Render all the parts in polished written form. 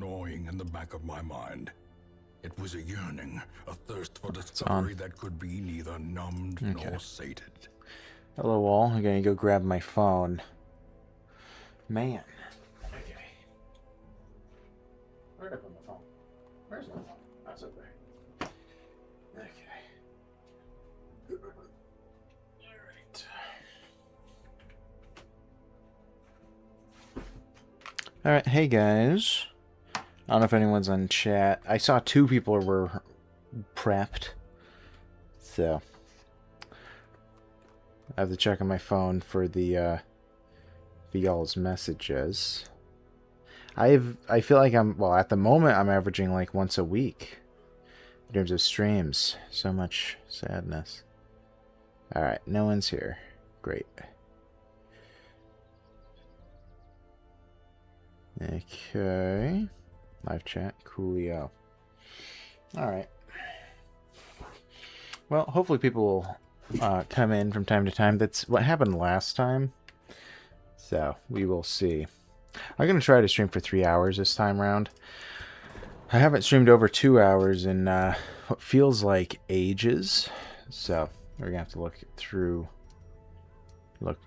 gnawing in the back of my mind. It was a yearning, a thirst for discovery that could be neither numbed nor sated. Hello, all. I'm gonna go grab my phone. Man. Okay. Where did I put my phone? Where's my phone? That's up there. Okay. Alright. Alright, hey guys. I don't know if anyone's on chat. I saw 2 people were prepped. So I have to check on my phone for the for y'all's messages. I feel like well, at the moment I'm averaging like once a week in terms of streams. So much sadness. Alright, no one's here. Great. Okay. Live chat. Coolio. Alright. Well, hopefully people will come in from time to time. That's what happened last time. So, we will see. I'm going to try to stream for 3 hours this time around. I haven't streamed over 2 hours in what feels like ages. So, we're going to have to look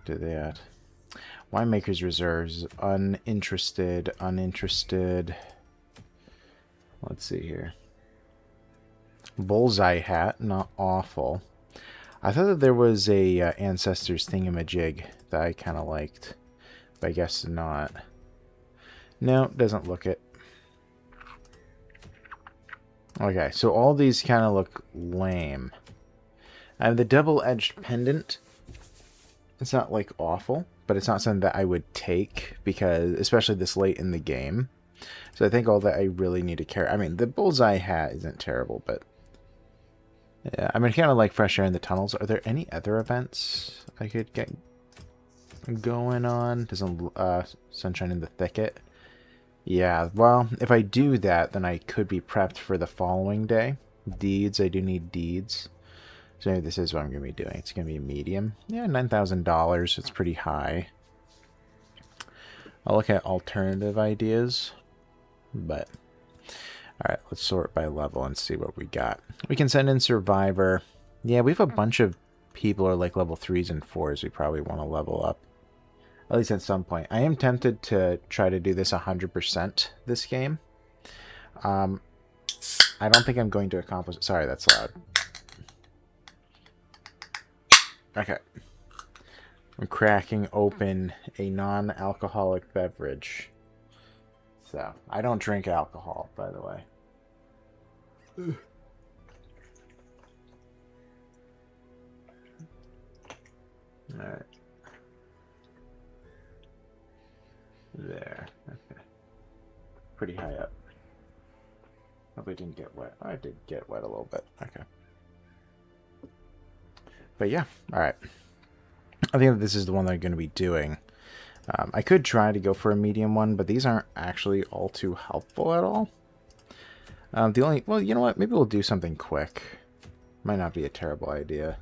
to that. Winemaker's Reserves. Uninterested. Let's see here. Bullseye hat. Not awful. I thought that there was a Ancestors thingamajig that I kind of liked. But I guess not. No, doesn't look it. Okay, so all these kind of look lame. I have the double-edged pendant. It's not, like, awful. But it's not something that I would take. Because, especially this late in the game. So I think all that I really need to carry... I mean, the bullseye hat isn't terrible, but... yeah, I mean, kind of like fresh air in the tunnels. Are there any other events I could get going on? Does Sunshine in the Thicket? Yeah, well, if I do that, then I could be prepped for the following day. Deeds, I do need deeds. So maybe this is what I'm going to be doing. It's going to be a medium. Yeah, $9,000. It's pretty high. I'll look at alternative ideas. But, alright, let's sort by level and see what we got. We can send in Survivor. Yeah, we have a bunch of people who are like level 3s and 4s we probably want to level up. At least at some point. I am tempted to try to do this 100% this game. I don't think I'm going to accomplish... Sorry, that's loud. Okay. I'm cracking open a non-alcoholic beverage. So, I don't drink alcohol, by the way. Alright. There. Okay. Pretty high up. Hope I didn't get wet. Oh, I did get wet a little bit. Okay. But yeah, alright. I think that this is the one that I'm going to be doing. I could try to go for a medium one, but these aren't actually all too helpful at all. Well, you know what? Maybe we'll do something quick. Might not be a terrible idea.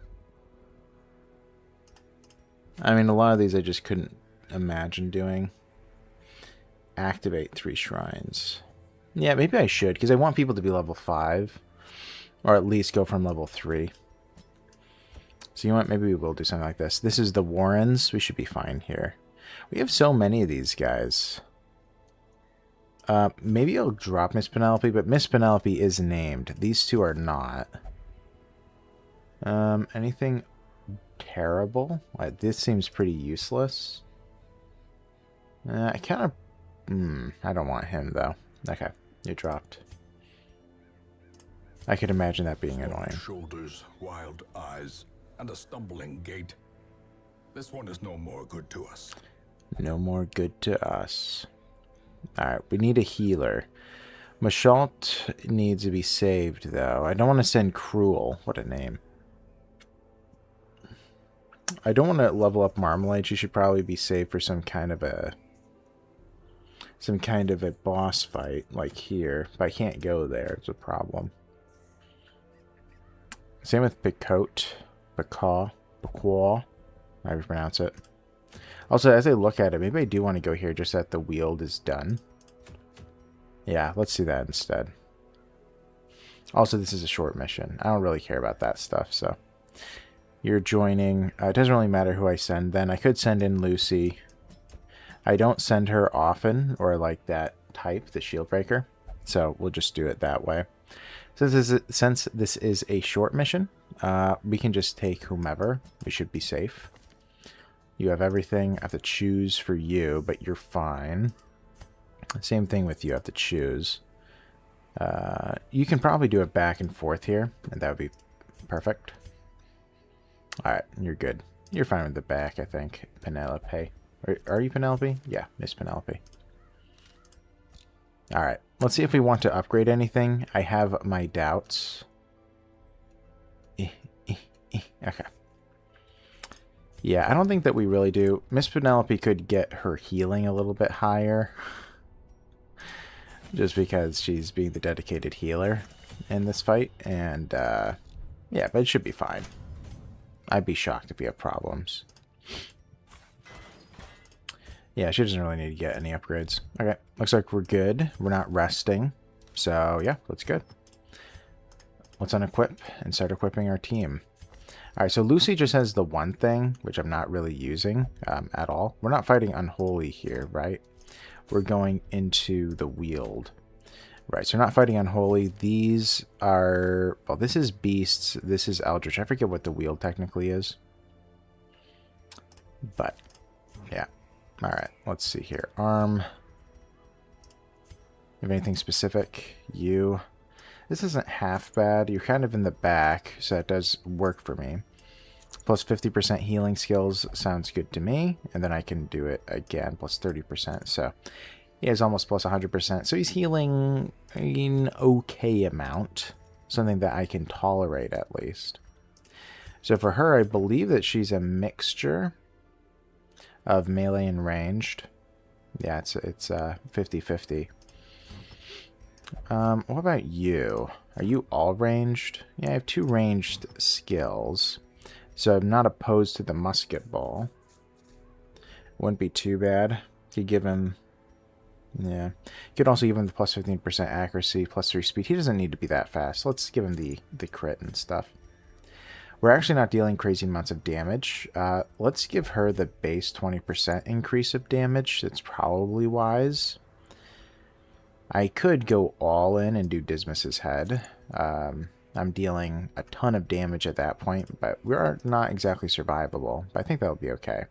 I mean, a lot of these I just couldn't imagine doing. Activate 3 shrines. Yeah, maybe I should, because I want people to be level 5. Or at least go from level 3. So you know what? Maybe we will do something like this. This is the Warrens. We should be fine here. We have so many of these guys. Maybe I'll drop Miss Penelope, but Miss Penelope is named. These 2 are not. Anything terrible? This seems pretty useless. I kind of... I don't want him, though. Okay, you dropped. I could imagine that being annoying. Shoulders, wild eyes, and a stumbling gait. This one is no more good to us. No more good to us. Alright, we need a healer. Mashalt needs to be saved, though. I don't want to send Cruel. What a name. I don't want to level up Marmalade. She should probably be saved for some kind of a boss fight, like here. But I can't go there. It's a problem. Same with Picote. Picaw. However you pronounce it. Also, as I look at it, maybe I do want to go here just that the wield is done. Yeah, let's do that instead. Also, this is a short mission. I don't really care about that stuff, so. You're joining. It doesn't really matter who I send then. I could send in Lucy. I don't send her often, or like that type, the shield breaker. So we'll just do it that way. Since this is a short mission, we can just take whomever. We should be safe. You have everything. I have to choose for you, but you're fine. Same thing with you. I have to choose. You can probably do it back and forth here, and that would be perfect. Alright, you're good. You're fine with the back, I think. Penelope. Are you Penelope? Yeah, Miss Penelope. Alright, let's see if we want to upgrade anything. I have my doubts. Okay. Yeah, I don't think that we really do. Miss Penelope could get her healing a little bit higher. Just because she's being the dedicated healer in this fight. And, yeah, but it should be fine. I'd be shocked if we have problems. Yeah, she doesn't really need to get any upgrades. Okay, looks like we're good. We're not resting. So, yeah, that's good. Let's unequip and start equipping our team. Alright, so Lucy just has the one thing, which I'm not really using at all. We're not fighting Unholy here, right? We're going into the Wield. Right, so we're not fighting Unholy. These are... Well, this is Beasts. This is Eldritch. I forget what the Wield technically is. But, yeah. Alright, let's see here. Arm. You have anything specific? You. This isn't half bad. You're kind of in the back, so that does work for me. Plus 50% healing skills sounds good to me. And then I can do it again, plus 30%. So he is almost plus 100%. So he's healing an okay amount. Something that I can tolerate at least. So for her, I believe that she's a mixture of melee and ranged. Yeah, it's 50-50. What about you? Are you all ranged? Yeah, I have 2 ranged skills. So I'm not opposed to the musket ball. Wouldn't be too bad. Could give him... Yeah. Could also give him the plus 15% accuracy, plus 3 speed. He doesn't need to be that fast. Let's give him the crit and stuff. We're actually not dealing crazy amounts of damage. Let's give her the base 20% increase of damage. That's probably wise. I could go all in and do Dismas's head. I'm dealing a ton of damage at that point, but we're not exactly survivable. But I think that'll be okay.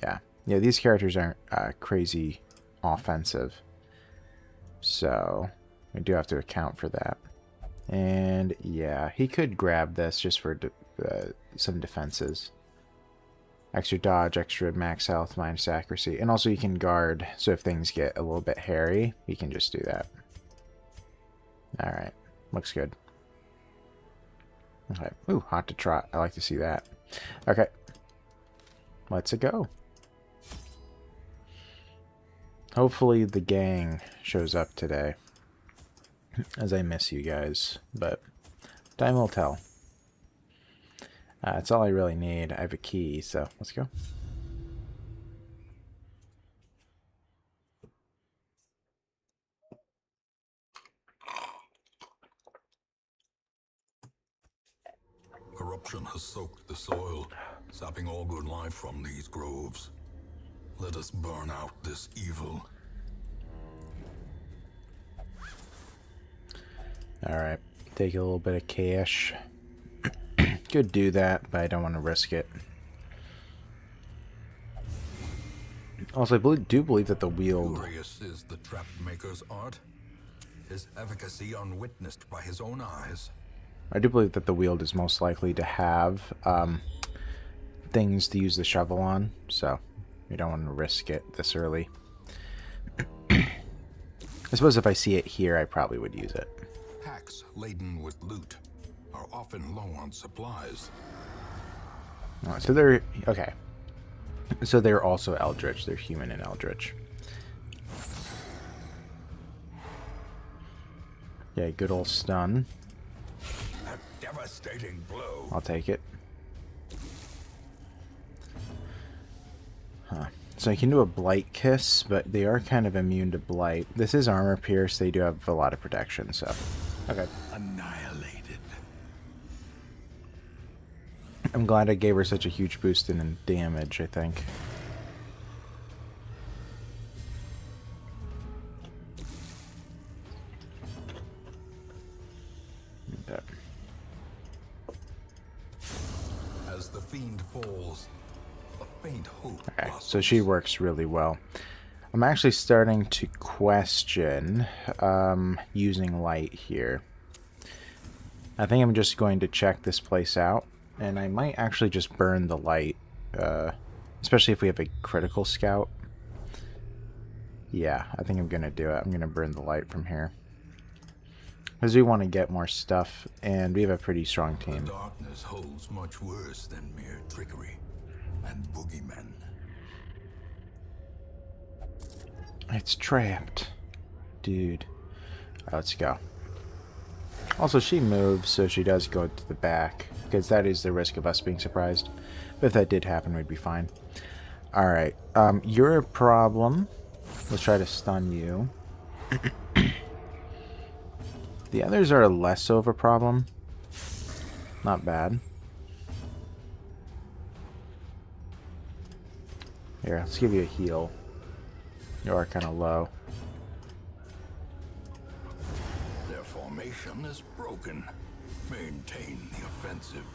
Yeah. Yeah, these characters aren't crazy offensive. So we do have to account for that. And yeah, he could grab this just for some defenses. Extra dodge, extra max health, minus accuracy. And also you can guard, so if things get a little bit hairy, you can just do that. Alright, looks good. Okay, ooh, hot to trot. I like to see that. Okay, let's go. Hopefully the gang shows up today, as I miss you guys, but time will tell. That's all I really need. I have a key, so let's go. Corruption has soaked the soil, sapping all good life from these groves. Let us burn out this evil. Alright, take a little bit of cash. Could do that, but I don't want to risk it. Also, I do believe that the Wield... Curious is the trap maker's art, his efficacy unwitnessed by his own eyes. I do believe that the Wield is most likely to have things to use the shovel on, so we don't want to risk it this early. I suppose if I see it here, I probably would use it. Packs laden with loot are often low on supplies. So they're... Okay. So they're also Eldritch. They're human and Eldritch. Yeah, good old stun. A devastating blow. I'll take it. Huh. So I can do a Blight Kiss, but they are kind of immune to Blight. This is Armor Pierce. They do have a lot of protection, so... Okay. Annihilated. I'm glad I gave her such a huge boost in damage, I think. Okay. As the fiend falls, a faint hope. Okay, so she works really well. I'm actually starting to question using light here. I think I'm just going to check this place out, and I might actually just burn the light, especially if we have a critical scout. Yeah, I think I'm going to do it. I'm going to burn the light from here. Because we want to get more stuff, and we have a pretty strong team. The darkness holds much worse than mere trickery and boogeymen. It's trapped. Dude. Alright, let's go. Also, she moves, so she does go to the back, because that is the risk of us being surprised. But if that did happen, we'd be fine. Alright, you're a problem. Let's try to stun you. The others are less of a problem. Not bad. Here, let's give you a heal. You are kind of low. Their formation is broken. Maintain the offensive.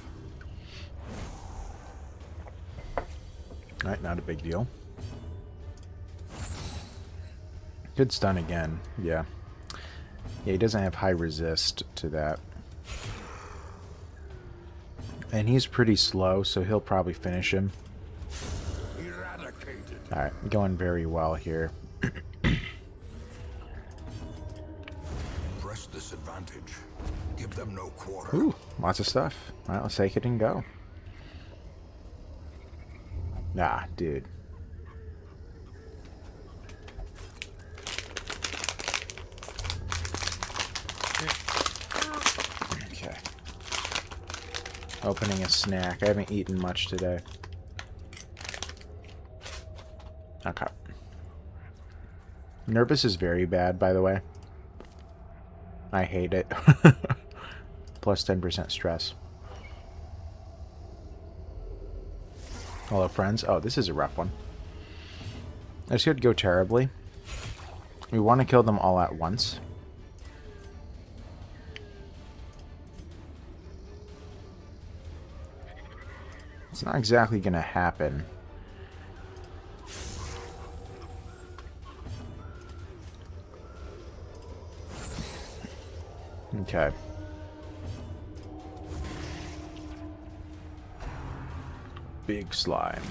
Alright, not a big deal. Good stun again, yeah. Yeah, he doesn't have high resist to that. And he's pretty slow, so he'll probably finish him. Eradicated. Alright, going very well here. Press this advantage. Give them no quarter. Ooh, lots of stuff. Alright, let's take it and go. Nah, dude. Okay. Opening a snack. I haven't eaten much today. Okay. Nervous is very bad, by the way. I hate it. Plus 10% stress. Hello, friends. Oh, this is a rough one. This could go terribly. We want to kill them all at once. It's not exactly going to happen. Okay. Big slime.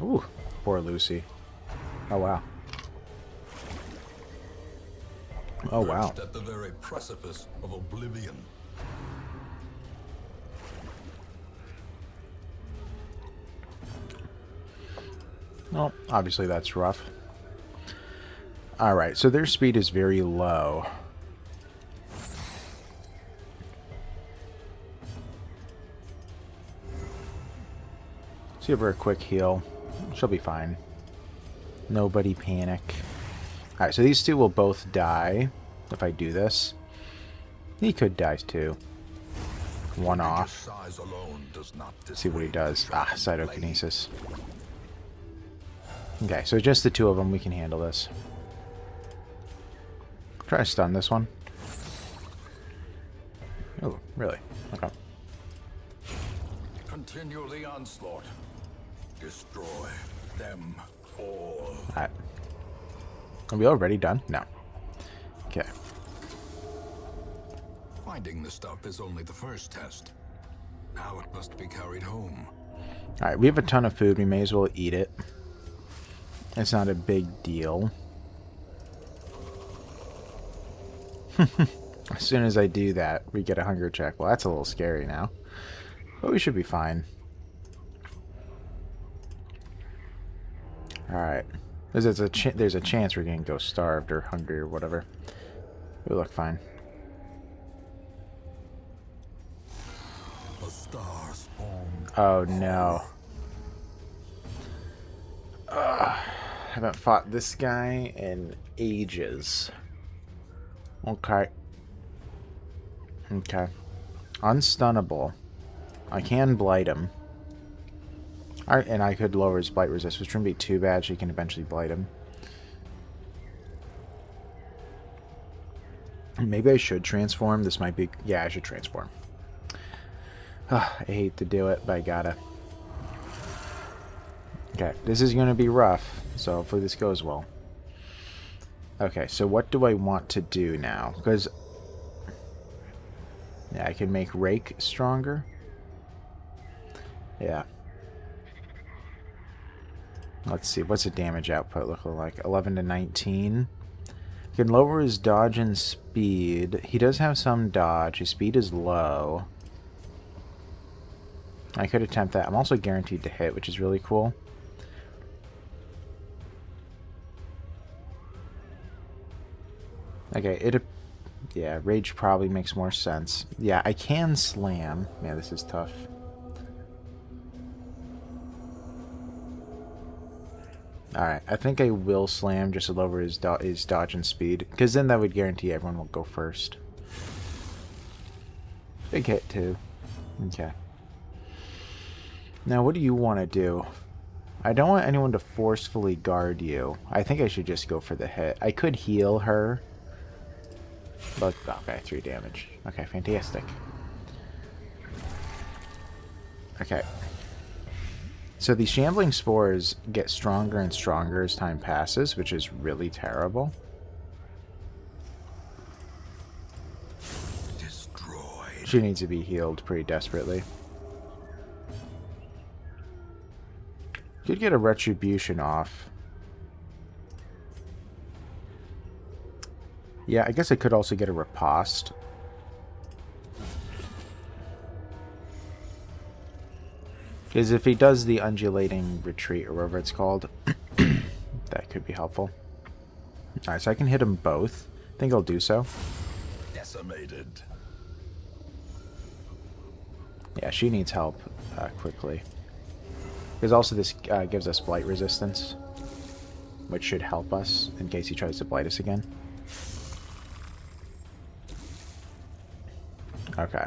Ooh, poor Lucy. Oh, wow. Oh, wow. Perched at the very precipice of oblivion. Well, obviously that's rough. Alright, so their speed is very low. Let's give her a quick heal. She'll be fine. Nobody panic. Alright, so these two will both die if I do this. He could die too. One off. Size alone does not See what he does. Ah, cytokinesis. Okay, so just the two of them, we can handle this. Try to stun this one. Oh, really? Okay. Continue the onslaught. Destroy them all. Alright. Are we already done? No. Okay. Finding the stuff is only the first test. Now it must be carried home. Alright, we have a ton of food. We may as well eat it. It's not a big deal. As soon as I do that, we get a hunger check. Well, that's a little scary now. But we should be fine. Alright. There's a chance we're going to go starved or hungry or whatever. We look fine. A star spawned. Oh, no. Haven't fought this guy in ages. Okay. Okay. Unstunnable. I can blight him. And I could lower his blight resist, which wouldn't be too bad. She can eventually blight him. Maybe I should transform. This might be... Yeah, I should transform. I hate to do it, but I gotta. Okay, this is going to be rough, so hopefully this goes well. Okay, so what do I want to do now? Because... Yeah, I can make Rake stronger. Yeah. Let's see, what's the damage output look like? 11 to 19. You can lower his dodge and speed. He does have some dodge. His speed is low. I could attempt that. I'm also guaranteed to hit, which is really cool. Okay, yeah, Rage probably makes more sense. Yeah, I can slam. Man, this is tough. Alright, I think I will slam just to lower his dodge and speed, because then that would guarantee everyone will go first. Big hit, too. Okay. Now, what do you want to do? I don't want anyone to forcefully guard you. I think I should just go for the hit. I could heal her. But, okay, 3 damage. Okay, fantastic. Okay. So the shambling spores get stronger and stronger as time passes, which is really terrible. Destroyed. She needs to be healed pretty desperately. Could get a retribution off. Yeah, I guess I could also get a riposte. Because if he does the undulating retreat, or whatever it's called, that could be helpful. Alright, so I can hit them both. I think I'll do so. Decimated. Yeah, she needs help quickly. Because also this gives us blight resistance, which should help us in case he tries to blight us again. Okay.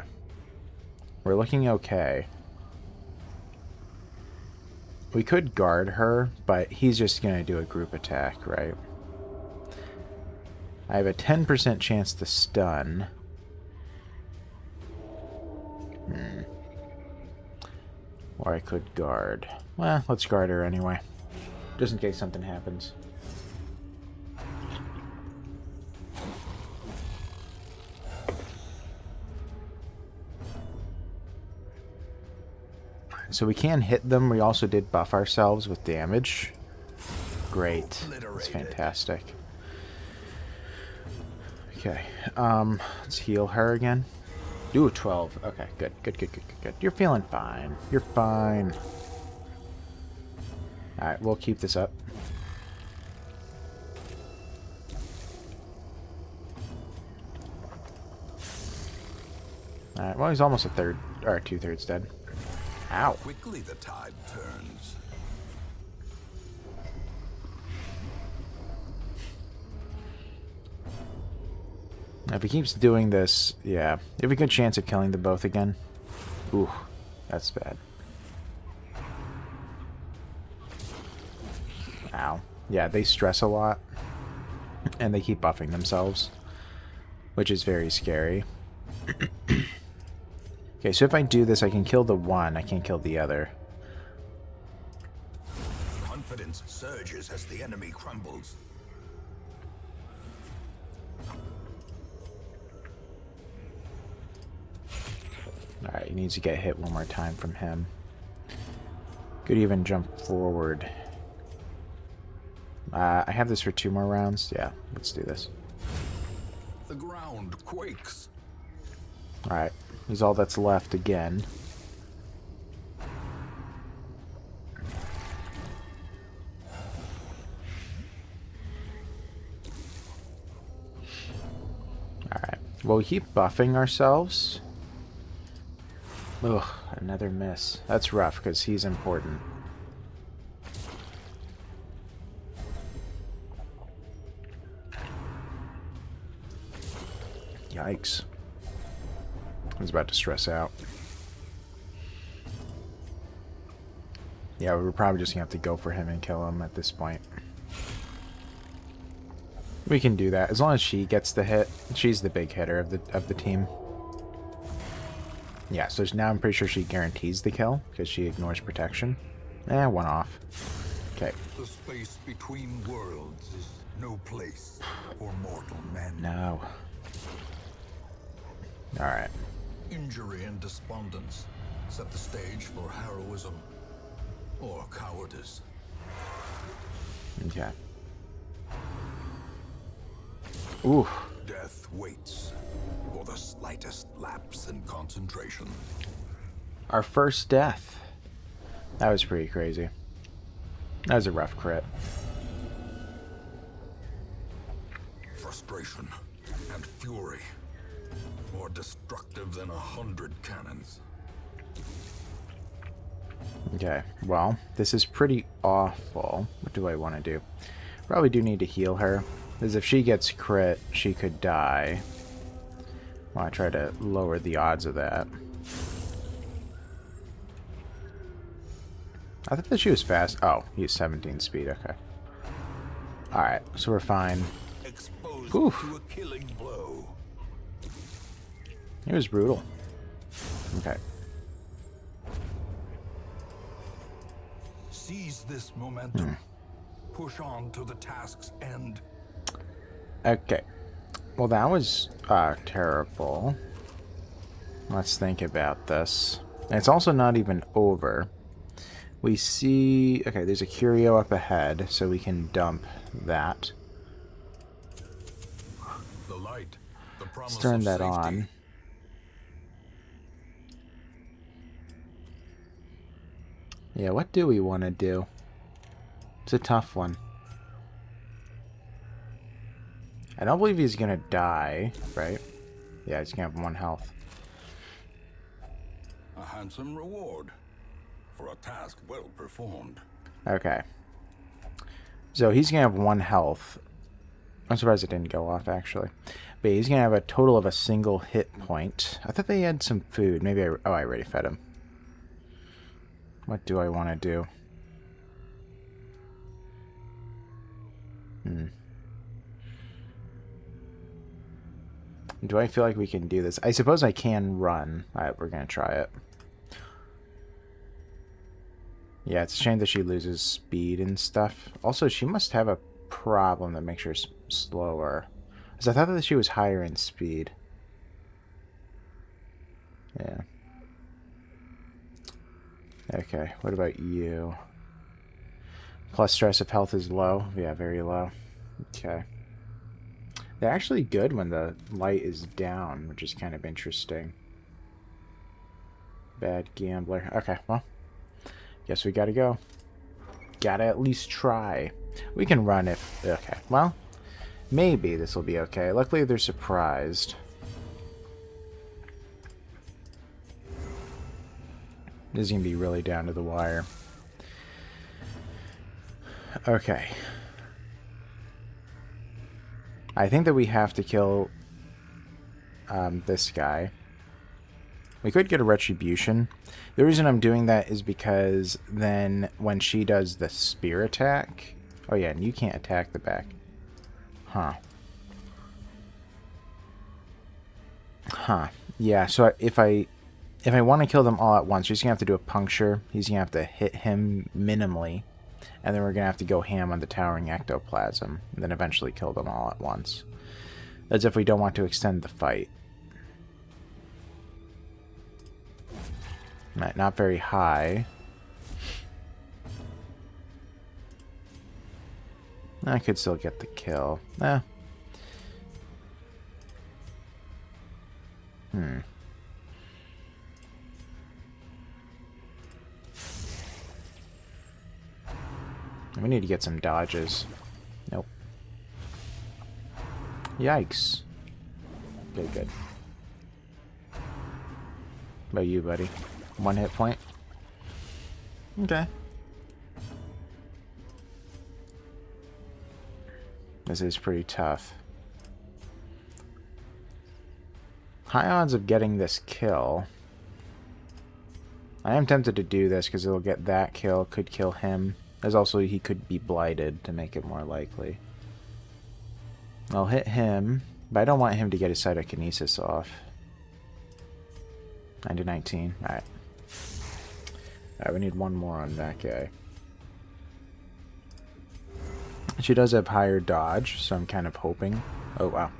We're looking okay. We could guard her, but he's just going to do a group attack, right? I have a 10% chance to stun. Or I could guard. Well, let's guard her anyway. Just in case something happens. So we can hit them. We also did buff ourselves with damage. Great. That's fantastic. Okay. Let's heal her again. Ooh, 12. Okay, good. Good. You're feeling fine. You're fine. Alright, we'll keep this up. Alright, well, he's almost a third, or 2/3 dead. Ow. Quickly the tide turns. If he keeps doing this, yeah, you have a good chance of killing them both again. Ooh, that's bad. Ow. Yeah, they stress a lot, and they keep buffing themselves, which is very scary. Okay, so if I do this, I can kill the one, I can't kill the other. Confidence surges as the enemy crumbles. Alright, he needs to get hit one more time from him. Could even jump forward. I have this for 2 more rounds. Yeah, let's do this. The ground quakes. Alright, he's all that's left again. Alright, well, we keep buffing ourselves. Ugh, another miss. That's rough, because he's important. Yikes. I was about to stress out. Yeah, we're probably just gonna have to go for him and kill him at this point. We can do that as long as she gets the hit. She's the big hitter of the team. Yeah, so now I'm pretty sure she guarantees the kill because she ignores protection. One off. Okay. The space between worlds is no place for mortal men. No. All right. Injury and despondence set the stage for heroism or cowardice. Okay. Ooh. Death waits for the slightest lapse in concentration. Our first death. That was pretty crazy. That was a rough crit. Frustration and fury, more destructive than 100 cannons. Okay, well, this is pretty awful. What do I want to do? Probably do need to heal her, because if she gets crit, she could die. I want to try to lower the odds of that. I thought that she was fast. Oh, he's 17 speed, okay. Alright, so we're fine. Exposed Oof. to a killing blow. It was brutal. Okay. Seize this momentum. Push on to the task's end. Okay. Well, that was terrible. Let's think about this. And it's also not even over. We see... Okay, there's a curio up ahead, so we can dump that. The light, the promise Let's turn of that safety. on. Yeah, what do we want to do? It's a tough one. I don't believe he's gonna die, right? Yeah, he's gonna have 1 health. A handsome reward for a task well performed. Okay. So he's gonna have 1 health. I'm surprised it didn't go off, actually. But he's gonna have a total of a single hit point. I thought they had some food. Maybe I... Oh, I already fed him. What do I want to do? Do I feel like we can do this? I suppose I can run. Alright, we're gonna try it. Yeah, it's a shame that she loses speed and stuff. Also, she must have a problem that makes her slower. Because I thought that she was higher in speed. Yeah. Okay, what about you? Plus stress if health is low. Yeah, very low. Okay. They're actually good when the light is down, which is kind of interesting. Bad gambler. Okay, well. Guess we gotta go. Gotta at least try. We can run if... Okay, well. Maybe this will be okay. Luckily, they're surprised. This is gonna be really down to the wire. Okay. I think that we have to kill this guy. We could get a retribution. The reason I'm doing that is because then when she does the spear attack... Oh yeah, and you can't attack the back. Huh. Huh. Yeah, so if I want to kill them all at once, she's going to have to do a puncture. He's going to have to hit him minimally. And then we're going to have to go ham on the towering ectoplasm. And then eventually kill them all at once. That's if we don't want to extend the fight. Not very high. I could still get the kill. We need to get some dodges. Nope. Yikes. Okay, good. What about you, buddy? 1 hit point? Okay. This is pretty tough. high odds of getting this kill. I am tempted to do this because it'll get that kill, could kill him. As also, he could be blighted to make it more likely. I'll hit him, but I don't want him to get his cytokinesis off. 9 to 19. Alright. Alright, we need one more on that guy. She does have higher dodge, so I'm kind of hoping. Oh, wow.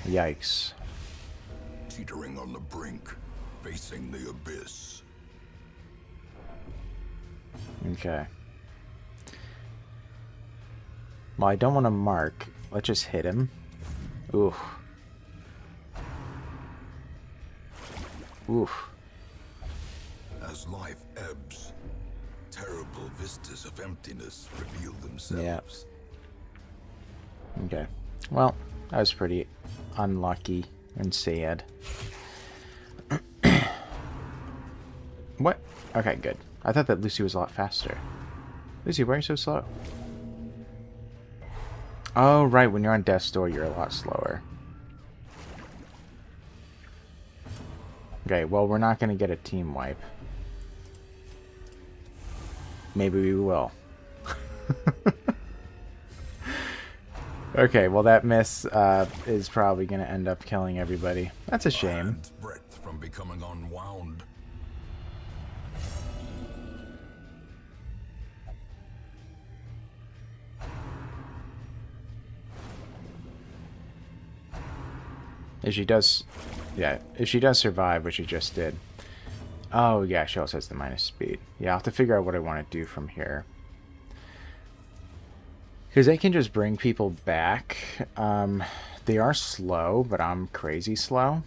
Yikes. Teetering on the brink, facing the abyss. Okay. Well, I don't want to mark. Let's just hit him. Oof. Oof. As life ebbs, terrible vistas of emptiness reveal themselves. Yeah. Okay. Well, that was pretty unlucky and sad. What? Okay, good. I thought that Lucy was a lot faster. Lucy, why are you so slow? Oh, right. When you're on death's door, you're a lot slower. Okay, well, we're not going to get a team wipe. Maybe we will. Okay, well, that miss is probably going to end up killing everybody. That's a shame. Breadth from becoming unwound. If she does, yeah, if she does survive, which she just did. Oh, yeah, she also has the minus speed. Yeah, I'll have to figure out what I want to do from here. Because they can just bring people back. They are slow, but I'm crazy slow.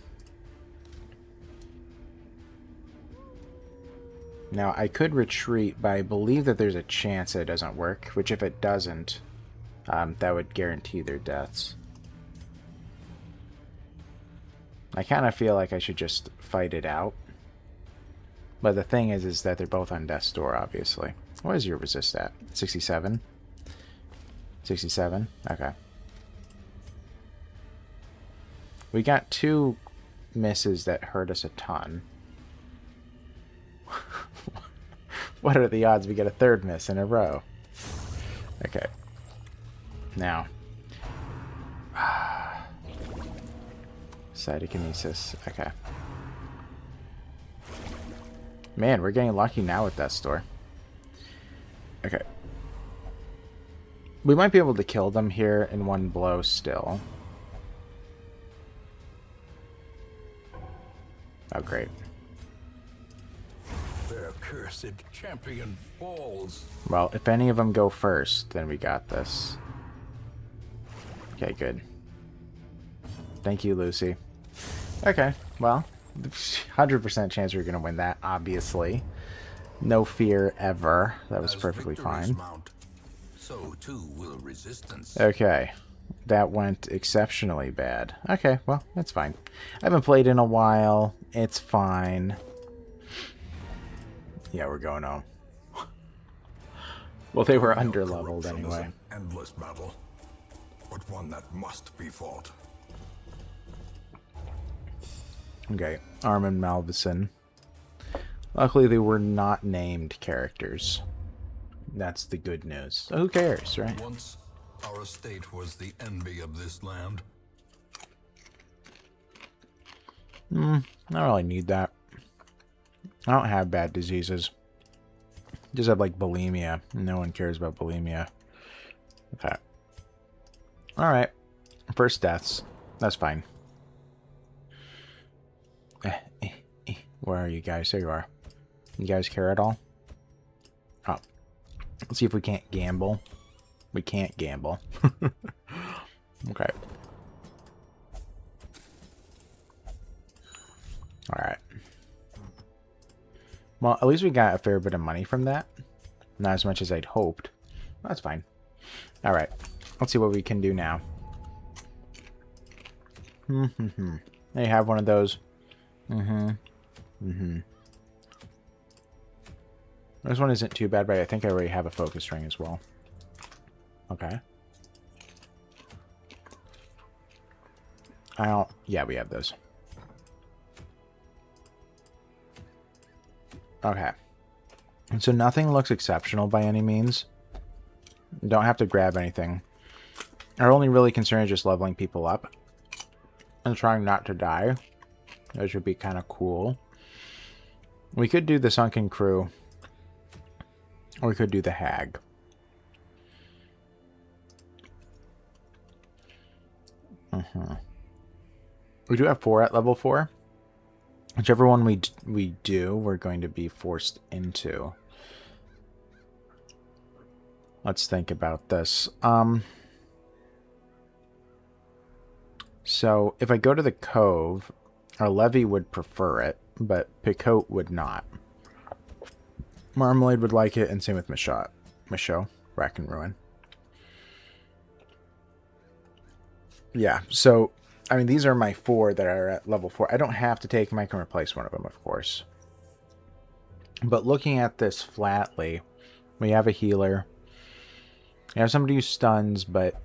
Now, I could retreat, but I believe that there's a chance that it doesn't work. Which, if it doesn't, that would guarantee their deaths. I kind of feel like I should just fight it out. But the thing is that they're both on death's door, obviously. What is your resist at? 67? 67? Okay. We got 2 misses that hurt us a ton. What are the odds we get a 3rd miss in a row? Okay. Now. Cytokinesis. Okay. Man, we're getting lucky now with that store. Okay. We might be able to kill them here in one blow still. Oh, great. Their cursed champion falls. Well, if any of them go first, then we got this. Okay, good. Thank you, Lucy. Okay, well, 100% chance we're going to win that, obviously. No fear ever. That was perfectly fine. Mount, so too will resistance. Okay, that went exceptionally bad. Okay, well, that's fine. I haven't played in a while. It's fine. Yeah, we're going home. Well, they were under-leveled anyway. An endless battle, but one that must be fought. Okay, Armin Malvison. Luckily, they were not named characters. That's the good news. So who cares, right? Once, our estate was the envy of this land. I don't really need that. I don't have bad diseases. Just have, like, bulimia. No one cares about bulimia. Okay. Alright. First deaths. That's fine. Where are you guys? There you are. You guys care at all? Oh. Let's see if we can't gamble. We can't gamble. Okay. Alright. Well, at least we got a fair bit of money from that. Not as much as I'd hoped. That's fine. Alright. Let's see what we can do now. They have one of those. This one isn't too bad, but I think I already have a focus ring as well. Okay. I don't... Yeah, we have those. Okay. So nothing looks exceptional by any means. Don't have to grab anything. Our only really concern is just leveling people up. And trying not to die. That should be kind of cool. We could do the Sunken Crew. Or we could do the Hag. We do have 4 at level 4. Whichever one we do, we're going to be forced into. Let's think about this. So, if I go to the Cove, our Levy would prefer it, but Picote would not. Marmalade would like it, and same with Michaud, Rack and Ruin. Yeah, so, I mean, these are my 4 that are at level 4. I don't have to take them. I can replace one of them, of course. But looking at this flatly, we have a healer. We have somebody who stuns, but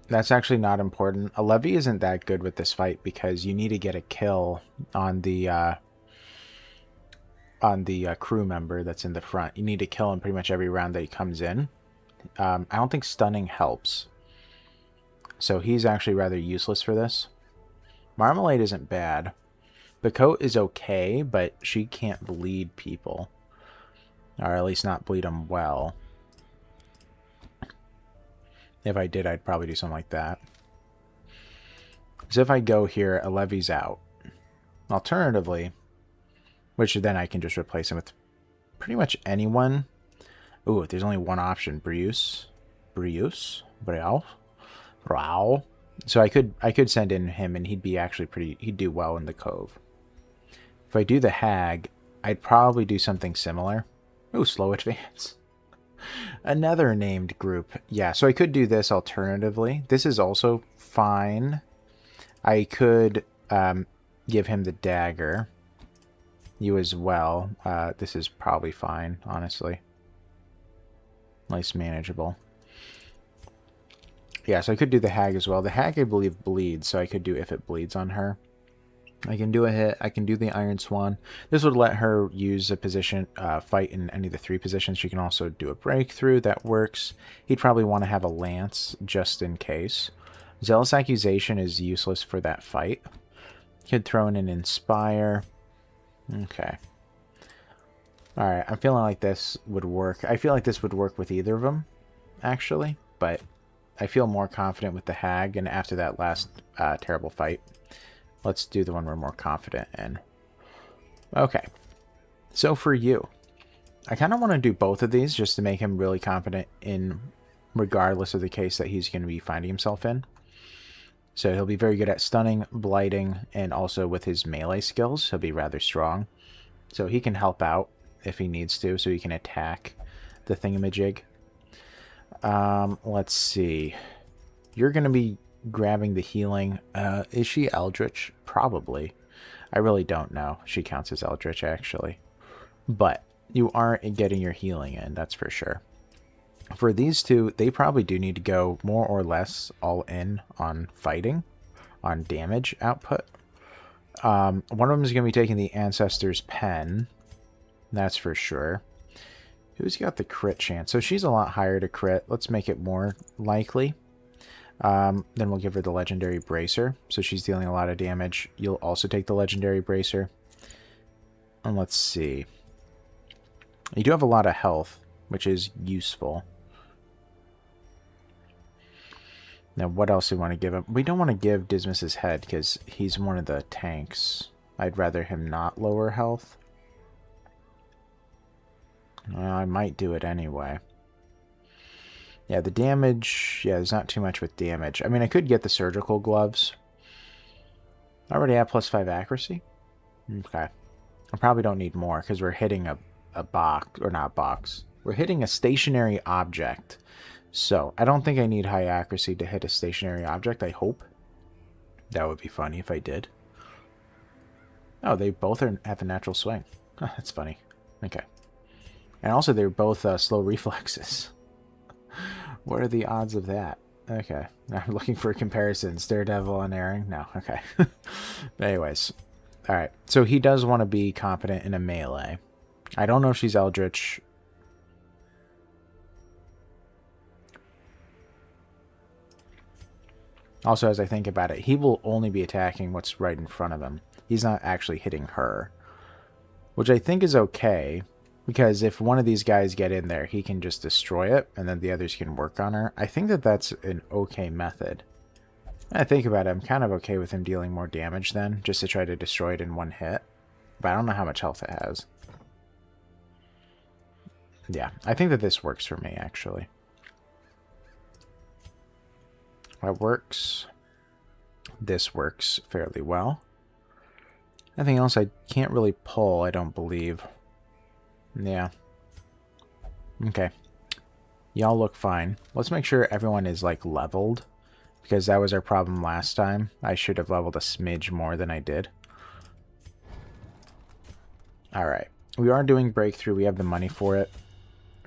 that's actually not important. A Levy isn't that good with this fight because you need to get a kill on the crew member that's in the front. You need to kill him pretty much every round that he comes in. I don't think stunning helps. So he's actually rather useless for this. Marmalade isn't bad. Picote is okay, but she can't bleed people. Or at least not bleed them well. If I did, I'd probably do something like that. So if I go here, a Levy's out. Alternatively, which then I can just replace him with pretty much anyone. Ooh, there's only one option. Brius. So I could send in him and he'd be actually he'd do well in the Cove. If I do the Hag, I'd probably do something similar. Ooh, slow advance. Another named group. Yeah, so I could do this alternatively. This is also fine. I could give him the dagger. You as well. This is probably fine, honestly. Nice, manageable. Yeah, so I could do the Hag as well. The Hag, I believe, bleeds, so I could do if it bleeds on her. I can do a hit. I can do the Iron Swan. This would let her use a position, fight in any of the 3 positions. She can also do a breakthrough. That works. He'd probably want to have a lance just in case. Zealous Accusation is useless for that fight. Could throw in an Inspire. Okay. Alright, I'm feeling like this would work. I feel like this would work with either of them, actually. But I feel more confident with the Hag, and after that last terrible fight, let's do the one we're more confident in. Okay. So for you, I kind of want to do both of these just to make him really confident in regardless of the case that he's going to be finding himself in. So he'll be very good at stunning, blighting, and also with his melee skills, he'll be rather strong. So he can help out if he needs to, so he can attack the thingamajig. Let's see. You're going to be grabbing the healing. Is she Eldritch? Probably. I really don't know. She counts as Eldritch, actually. But you are getting your healing in, that's for sure. For these two, they probably do need to go more or less all in on fighting, on damage output. One of them is going to be taking the Ancestor's Pen. That's for sure. Who's got the crit chance? So she's a lot higher to crit. Let's make it more likely. Then we'll give her the Legendary Bracer. So she's dealing a lot of damage. You'll also take the Legendary Bracer. And let's see. You do have a lot of health, which is useful. Now, what else do we want to give him? We don't want to give Dismas's head because he's one of the tanks. I'd rather him not lower health. Well, I might do it anyway. Yeah, the damage... Yeah, there's not too much with damage. I mean, I could get the surgical gloves. I already have +5 accuracy. Okay. I probably don't need more because we're hitting a box... Or not box. We're hitting a stationary object. So, I don't think I need high accuracy to hit a stationary object, I hope. That would be funny if I did. Oh, they both have a natural swing. Oh, that's funny. Okay. And also, they're both slow reflexes. What are the odds of that? Okay. I'm looking for comparisons. Daredevil and Aaron? No. Okay. But anyways. Alright. So he does want to be competent in a melee. I don't know if she's Eldritch. Also, as I think about it, he will only be attacking what's right in front of him. He's not actually hitting her. Which I think is okay. Because if one of these guys get in there, he can just destroy it, and then the others can work on her. I think that that's an okay method. When I think about it, I'm kind of okay with him dealing more damage then, just to try to destroy it in one hit. But I don't know how much health it has. Yeah, I think that this works for me, actually. That works. This works fairly well. Nothing else I can't really pull, I don't believe. Yeah. Okay. Y'all look fine. Let's make sure everyone is, like, leveled. Because that was our problem last time. I should have leveled a smidge more than I did. Alright. We are doing breakthrough. We have the money for it.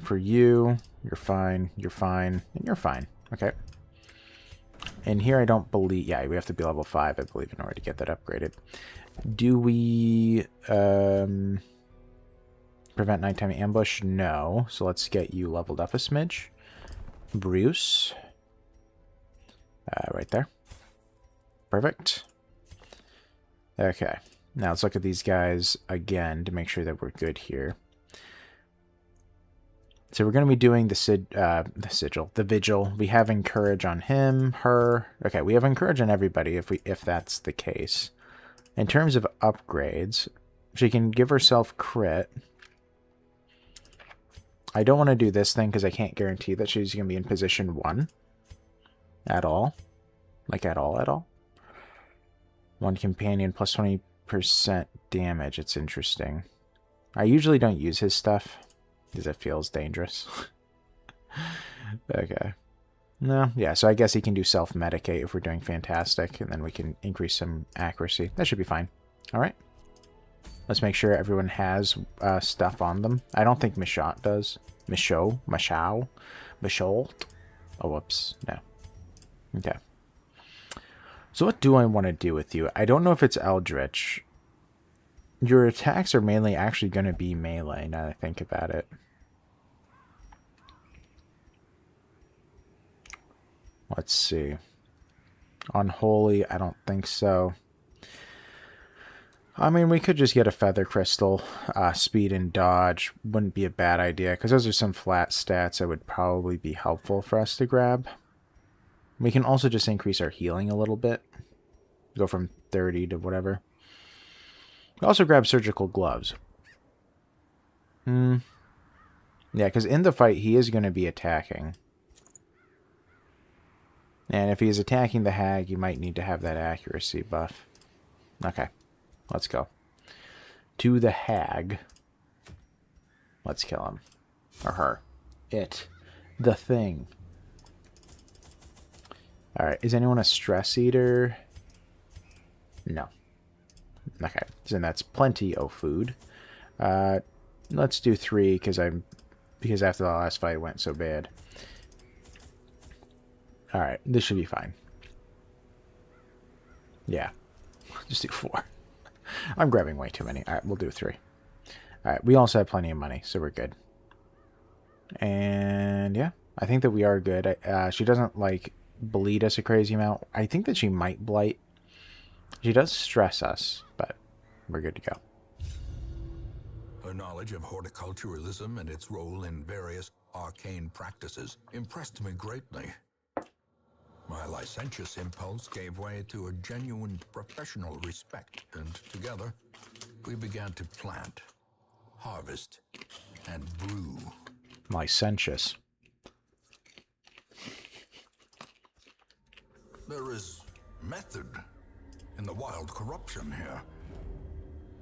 For you, you're fine, and you're fine. Okay. And here I don't believe... Yeah, we have to be level 5, I believe, in order to get that upgraded. Do we... prevent nighttime ambush? No. So let's get you leveled up a smidge. Bruce. Right there. Perfect. Okay. Now let's look at these guys again to make sure that we're good here. So we're going to be doing the vigil. We have encourage on him, her. Okay, we have encourage on everybody if that's the case. In terms of upgrades, she can give herself crit. I don't want to do this thing because I can't guarantee that she's going to be in position 1. At all. Like, at all. One companion plus 20% damage. It's interesting. I usually don't use his stuff because it feels dangerous. Okay. No, yeah, so I guess he can do self-medicate if we're doing fantastic, and then we can increase some accuracy. That should be fine. Alright. Let's make sure everyone has stuff on them. I don't think Michaud does. Michaud? Oh, whoops. No. Okay. So what do I want to do with you? I don't know if it's Eldritch. Your attacks are mainly actually going to be melee, now that I think about it. Let's see. Unholy, I don't think so. I mean, we could just get a feather crystal. Speed and dodge wouldn't be a bad idea, because those are some flat stats that would probably be helpful for us to grab. We can also just increase our healing a little bit. Go from 30 to whatever. We also grab surgical gloves. Yeah, because in the fight, he is going to be attacking. And if he is attacking the hag, you might need to have that accuracy buff. Okay. Let's go. To the hag. Let's kill him. Or her. It. The thing. Alright. Is anyone a stress eater? No. Okay. So that's plenty of food. Let's do 3 because after the last fight it went so bad. Alright. This should be fine. Yeah. Just do 4. I'm grabbing way too many. Alright, we'll do 3. Alright, we also have plenty of money, so we're good. And yeah, I think that we are good. She doesn't, like, bleed us a crazy amount. I think that she might blight. She does stress us, but we're good to go. Her knowledge of horticulturalism and its role in various arcane practices impressed me greatly. My licentious impulse gave way to a genuine professional respect, and together we began to plant, harvest, and brew. Licentious. There is method in the wild corruption here.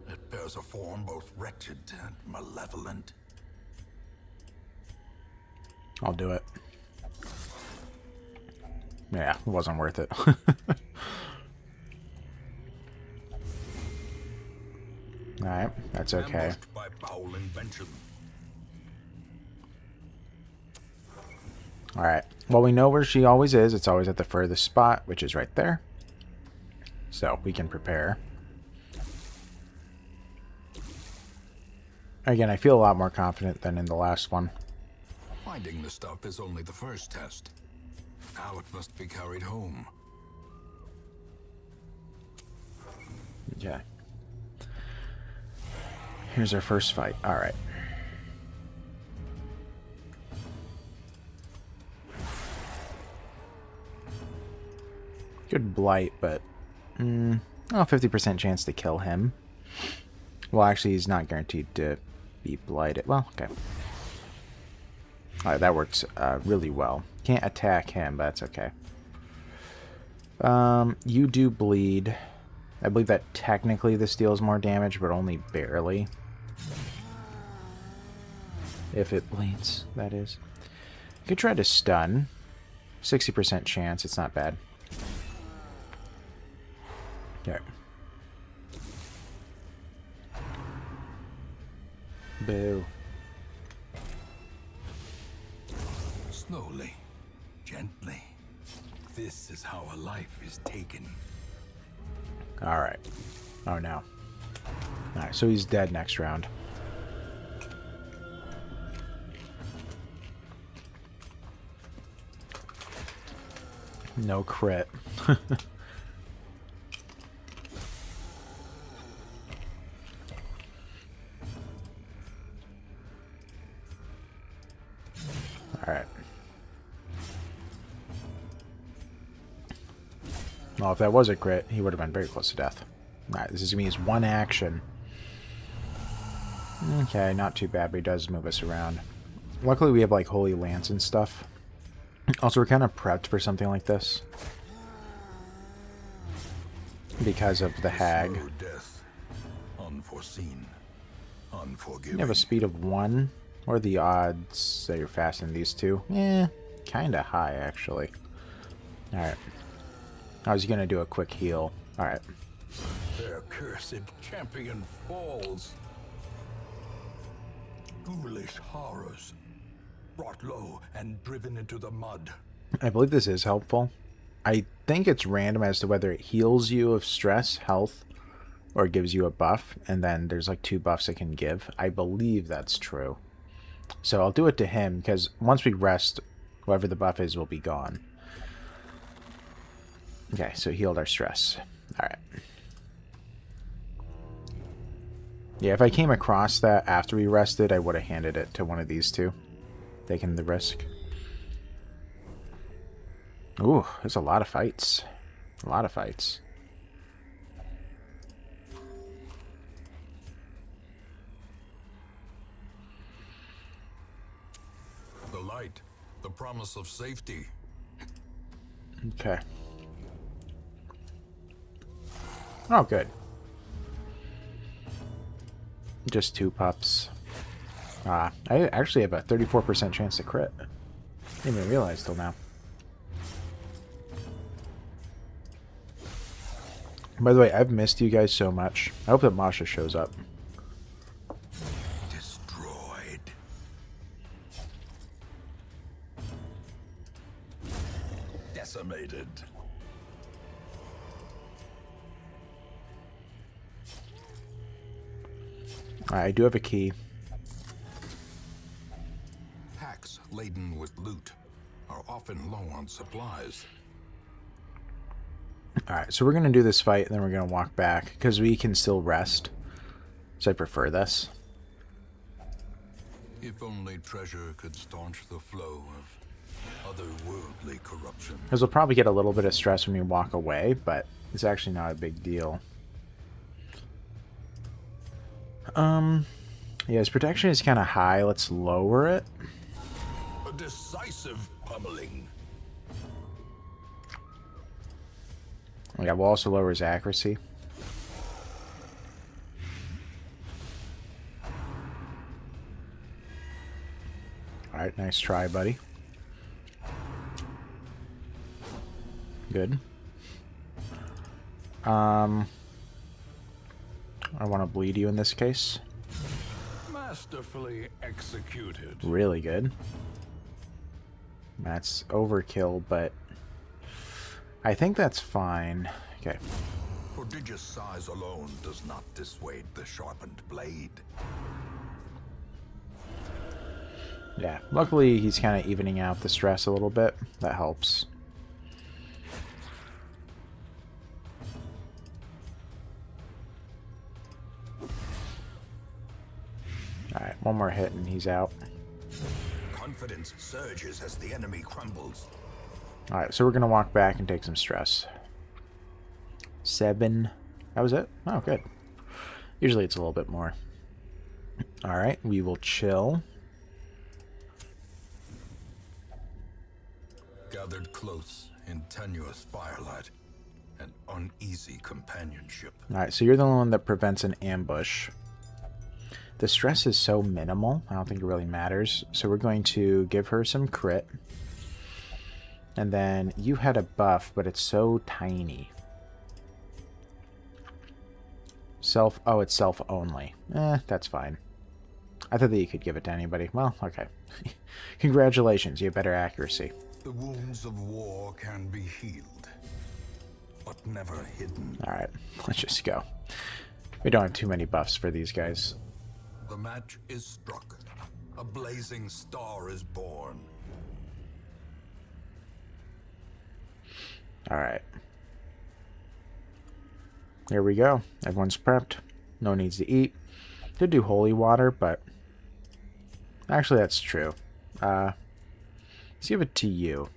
It bears a form both wretched and malevolent. I'll do it. Yeah, it wasn't worth it. Alright, that's okay. By foul invention. Alright, Well, we know where she always is. It's always at the furthest spot, which is right there. So we can prepare. Again, I feel a lot more confident than in the last one. Finding the stuff is only the first test. Now it must be carried home. Okay. Here's our first fight. All right. Good blight, but 50% chance to kill him. Well, actually, he's not guaranteed to be blighted. Well, okay. All right, that works really well. Can't attack him, but that's okay. You do bleed. I believe that technically this deals more damage, but only barely. If it bleeds, that is. You could try to stun. 60% chance, it's not bad. Okay. Boo. Slowly, gently. This is how a life is taken. Alright. Oh no. Alright, so he's dead next round. No crit. Alright. Well, if that was a crit, he would have been very close to death. Alright, this is going to be his one action. Okay, not too bad, but he does move us around. Luckily, we have, like, Holy Lance and stuff. Also, we're kind of prepped for something like this. Because of the hag. Slow death. Unforeseen. Unforgiving. You have a speed of 1. What are the odds that you're faster than these two? Eh, kind of high, actually. Alright. I was going to do a quick heal. Alright. Their cursed champion falls. Ghoulish horrors. Brought low and driven into the mud. I believe this is helpful. I think it's random as to whether it heals you of stress, health, or it gives you a buff. And then there's like 2 buffs it can give. I believe that's true. So I'll do it to him, because once we rest, whoever the buff is will be gone. Okay, so healed our stress. Alright. Yeah, if I came across that after we rested, I would have handed it to one of these two. Taking the risk. Ooh, there's a lot of fights. A lot of fights. The light. The promise of safety. Okay. Oh, good. Just 2 pups. I actually have a 34% chance to crit. Didn't even realize till now. By the way, I've missed you guys so much. I hope that Masha shows up. Destroyed. Decimated. I do have a key. Packs laden with loot are often low on supplies. Alright, so we're going to do this fight, and then we're going to walk back, because we can still rest. So I prefer this. If only treasure could staunch the flow of otherworldly corruption. Because we'll probably get a little bit of stress when we walk away, but it's actually not a big deal. Yeah, his protection is kind of high. Let's lower it. A decisive pummeling. Yeah, we'll also lower his accuracy. Alright, nice try, buddy. Good. I want to bleed you in this case. Masterfully executed. Really good. That's overkill, but I think that's fine. Okay. Prodigious size alone does not dissuade the sharpened blade. Yeah, luckily he's kind of evening out the stress a little bit. That helps. Alright, one more hit and he's out. Confidence surges as the enemy crumbles. Alright, so we're going to walk back and take some stress. 7. That was it? Oh, good. Usually it's a little bit more. Alright, we will chill. Gathered close in tenuous firelight and uneasy companionship. Alright, so you're the one that prevents an ambush. The stress is so minimal, I don't think it really matters. So we're going to give her some crit. And then you had a buff, but it's so tiny. Self, oh, it's self only. That's fine. I thought that you could give it to anybody. Well, okay. Congratulations, you have better accuracy. The wounds of war can be healed, but never hidden. Alright, let's just go. We don't have too many buffs for these guys. The match is struck. A blazing star is born. Alright. Here we go. Everyone's prepped. No needs to eat. Could do holy water, but... Actually, that's true. Let's give it to you.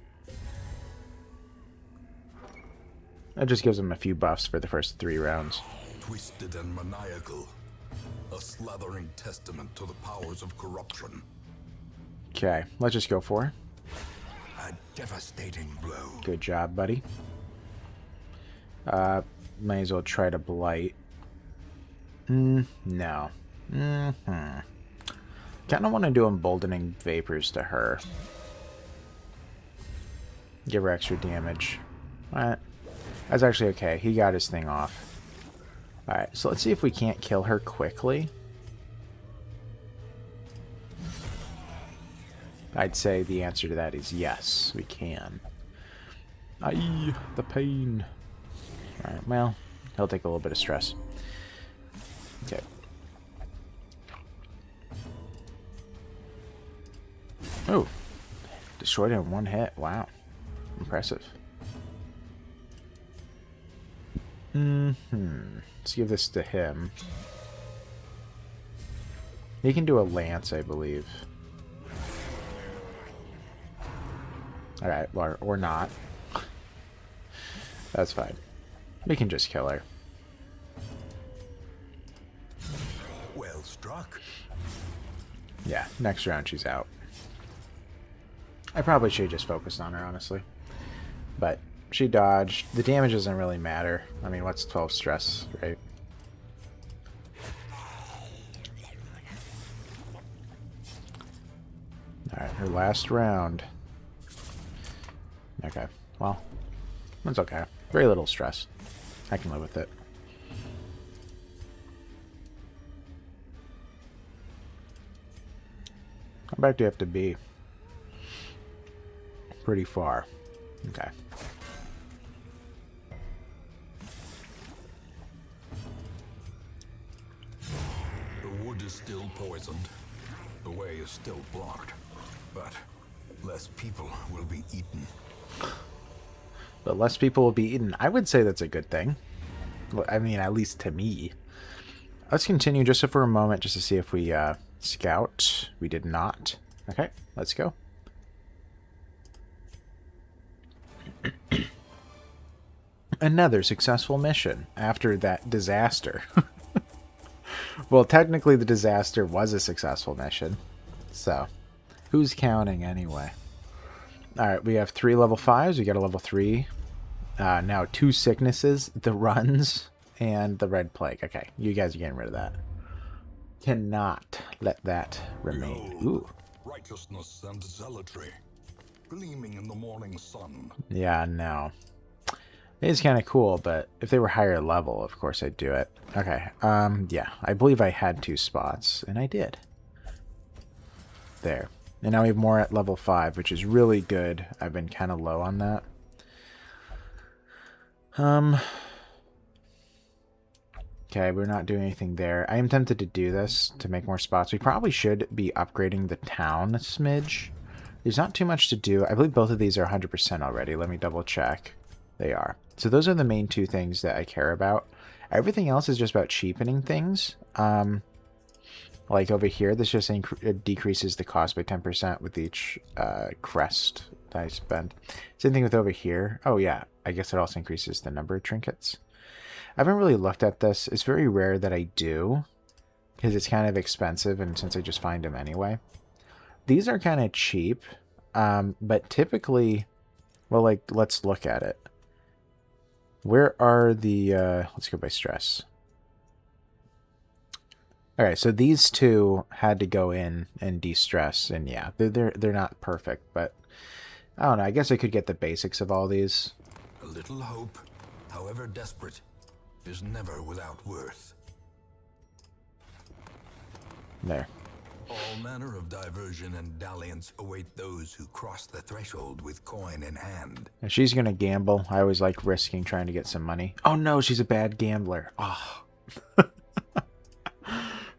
That just gives him a few buffs for the first 3 rounds. Twisted and maniacal. A slathering testament to the powers of corruption. Okay, let's just go for it. A devastating blow. Good job, buddy. May as well try to blight. No. Kind of want to do emboldening vapors to her. Give her extra damage. Alright. That's actually okay. He got his thing off. Alright, so let's see if we can't kill her quickly. I'd say the answer to that is yes, we can. Aye, the pain. Alright, well, he'll take a little bit of stress. Okay. Oh, destroyed him in 1 hit. Wow. Impressive. Let's give this to him. He can do a lance, I believe. Alright, or not. That's fine. We can just kill her. Well struck. Yeah, next round she's out. I probably should have just focused on her, honestly. But she dodged. The damage doesn't really matter. I mean, what's 12 stress, right? Alright, her last round. Okay, well, that's okay. Very little stress. I can live with it. How back do you have to be? Pretty far. Okay. The wood is still poisoned. The way is still blocked. But less people will be eaten. But less people will be eaten. I would say that's a good thing. Well, I mean, at least to me. Let's continue just for a moment just to see if we scout. We did not. Okay, let's go. Another successful mission after that disaster. Well, technically the disaster was a successful mission. So, who's counting anyway? Alright, we have 3 level 5s. We got a level 3. Now 2 sicknesses, the runs, and the red plague. Okay, you guys are getting rid of that. Cannot let that remain. Ooh. Righteousness and zealotry, gleaming in the morning sun. Yeah, no. It is kind of cool, but if they were higher level, of course I'd do it. Okay, yeah, I believe I had 2 spots, and I did. There. And now we have more at level 5, which is really good. I've been kind of low on that. Okay, we're not doing anything there. I am tempted to do this to make more spots. We probably should be upgrading the town a smidge. There's not too much to do. I believe both of these are 100% already. Let me double check. They are. So those are the main two things that I care about. Everything else is just about cheapening things. Like over here, this just decreases the cost by 10% with each crest that I spend. Same thing with over here. Oh yeah, I guess it also increases the number of trinkets. I haven't really looked at this. It's very rare that I do, because it's kind of expensive, and since I just find them anyway. These are kind of cheap, but typically, well, like, let's look at it. Where are the, let's go by stress. Okay, so these two had to go in and de-stress, and yeah, they're not perfect, but I don't know. I guess I could get the basics of all these. A little hope, however desperate, is never without worth. There. All manner of diversion and dalliance await those who cross the threshold with coin in hand. And she's gonna gamble. I always like risking trying to get some money. Oh no, she's a bad gambler. Oh.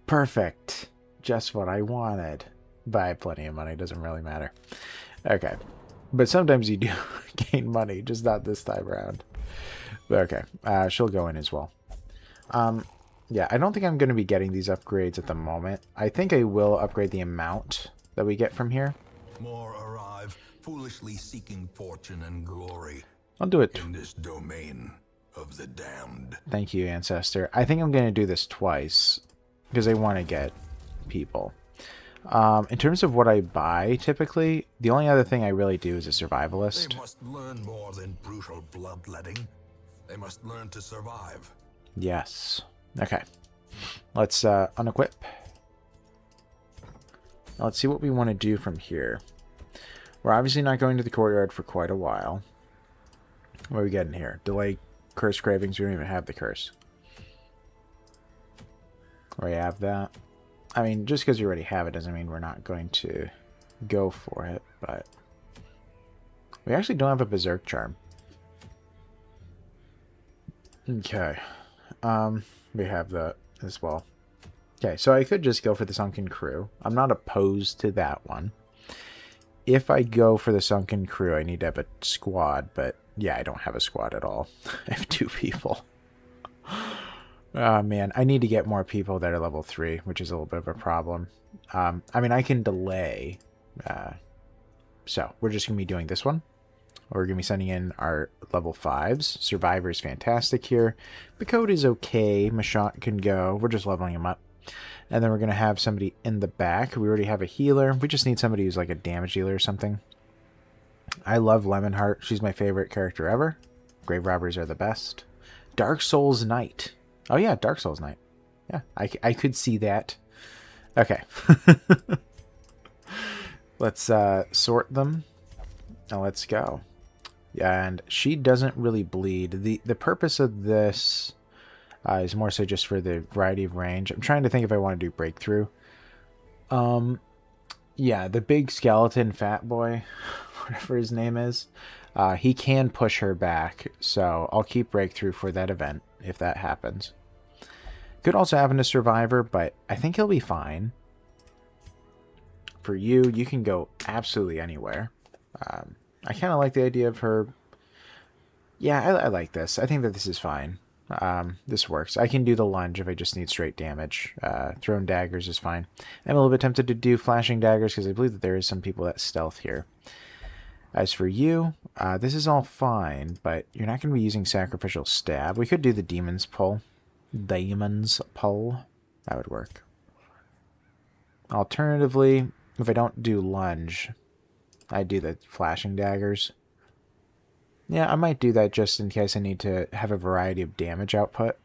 Perfect. Just what I wanted. But I have plenty of money. Doesn't really matter. Okay. But sometimes you do gain money. Just not this time around. But okay. She'll go in as well. Yeah, I don't think I'm going to be getting these upgrades at the moment. I think I will upgrade the amount that we get from here. More arrive, foolishly seeking fortune and glory. I'll do it. In this domain of the damned. Thank you, Ancestor. I think I'm going to do this twice, because I want to get people. In terms of what I buy, typically, the only other thing I really do is a survivalist. They must learn more than brutal bloodletting. They must learn to survive. Yes. Okay. Let's unequip. Now let's see what we want to do from here. We're obviously not going to the courtyard for quite a while. What are we getting here? Delay curse cravings. We don't even have the curse. We have that. I mean, just because you already have it doesn't mean we're not going to go for it, but we actually don't have a berserk charm. Okay. We have that as well. Okay, so I could just go for the Sunken Crew. I'm not opposed to that one. If I go for the Sunken Crew, I need to have a squad, but yeah, I don't have a squad at all. I have 2 people. Oh man, I need to get more people that are level 3, which is a little bit of a problem. I mean, I can delay. So, we're just going to be doing this one. We're going to be sending in our level 5s. Survivor is fantastic here. The code is okay. Mashot can go. We're just leveling him up. And then we're going to have somebody in the back. We already have a healer. We just need somebody who's like a damage dealer or something. I love Lemonheart. She's my favorite character ever. Grave Robbers are the best. Dark Souls Knight. Oh yeah, Dark Souls Knight. Yeah, I could see that. Okay. Let's sort them. Now let's go. And she doesn't really bleed. The purpose of this is more so just for the variety of range. I'm trying to think if I want to do breakthrough. Yeah, the big skeleton fat boy, whatever his name is, he can push her back. So I'll keep breakthrough for that event if that happens. Could also happen to Survivor, but I think he'll be fine. For you, you can go absolutely anywhere. I kind of like the idea of her. Yeah, I like this. I think that this is fine. This works. I can do the lunge if I just need straight damage. Thrown daggers is fine. I'm a little bit tempted to do flashing daggers because I believe that there is some people that stealth here. As for you, this is all fine, but you're not going to be using sacrificial stab. We could do the demon's pull. Demon's pull. That would work. Alternatively, if I don't do lunge, I do the flashing daggers. Yeah, I might do that just in case I need to have a variety of damage output.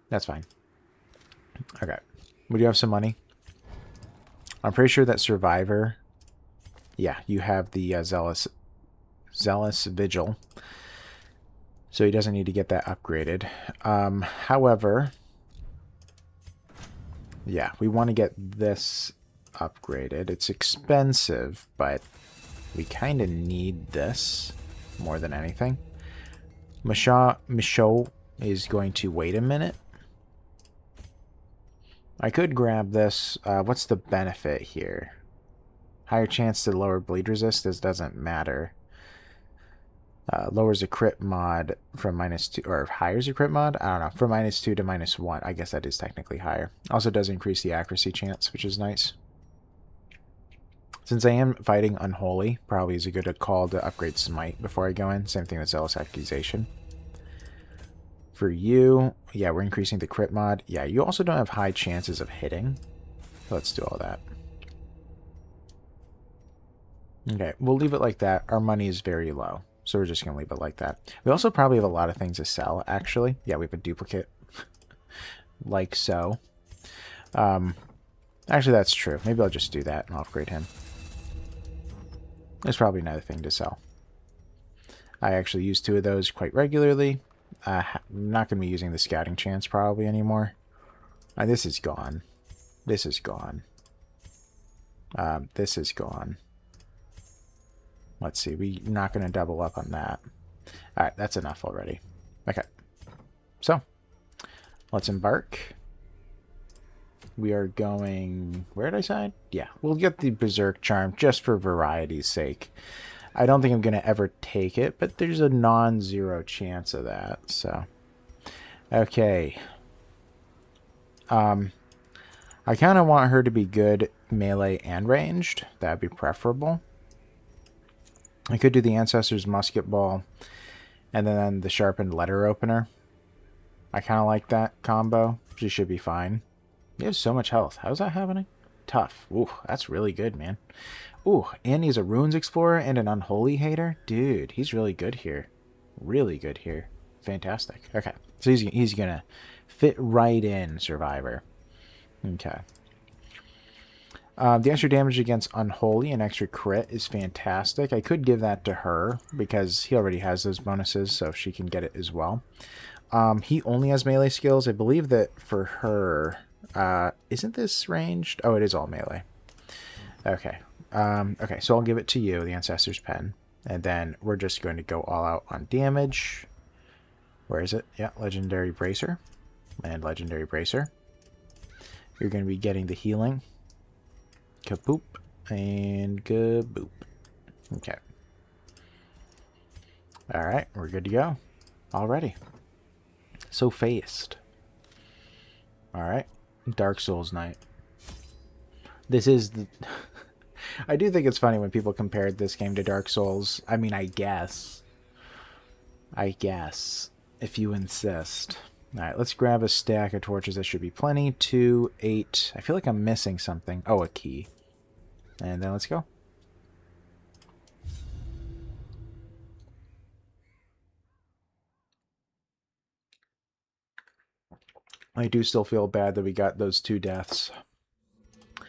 That's fine. Okay. Would you have some money? I'm pretty sure that Survivor... Yeah, you have the Zealous Vigil. So he doesn't need to get that upgraded. However... Yeah, we want to get this upgraded. It's expensive, but we kind of need this more than anything. Michaud is going to wait a minute. I could grab this. What's the benefit here? Higher chance to lower bleed resist. This doesn't matter. Lowers a crit mod from -2, or higher a crit mod? I don't know. From -2 to -1. I guess that is technically higher. Also does increase the accuracy chance, which is nice. Since I am fighting Unholy, probably is a good call to upgrade Smite before I go in. Same thing with Zealous Accusation. For you, yeah, we're increasing the crit mod. Yeah, you also don't have high chances of hitting. Let's do all that. Okay, we'll leave it like that. Our money is very low, so we're just going to leave it like that. We also probably have a lot of things to sell, actually. Yeah, we have a duplicate. Like so. Actually, that's true. Maybe I'll just do that and I'll upgrade him. There's probably another thing to sell. I actually use 2 of those quite regularly. I'm not going to be using the scouting chance probably anymore. This is gone. This is gone. This is gone. Let's see. We're not going to double up on that. Alright, that's enough already. Okay. So, let's embark. We are going... Where did I sign? Yeah, we'll get the Berserk Charm just for variety's sake. I don't think I'm going to ever take it, but there's a non-zero chance of that, so... Okay. I kind of want her to be good melee and ranged. That would be preferable. I could do the Ancestor's Musket Ball and then the Sharpened Letter Opener. I kind of like that combo. She should be fine. He has so much health. How's that happening? Tough. Ooh, that's really good, man. Ooh, and he's a Runes Explorer and an Unholy Hater? Dude, he's really good here. Really good here. Fantastic. Okay, so he's gonna fit right in, Survivor. Okay. The extra damage against Unholy and extra crit is fantastic. I could give that to her because he already has those bonuses, so she can get it as well. He only has melee skills. I believe that for her... isn't this ranged? Oh, it is all melee. Okay. Okay, so I'll give it to you, the Ancestor's Pen. And then we're just going to go all out on damage. Where is it? Yeah, Legendary Bracer. And Legendary Bracer. You're going to be getting the healing. Kaboop. And kaboop. Okay. Alright, we're good to go. Already. So faced. Alright. Dark Souls Night. This is the... I do think it's funny when people compared this game to Dark Souls. I mean, I guess. If you insist. Alright, let's grab a stack of torches. That should be plenty. 2, 8. I feel like I'm missing something. Oh, a key. And then let's go. I do still feel bad that we got those 2 deaths.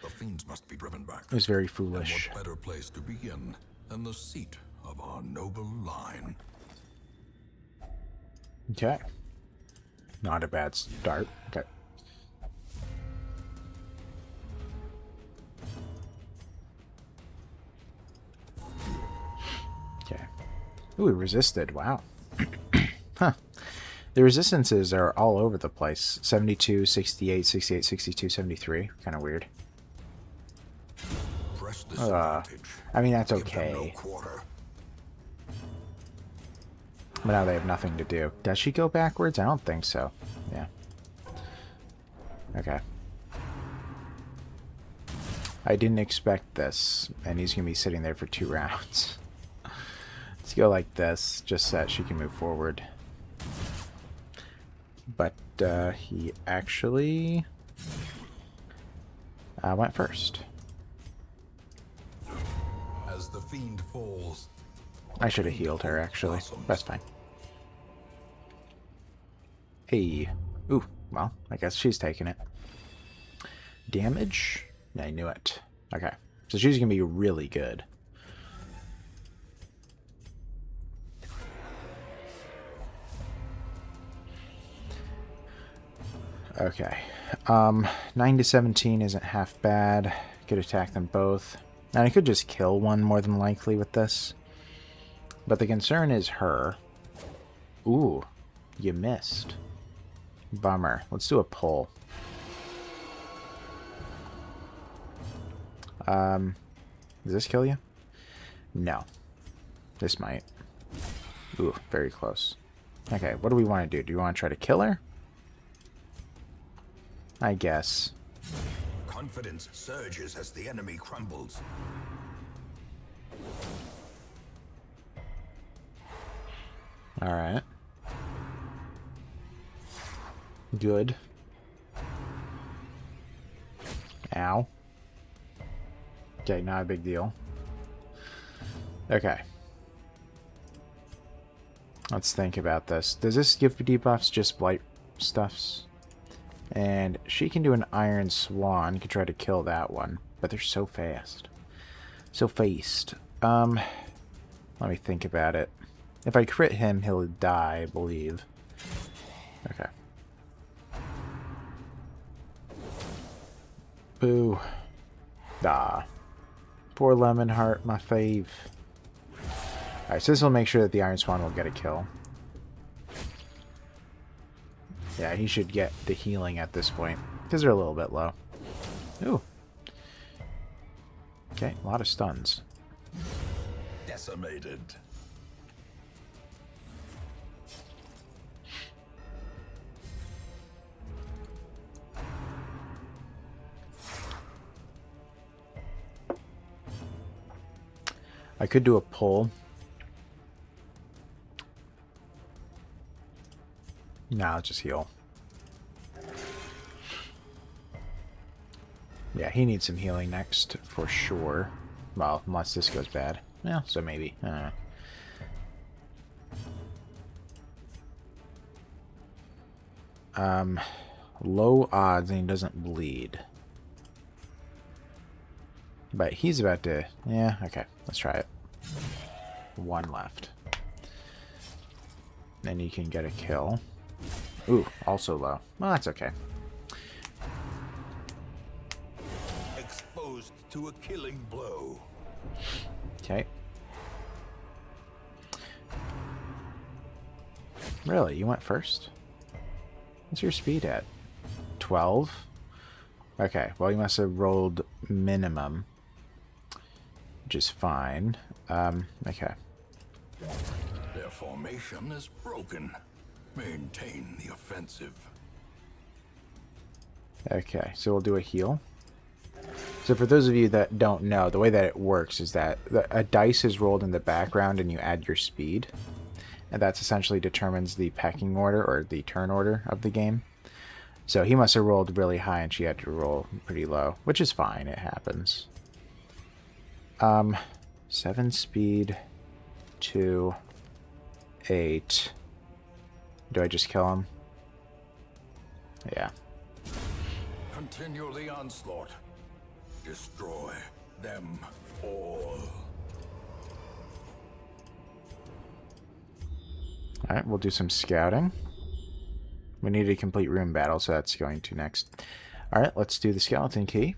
The fiends must be driven back. It was very foolish. And what better place to begin than the seat of our noble line? Okay. Not a bad start. Okay. Okay. Ooh, we resisted. Wow. Huh. The resistances are all over the place. 72, 68, 68, 62, 73. Kind of weird. Press this advantage. I mean, that's Give them okay. no quarter. But now they have nothing to do. Does she go backwards? I don't think so. Yeah. Okay. I didn't expect this. And he's going to be sitting there for 2 rounds. Let's go like this, just so that she can move forward. But he actually went first. As the fiend falls, I should have healed her, actually. That's fine. Hey. Ooh, well, I guess she's taking it. Damage? Yeah, I knew it. Okay. So she's going to be really good. Okay. 9 to 17 isn't half bad. Could attack them both. And I could just kill one more than likely with this. But the concern is her. Ooh, you missed. Bummer. Let's do a pull. Does this kill you? No. This might. Ooh, very close. Okay, what do we want to do? Do you want to try to kill her? I guess. Confidence surges as the enemy crumbles. Alright. Good. Ow. Okay, not a big deal. Okay. Let's think about this. Does this give debuffs just blight stuffs? And she can do an Iron Swan. Could try to kill that one. But they're so fast. So fast. Let me think about it. If I crit him, he'll die, I believe. Okay. Boo. Ah. Poor Lemon Heart, my fave. Alright, so this will make sure that the Iron Swan will get a kill. Yeah, he should get the healing at this point, because they're a little bit low. Ooh. Okay, a lot of stuns. Decimated. I could do a pull. Nah, let's just heal. Yeah, he needs some healing next, for sure. Well, unless this goes bad. Yeah, so maybe. I don't know. Low odds and he doesn't bleed. But he's about to... Yeah, okay. Let's try it. One left. Then you can get a kill. Ooh, also low. Well, that's okay. Exposed to a killing blow. Okay. Really? You went first? What's your speed at? 12? Okay, well you must have rolled minimum. Which is fine. Okay. Their formation is broken. Maintain the offensive. Okay, so we'll do a heal. So for those of you that don't know, the way that it works is that a dice is rolled in the background and you add your speed. And that essentially determines the pecking order or the turn order of the game. So he must have rolled really high and she had to roll pretty low, which is fine, it happens. 7 speed, 2, 8. Do I just kill him? Yeah. Continue the onslaught. Destroy them all. Alright, we'll do some scouting. We need a complete room battle, so that's going to next. Alright, let's do the skeleton key.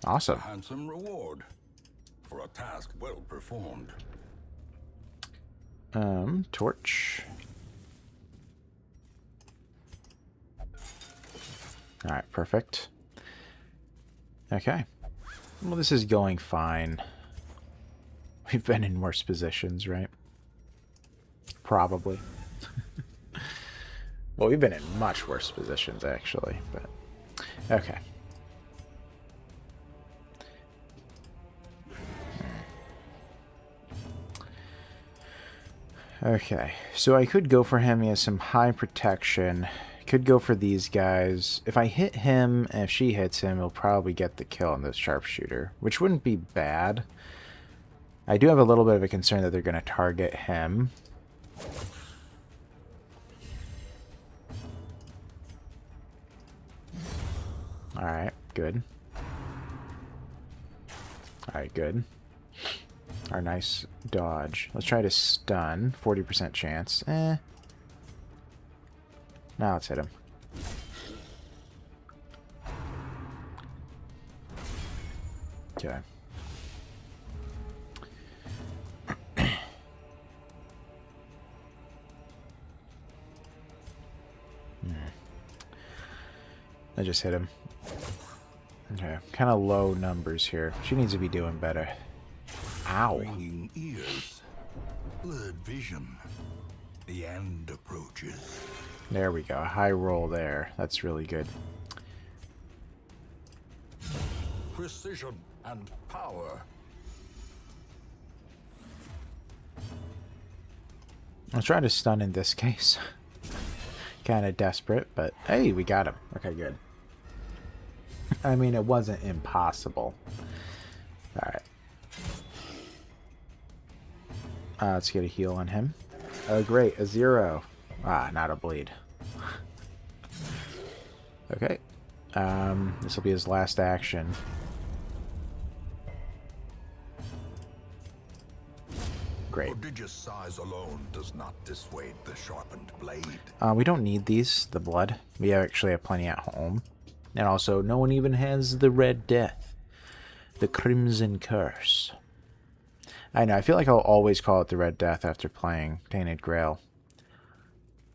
Awesome. A handsome reward for a task well performed. Torch. Alright, perfect. Okay. Well, this is going fine. We've been in worse positions, right? Probably. Well, we've been in much worse positions, actually, but... Okay. Okay, so I could go for him. He has some high protection. Could go for these guys. If I hit him, and if she hits him, he'll probably get the kill on the sharpshooter, which wouldn't be bad. I do have a little bit of a concern that they're going to target him. Alright, good. Alright, good. Our nice dodge. Let's try to stun. 40% chance. Now let's hit him. Okay. I just hit him. Okay, kind of low numbers here. She needs to be doing better. Ow. Ringing ears, blurred vision. The end approaches. There we go. High roll there. That's really good. Precision and power. I'll try to stun in this case. Kind of desperate, but hey, we got him. Okay, good. I mean, it wasn't impossible. Alright. Let's get a heal on him. Oh, great. A 0. Ah, not a bleed. Okay. This will be his last action. Great. Prodigious size alone does not dissuade the sharpened blade. We don't need these, the blood. We actually have plenty at home. And also, no one even has the Red Death. The Crimson Curse. I know, I feel like I'll always call it the Red Death after playing Tainted Grail.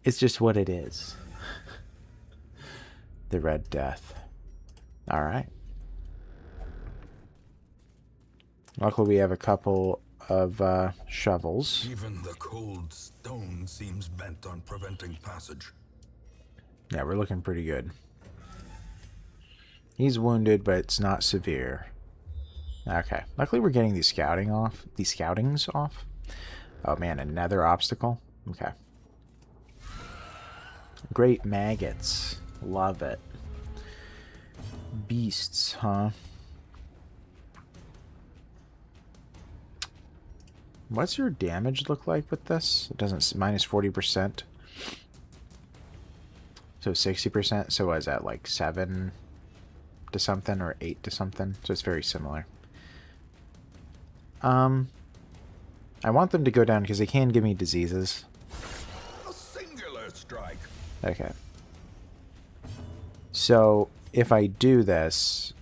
It's just what it is. The Red Death. Alright. Luckily we have a couple of shovels. Even the cold stone seems bent on preventing passage. Yeah, we're looking pretty good. He's wounded, but it's not severe. Okay. Luckily we're getting these scoutings off. Oh man, another obstacle? Okay. Great maggots. Love it. Beasts, huh? What's your damage look like with this? It doesn't... minus 40%. So 60%. So what is that, like 7 to something or 8 to something? So it's very similar. I want them to go down because they can give me diseases. A singular strike. Okay. So if I do this,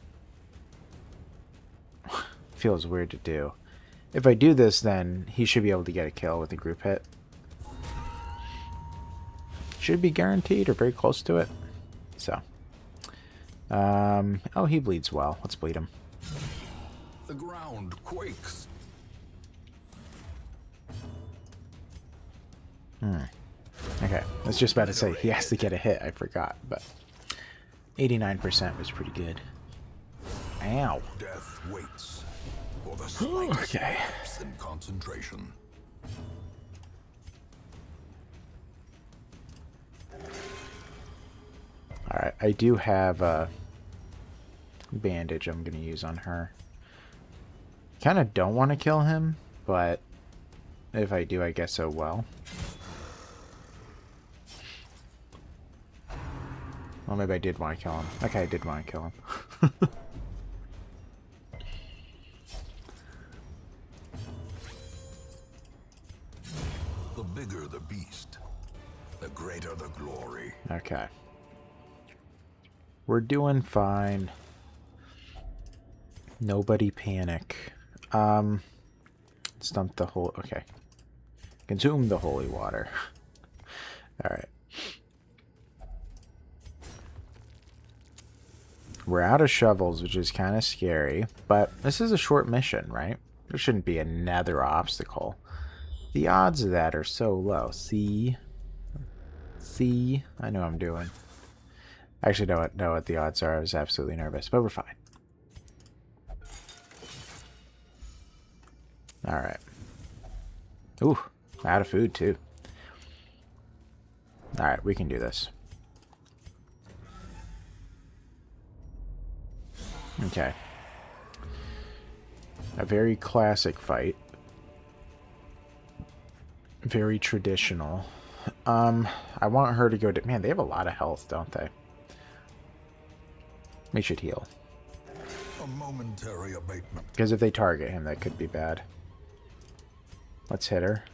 feels weird to do. If I do this, then he should be able to get a kill with a group hit. Should be guaranteed or very close to it. So. Oh, he bleeds well. Let's bleed him. The ground quakes. Okay, I was just about to say he has to get a hit. I forgot, but 89% was pretty good. Ow. Death waits for the slightest Okay. lapse in concentration. Alright, I do have a bandage I'm going to use on her. Kind of don't want to kill him, but if I do, I guess oh well. Well, maybe I did want to kill him. Okay, I did want to kill him. The bigger the beast, the greater the glory. Okay. We're doing fine. Nobody panic. Stump the whole... Okay. Consume the holy water. Alright. We're out of shovels, which is kind of scary. But this is a short mission, right? There shouldn't be another obstacle. The odds of that are so low. See? See? I know what I'm doing. I actually don't know what the odds are. I was absolutely nervous, but we're fine. Alright. Ooh, out of food too. Alright, we can do this. Okay. A very classic fight. Very traditional. I want her to go to... Man, they have a lot of health, don't they? We should heal. A momentary abatement. Because if they target him, that could be bad. Let's hit her.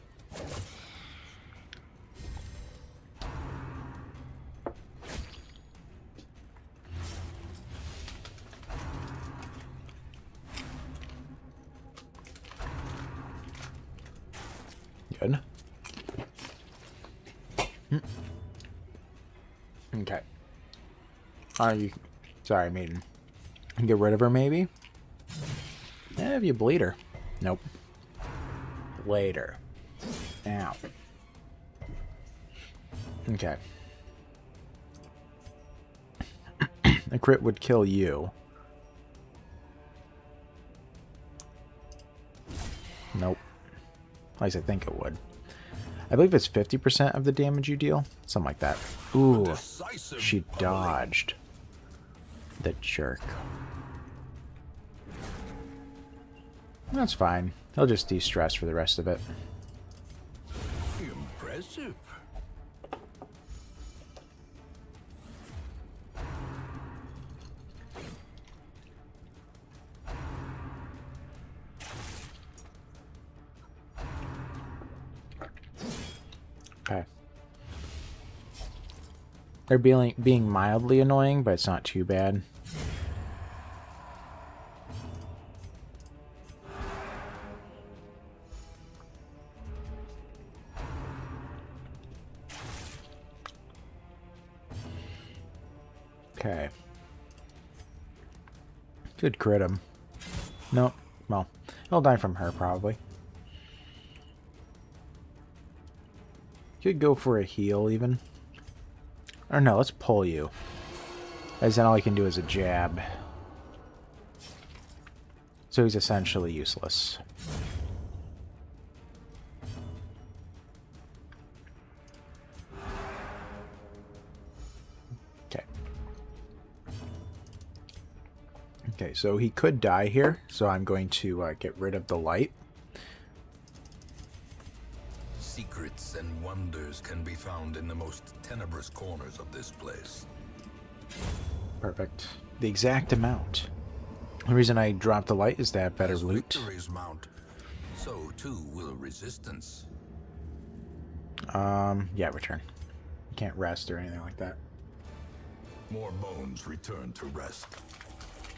Okay. Sorry, maiden. Get rid of her, maybe? If you bleed her. Nope. Later. Ow. Okay. A crit would kill you. Nope. At least I think it would. I believe it's 50% of the damage you deal. Something like that. Ooh. She dodged. The jerk. That's fine. He'll just de-stress for the rest of it. Impressive. Okay. They're being mildly annoying, but it's not too bad. Okay. Could crit him. Nope. Well, he'll die from her, probably. Could go for a heal, even. Or no, let's pull you. As then all he can do is a jab. So he's essentially useless. Okay. Okay, so he could die here, so I'm going to get rid of the light. Secrets and wonders can be found in the most tenebrous corners of this place. Perfect. The exact amount. The reason I dropped the light is to have better As loot. victories mount, so too will resistance. Yeah, return. You can't rest or anything like that. More bones return to rest.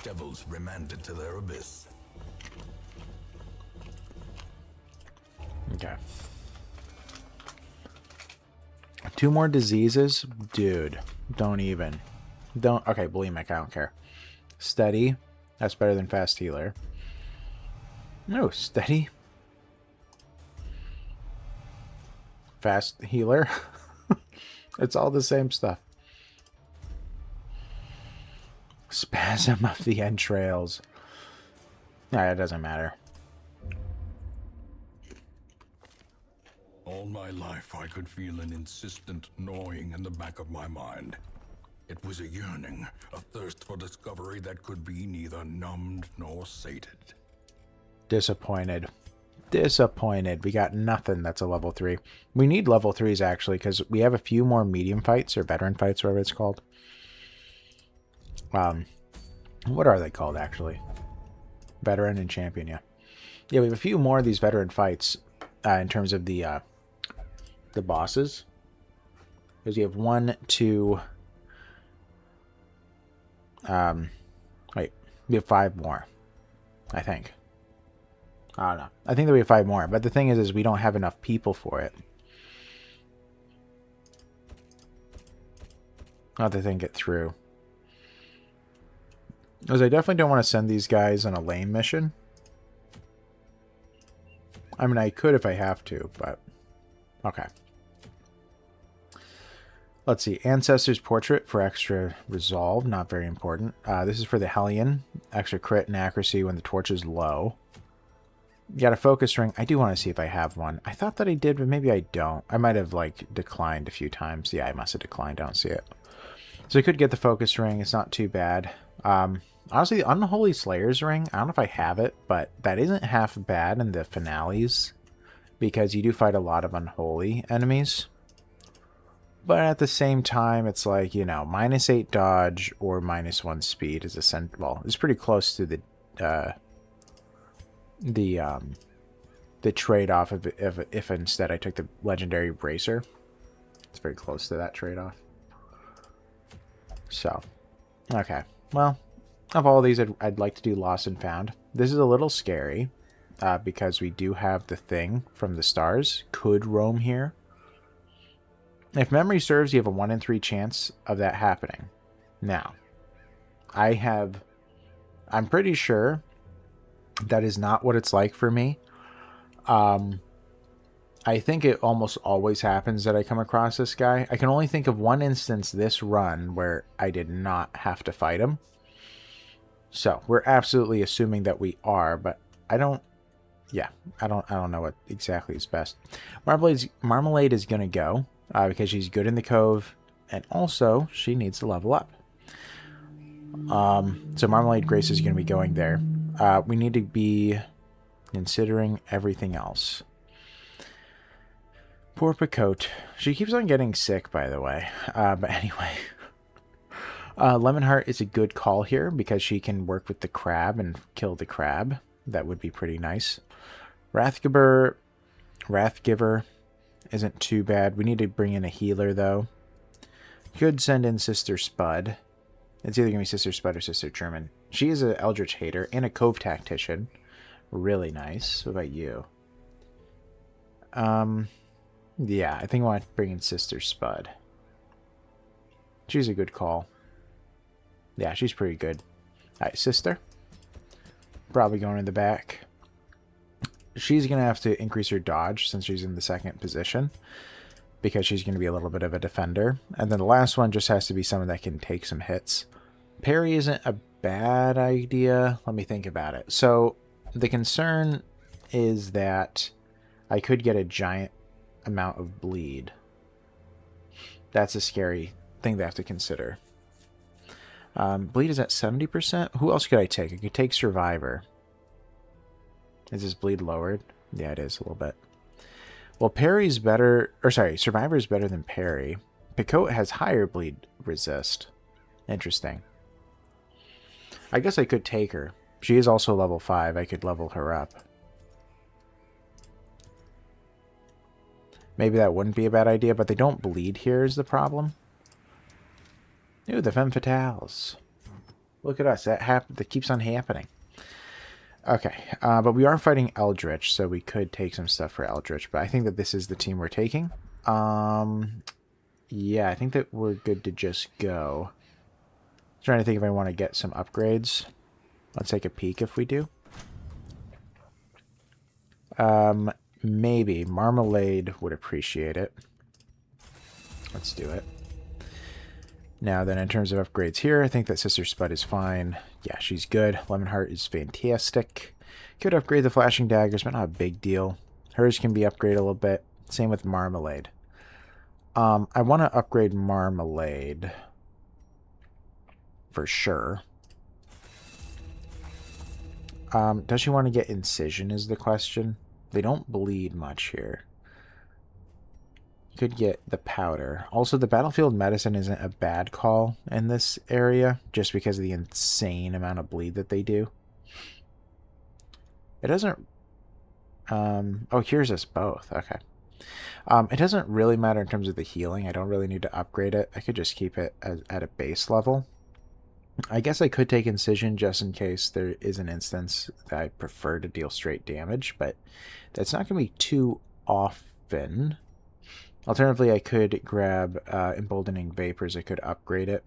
Devils remanded to their abyss. Okay. 2 more diseases? Dude, don't even. Don't. Okay, bulimic, I don't care. Steady. That's better than fast healer. No, steady. Fast healer. It's all the same stuff. Spasm of the entrails. Nah, it doesn't matter. All my life I could feel an insistent gnawing in the back of my mind. It was a yearning, a thirst for discovery that could be neither numbed nor sated. Disappointed. Disappointed. We got nothing that's a level 3. We need level 3s, actually, because we have a few more medium fights, or veteran fights, whatever it's called. What are they called, actually? Veteran and champion, yeah. Yeah, we have a few more of these veteran fights in terms of the bosses. Because you have 1, 2... wait. We have 5 more. I think. I don't know. I think that we have 5 more. But the thing is we don't have enough people for it. I'll have to think it through. Because I definitely don't want to send these guys on a lane mission. I mean, I could if I have to, but... Okay. Let's see. Ancestor's Portrait for extra resolve. Not very important. This is for the Hellion. Extra crit and accuracy when the torch is low. You got a focus ring. I do want to see if I have one. I thought that I did, but maybe I don't. I might have, like, declined a few times. Yeah, I must have declined. I don't see it. So I could get the focus ring. It's not too bad. Honestly, the Unholy Slayer's ring, I don't know if I have it, but that isn't half bad in the finales. Because you do fight a lot of unholy enemies. But at the same time, it's like, you know, -8 dodge or -1 speed is well, it's pretty close to the trade-off if instead I took the legendary bracer. It's very close to that trade-off. So, okay. Well, of all these, I'd like to do Lost and Found. This is a little scary because we do have the thing from the stars. Could roam here. If memory serves, you have a 1 in 3 chance of that happening. Now, I'm pretty sure that is not what it's like for me. I think it almost always happens that I come across this guy. I can only think of one instance this run where I did not have to fight him. So we're absolutely assuming that we are, but I don't know what exactly is best. Marmalade is going to go because she's good in the cove, and also she needs to level up. So Marmalade Grace is going to be going there. We need to be considering everything else. Poor Picote. She keeps on getting sick, by the way. But anyway. Lemonheart is a good call here because she can work with the crab and kill the crab. That would be pretty nice. Wrathgiver isn't too bad. We need to bring in a healer, though. Could send in Sister Spud. It's either going to be Sister Spud or Sister German. She is an Eldritch Hater and a Cove Tactician. Really nice. What about you? Yeah, I think I want to bring in Sister Spud. She's a good call. Yeah, she's pretty good. Alright, Sister. Probably going in the back. She's going to have to increase her dodge since she's in the second position, because she's going to be a little bit of a defender. And then the last one just has to be someone that can take some hits. Parry isn't a bad idea. Let me think about it. So the concern is that I could get a giant amount of bleed. That's a scary thing to have to consider. Bleed is at 70%. Who else could I take? I could take Survivor. Is his bleed lowered? Yeah, it is a little bit. Well, Parry's better, or sorry, Survivor is better than Parry. Picote has higher bleed resist. Interesting. I guess I could take her. She is also level 5. I could level her up. Maybe that wouldn't be a bad idea, but they don't bleed here is the problem. Ooh, the Femme Fatales. Look at us. That keeps on happening. Okay, but we are fighting Eldritch, so we could take some stuff for Eldritch, but I think that this is the team we're taking. Yeah, I think that we're good to just go. Trying to think if I want to get some upgrades. Let's take a peek if we do. Maybe. Marmalade would appreciate it. Let's do it. Now then, in terms of upgrades here, I think that Sister Spud is fine. Yeah, she's good. Lemonheart is fantastic. Could upgrade the Flashing Daggers, but not a big deal. Hers can be upgraded a little bit. Same with Marmalade. I want to upgrade Marmalade. For sure. Does she want to get Incision is the question. They don't bleed much here. Could get the powder. Also, the Battlefield Medicine isn't a bad call in this area, just because of the insane amount of bleed that they do. It doesn't... oh, here's us both. Okay. It doesn't really matter in terms of the healing. I don't really need to upgrade it. I could just keep it at a base level. I guess I could take Incision just in case there is an instance that I prefer to deal straight damage, but that's not going to be too often. Alternatively, I could grab Emboldening Vapors. I could upgrade it.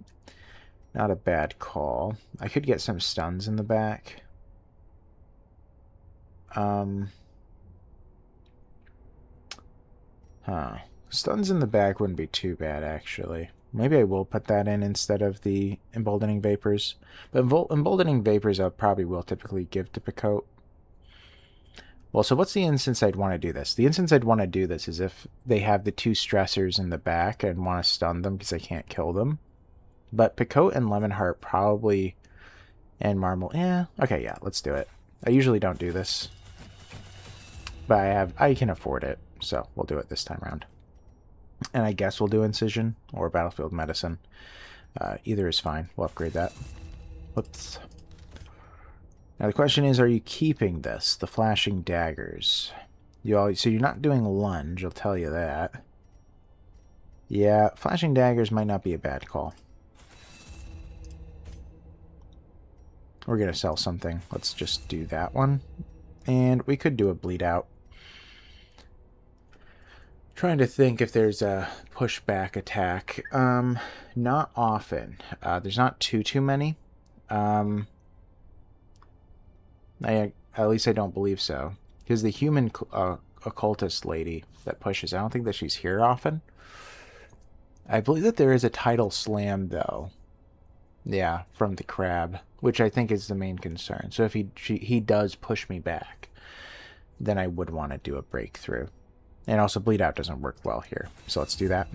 Not a bad call. I could get some stuns in the back. Stuns in the back wouldn't be too bad, actually. Maybe I will put that in instead of the Emboldening Vapors. But Emboldening Vapors I probably will typically give to Picote. Well, so what's the instance I'd want to do this? The instance I'd want to do this is if they have the 2 stressors in the back and want to stun them because I can't kill them. But Picote and Lemonheart probably... And Marmalade... Yeah, okay, yeah, let's do it. I usually don't do this. But I can afford it, so we'll do it this time around. And I guess we'll do Incision or Battlefield Medicine. Either is fine. We'll upgrade that. Whoops. Now the question is, are you keeping this? The Flashing Daggers. So you're not doing Lunge, I'll tell you that. Yeah, Flashing Daggers might not be a bad call. We're going to sell something. Let's just do that one. And we could do a Bleed Out. Trying to think if there's a pushback attack. Not often. There's not too many. At least I don't believe so. Because the human occultist lady that pushes, I don't think that she's here often. I believe that there is a tidal slam, though. Yeah, from the crab, which I think is the main concern. So if he does push me back, then I would want to do a breakthrough. And also bleed out doesn't work well here. So let's do that.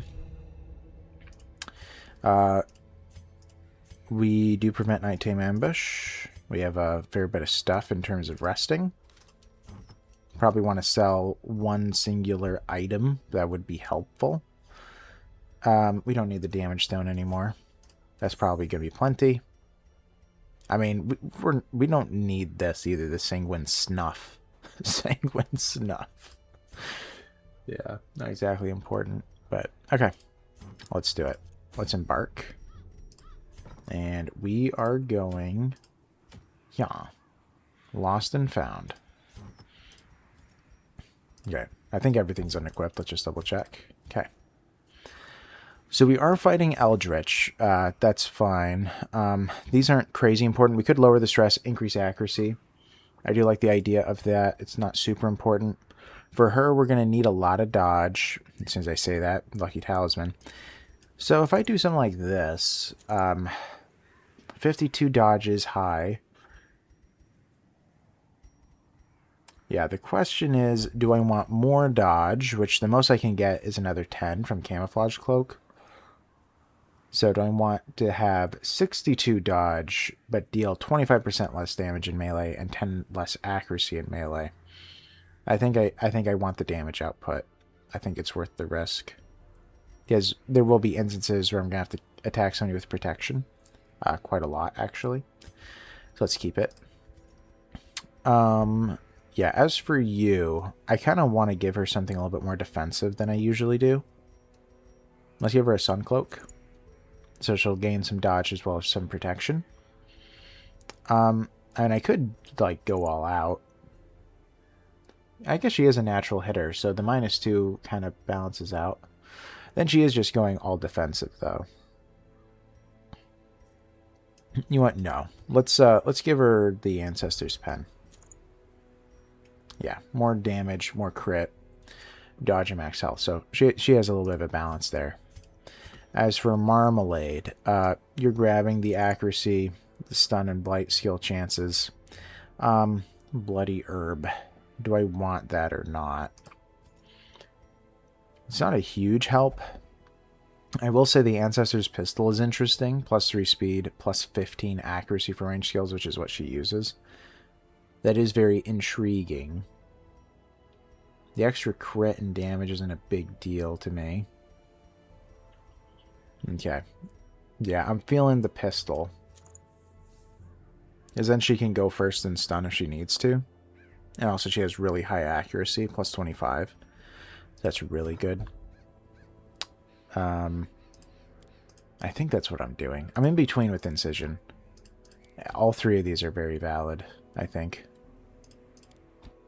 We do prevent nighttime ambush. We have a fair bit of stuff in terms of resting. Probably want to sell one singular item. That would be helpful. We don't need the damage stone anymore. That's probably going to be plenty. I mean, we don't need this either. The sanguine snuff. Sanguine snuff. Yeah, not exactly important, but okay. Let's do it. Let's embark. And we are going... Yeah. Lost and found. Okay. I think everything's unequipped. Let's just double check. Okay. So we are fighting Eldritch. That's fine. These aren't crazy important. We could lower the stress, increase accuracy. I do like the idea of that. It's not super important. For her, we're going to need a lot of dodge. As soon as I say that, lucky talisman. So if I do something like this, 52 dodge is high. Yeah, the question is, do I want more dodge, which the most I can get is another 10 from Camouflage Cloak. So do I want to have 62 dodge, but deal 25% less damage in melee and 10 less accuracy in melee? I think I want the damage output. I think it's worth the risk. Because there will be instances where I'm going to have to attack somebody with protection. Quite a lot, actually. So let's keep it. Yeah, as for you, I kind of want to give her something a little bit more defensive than I usually do. Let's give her a Sun Cloak. So she'll gain some dodge as well as some protection. And I could, like, go all out. I guess she is a natural hitter, so the -2 kind of balances out. Then she is just going all defensive, though. You know what? No. Let's give her the Ancestor's Pen. Yeah, more damage, more crit, dodge, and max health. So she has a little bit of a balance there. As for Marmalade, you're grabbing the accuracy, the stun and blight skill chances. Bloody Herb. Do I want that or not? It's not a huge help. I will say the Ancestor's Pistol is interesting. +3 speed, +15 accuracy for range skills, which is what she uses. That is very intriguing. The extra crit and damage isn't a big deal to me. Okay. Yeah, I'm feeling the pistol. Because then she can go first and stun if she needs to. And also she has really high accuracy, +25. That's really good. I think that's what I'm doing. I'm in between with Incision. All three of these are very valid, I think.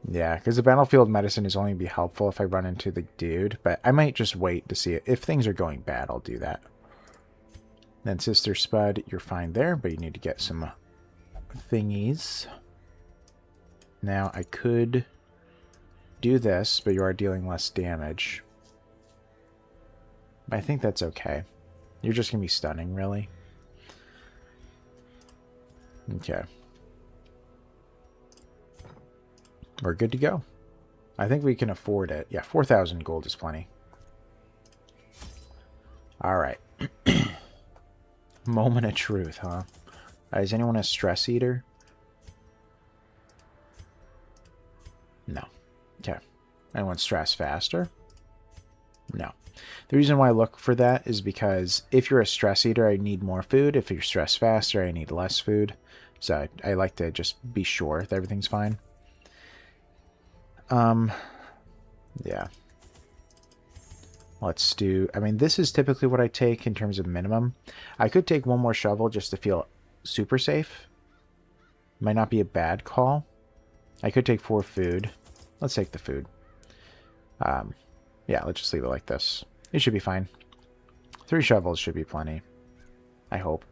Yeah, because the Battlefield Medicine is only be helpful if I run into the dude. But I might just wait to see it. If things are going bad, I'll do that. Then Sister Spud, you're fine there, but you need to get some thingies. Now, I could do this, but you are dealing less damage. But I think that's okay. You're just going to be stunning, really. Okay. We're good to go. I think we can afford it. Yeah, 4,000 gold is plenty. Alright. Moment of truth, huh? Is anyone a stress eater? No. Okay. Anyone stress faster? No. The reason why I look for that is because if you're a stress eater, I need more food. If you're stress faster, I need less food. So I like to just be sure that everything's fine. Yeah. Let's do... I mean, this is typically what I take in terms of minimum. I could take one more shovel just to feel super safe. Might not be a bad call. I could take 4 food. Let's take the food. Yeah, let's just leave it like this. It should be fine. 3 shovels should be plenty. I hope.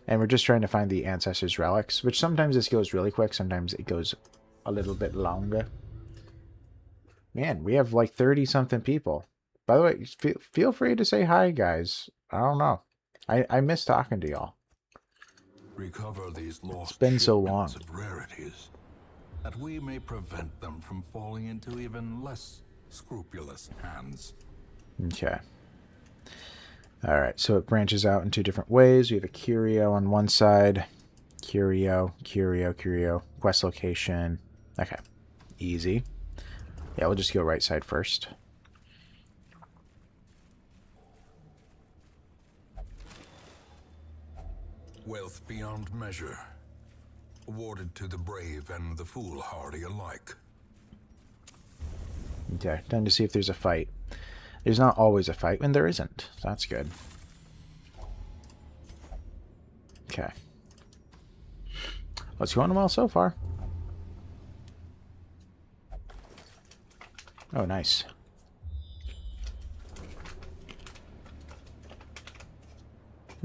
And we're just trying to find the Ancestors' Relics, which sometimes this goes really quick, sometimes it goes a little bit longer. Man, we have like 30-something people. By the way, feel free to say hi, guys. I don't know. I miss talking to y'all. Recover these lost It's been so long. shipments of rarities, that we may prevent them from falling into even less scrupulous hands. Okay. Alright, so it branches out in 2 different ways. We have a curio on one side. Curio. Quest location. Okay. Easy. Yeah, we'll just go right side first. Wealth beyond measure, awarded to the brave and the foolhardy alike. Okay, time to see if there's a fight. There's not always a fight when there isn't. So that's good. Okay. What's going well so far? Oh, nice.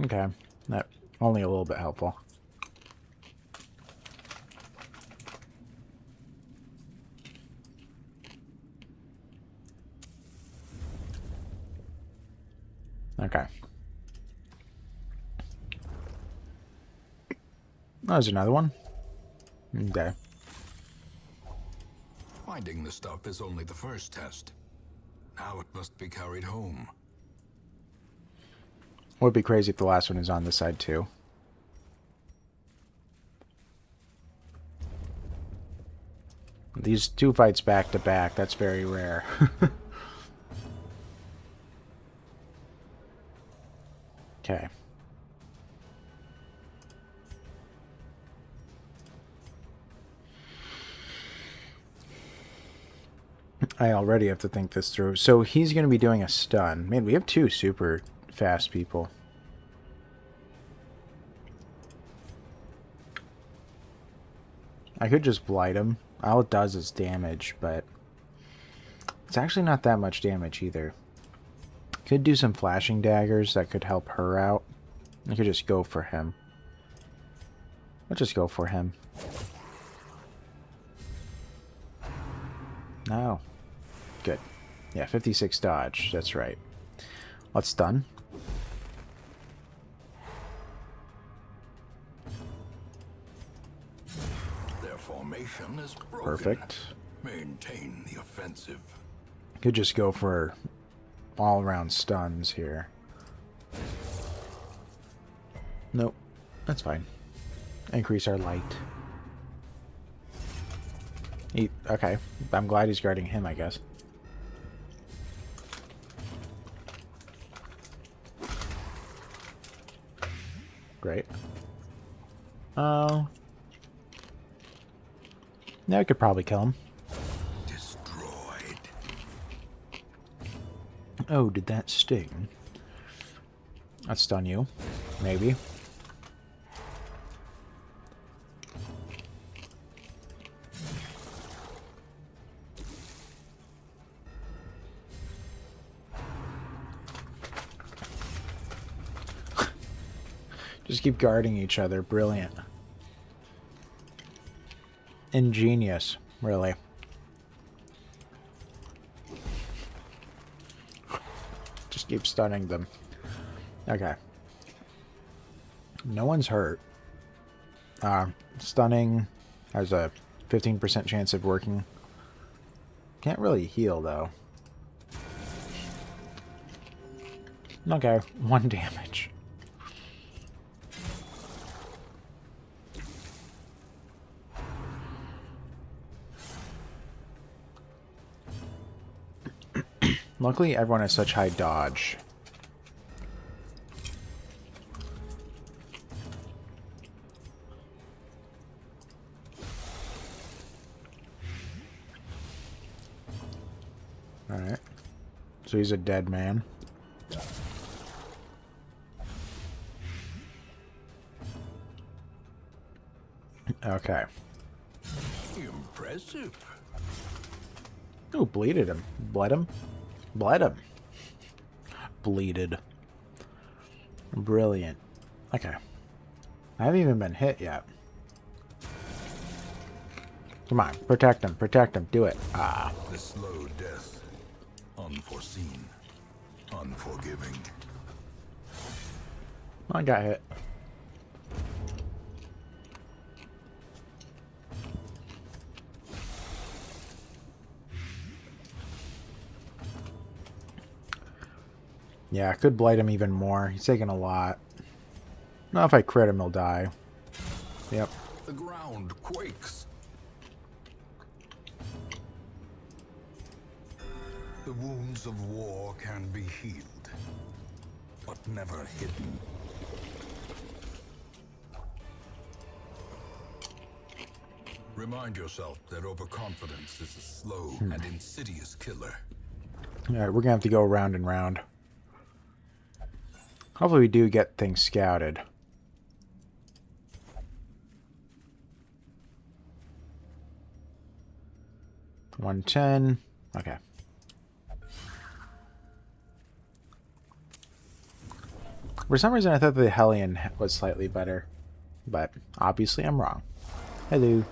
Okay. That only a little bit helpful. Okay. Oh, there's another one. Okay. Finding the stuff is only the first test. Now it must be carried home. Would be crazy if the last one is on this side too. These 2 fights back to back, that's very rare. Okay. I already have to think this through. So he's going to be doing a stun. Man, we have 2 super fast people. I could just blight him. All it does is damage, but it's actually not that much damage either. Could do some flashing daggers that could help her out. I could just go for him. Let's just go for him. No. Good. Yeah, 56 dodge. That's right. Let's stun. Their formation is broken. Perfect. Maintain the offensive. Could just go for all-around stuns here. Nope. That's fine. Increase our light. Okay. I'm glad he's guarding him, I guess. Great. Oh. Yeah, I could probably kill him. Destroyed. Oh, did that sting? I'd stun you. Maybe. Just keep guarding each other. Brilliant. Ingenious, really. Just keep stunning them. Okay. No one's hurt. Stunning has a 15% chance of working. Can't really heal, though. Okay, 1 damage. Luckily, everyone has such high dodge. Alright. So he's a dead man. Okay. Impressive. Ooh, bleeded him. Bled him? Bled him. Bleeded. Brilliant. Okay. I haven't even been hit yet. Come on, protect him, protect him, do it. Ah. The slow death. Unforeseen. Unforgiving. I got hit. Yeah, I could blight him even more. He's taking a lot. Now if I crit him, he'll die. Yep. The ground quakes. The wounds of war can be healed, but never hidden. Remind yourself that overconfidence is a slow and insidious killer. Alright, we're gonna have to go round and round. Hopefully we do get things scouted. $110. Okay. For some reason I thought the Hellion was slightly better. But obviously I'm wrong. Hello.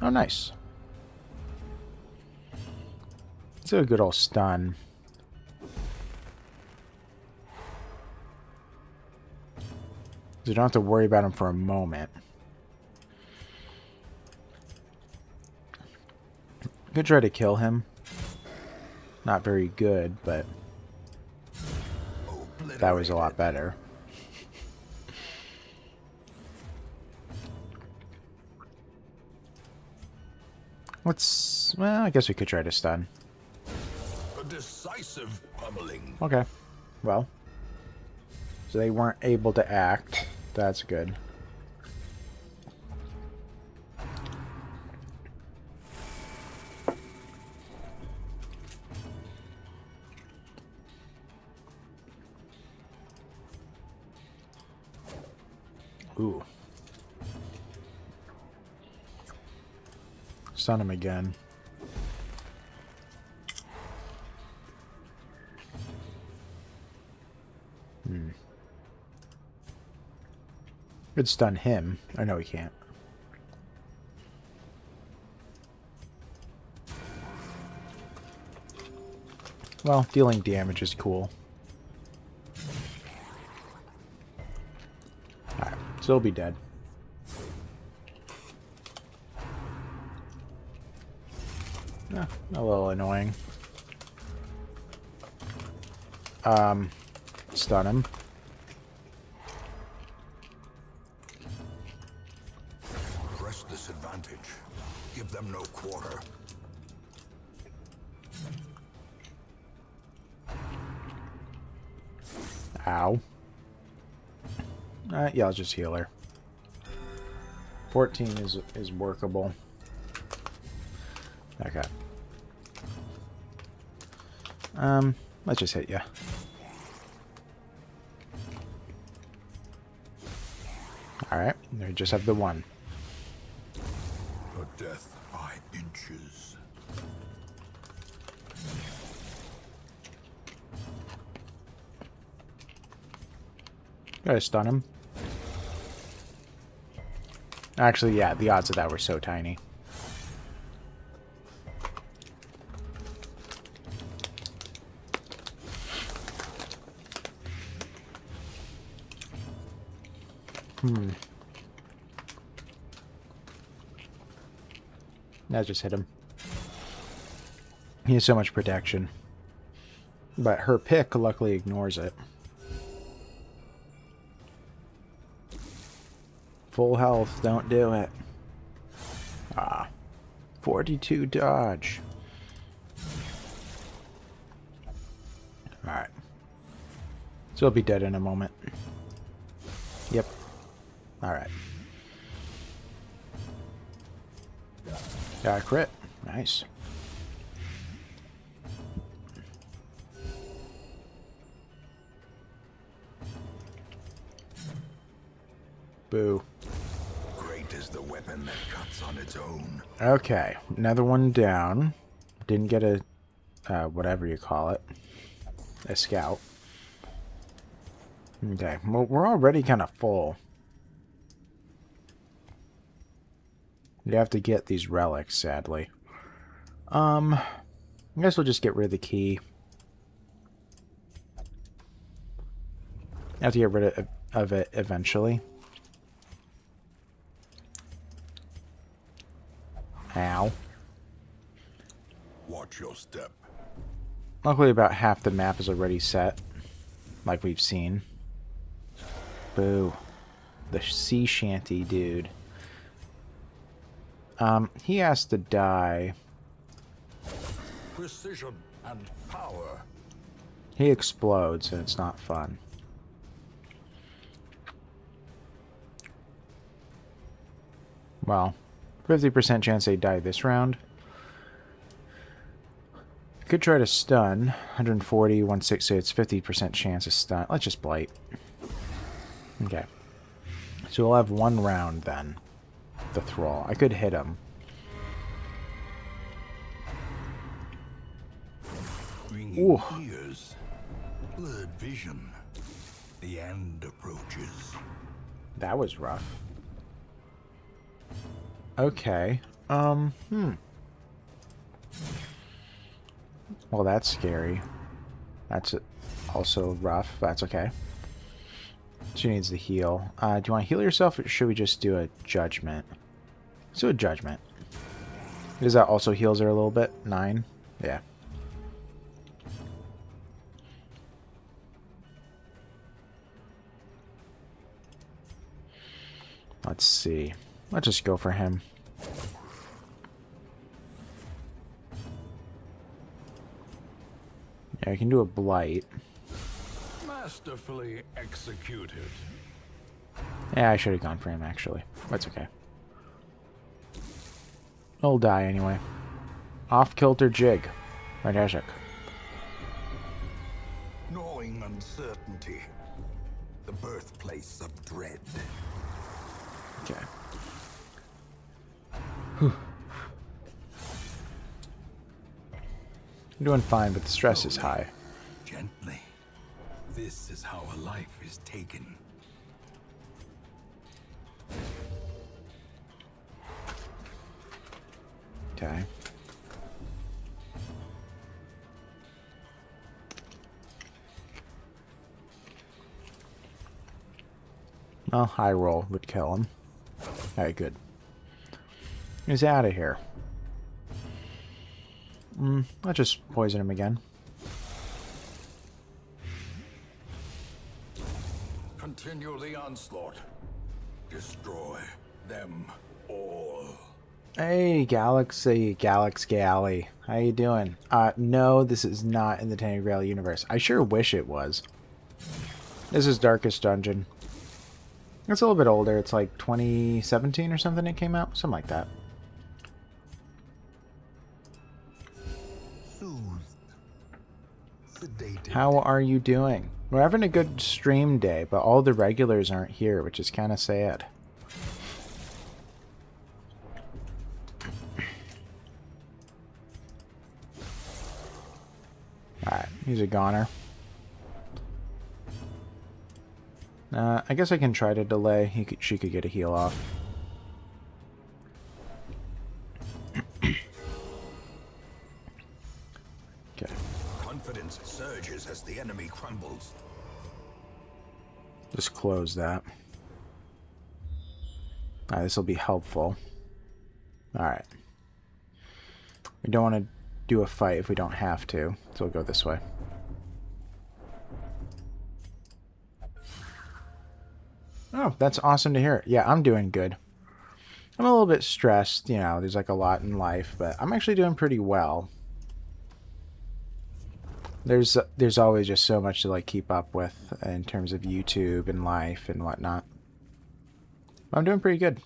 Oh, nice. Let's do a good old stun. So you don't have to worry about him for a moment. Could try to kill him. Not very good, but that was a lot better. Well, I guess we could try to stun. A decisive pummeling. Okay. Well. So they weren't able to act. That's good. Ooh. Stun him again. Could stun him. I know he can't. Well, dealing damage is cool. Alright, so he'll be dead. A little annoying. Stun him. Press this advantage. Give them no quarter. Ow. Yeah, I'll just heal her. 14 is workable. Okay. Let's just hit you. Alright, we just have the one. A death by inches. Gotta stun him. Actually, yeah, the odds of that were so tiny. That just hit him. He has so much protection. But her pick luckily ignores it. Full health, don't do it. Ah. 42 dodge. Alright. So he'll be dead in a moment. Yep. Alright. Got a crit. Nice. Boo. Great is the weapon that cuts on its own. Okay, another one down. Didn't get a, whatever you call it, a scout. Okay, well, we're already kind of full. You have to get these relics, sadly. I guess we'll just get rid of the key. I have to get rid of it eventually. Ow. Watch your step. Luckily, about half the map is already set, like we've seen. Boo. The sea shanty dude. He has to die. Precision and power. He explodes, and it's not fun. Well, 50% chance they die this round. Could try to stun. 140, 160, it's 50% chance of stun. Let's just blight. Okay. So we'll have one round then. The thrall. I could hit him. Ringing ears. Blurred vision. The end approaches. That was rough. Okay. Well, that's scary. That's also rough. That's okay. She needs to heal. Do you want to heal yourself, or should we just do a judgment? Let's do a judgment. Because that also heals her a little bit. 9? Yeah. Let's see. Let's just go for him. Yeah, I can do a blight. Masterfully executed. Yeah, I should have gone for him, actually. That's okay. He'll die anyway. Off-kilter jig. Fantastic. Gnawing uncertainty. The birthplace of dread. Okay. Whew. I'm doing fine, but the stress is high. Gently. This is how a life is taken. Okay. Well, high roll would kill him. Alright, good. He's out of here. Let's just poison him again. Continue the onslaught. Destroy them all. Hey, Galaxy, Galax Galley. How you doing? No, this is not in the Tenny Grail universe. I sure wish it was. This is Darkest Dungeon. It's a little bit older. It's like 2017 or something it came out. Something like that. Sedated. How are you doing? We're having a good stream day, but all the regulars aren't here, which is kind of sad. Alright, he's a goner. I guess I can try to delay. She could get a heal off. Okay. Confidence surges as the enemy crumbles. Just close that. Alright, this will be helpful. Alright. We don't want to do a fight if we don't have to, so we'll go this way. Oh, that's awesome to hear. Yeah, I'm doing good. I'm a little bit stressed, you know, there's like a lot in life, but I'm actually doing pretty well. There's always just so much to like keep up with in terms of YouTube and life and whatnot. I'm doing pretty good.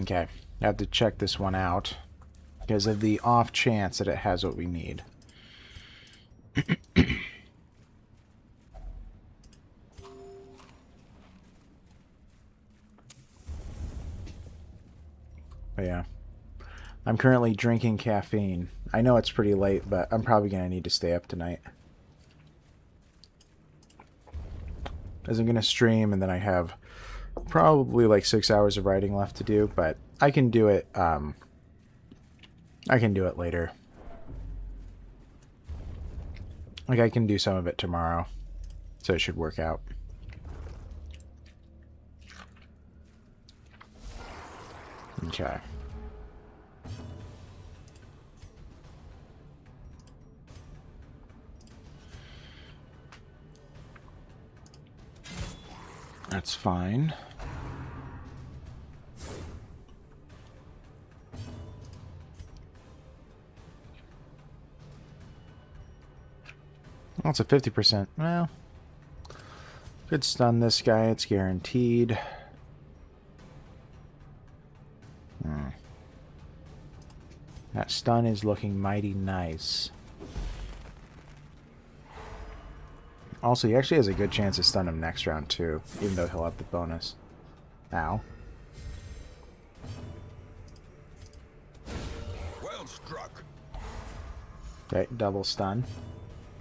Okay, I have to check this one out because of the off chance that it has what we need. But yeah. I'm currently drinking caffeine. I know it's pretty late, but I'm probably going to need to stay up tonight. As I'm going to stream, and then I have probably like 6 hours of writing left to do, but I can do it, I can do it later. Like, I can do some of it tomorrow, so it should work out. Okay. That's fine. Well, it's a 50%. Well, could stun this guy. It's guaranteed. That stun is looking mighty nice. Also, he actually has a good chance to stun him next round, too, even though he'll have the bonus. Ow. Well struck. Okay, double stun.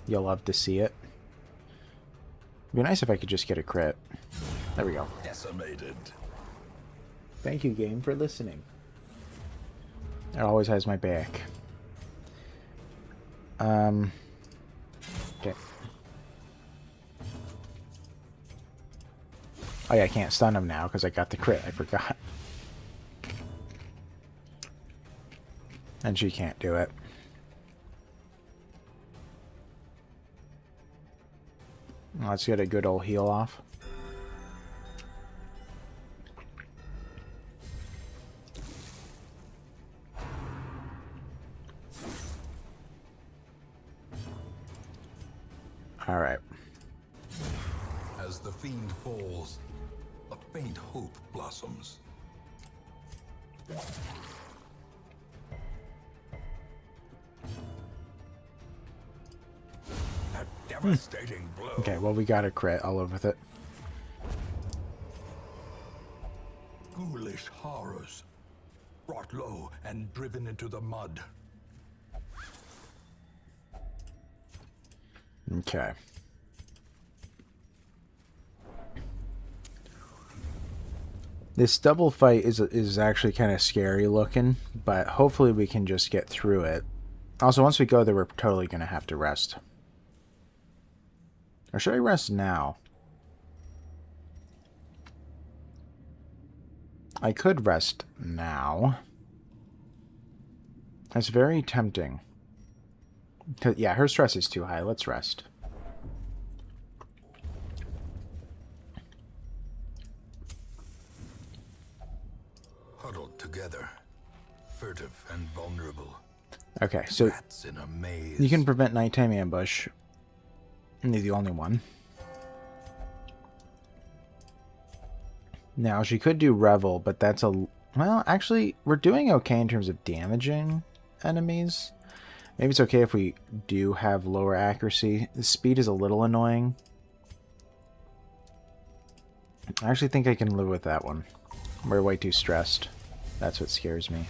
You'll love to see it. It'd be nice if I could just get a crit. There we go. Decimated. Thank you, game, for listening. It always has my back. Okay. Oh yeah, I can't stun him now because I got the crit. I forgot. And she can't do it. Let's get a good old heal off. All right. As the fiend falls, a faint hope blossoms. A devastating blow. Okay, well, we got a crit. I'll live with it. Ghoulish horrors, brought low and driven into the mud. Okay. This double fight is actually kind of scary looking, but hopefully we can just get through it. Also, once we go there, we're totally going to have to rest. Or should I rest now? I could rest now. That's very tempting. Yeah, her stress is too high. Let's rest. Huddled together, furtive and vulnerable. Okay, so Rats in a maze. you can prevent nighttime ambush. And you're the only one. Now, she could do Revel, but that's a... Well, actually, we're doing okay in terms of damaging enemies. Maybe it's okay if we do have lower accuracy. The speed is a little annoying. I actually think I can live with that one. We're way too stressed. That's what scares me.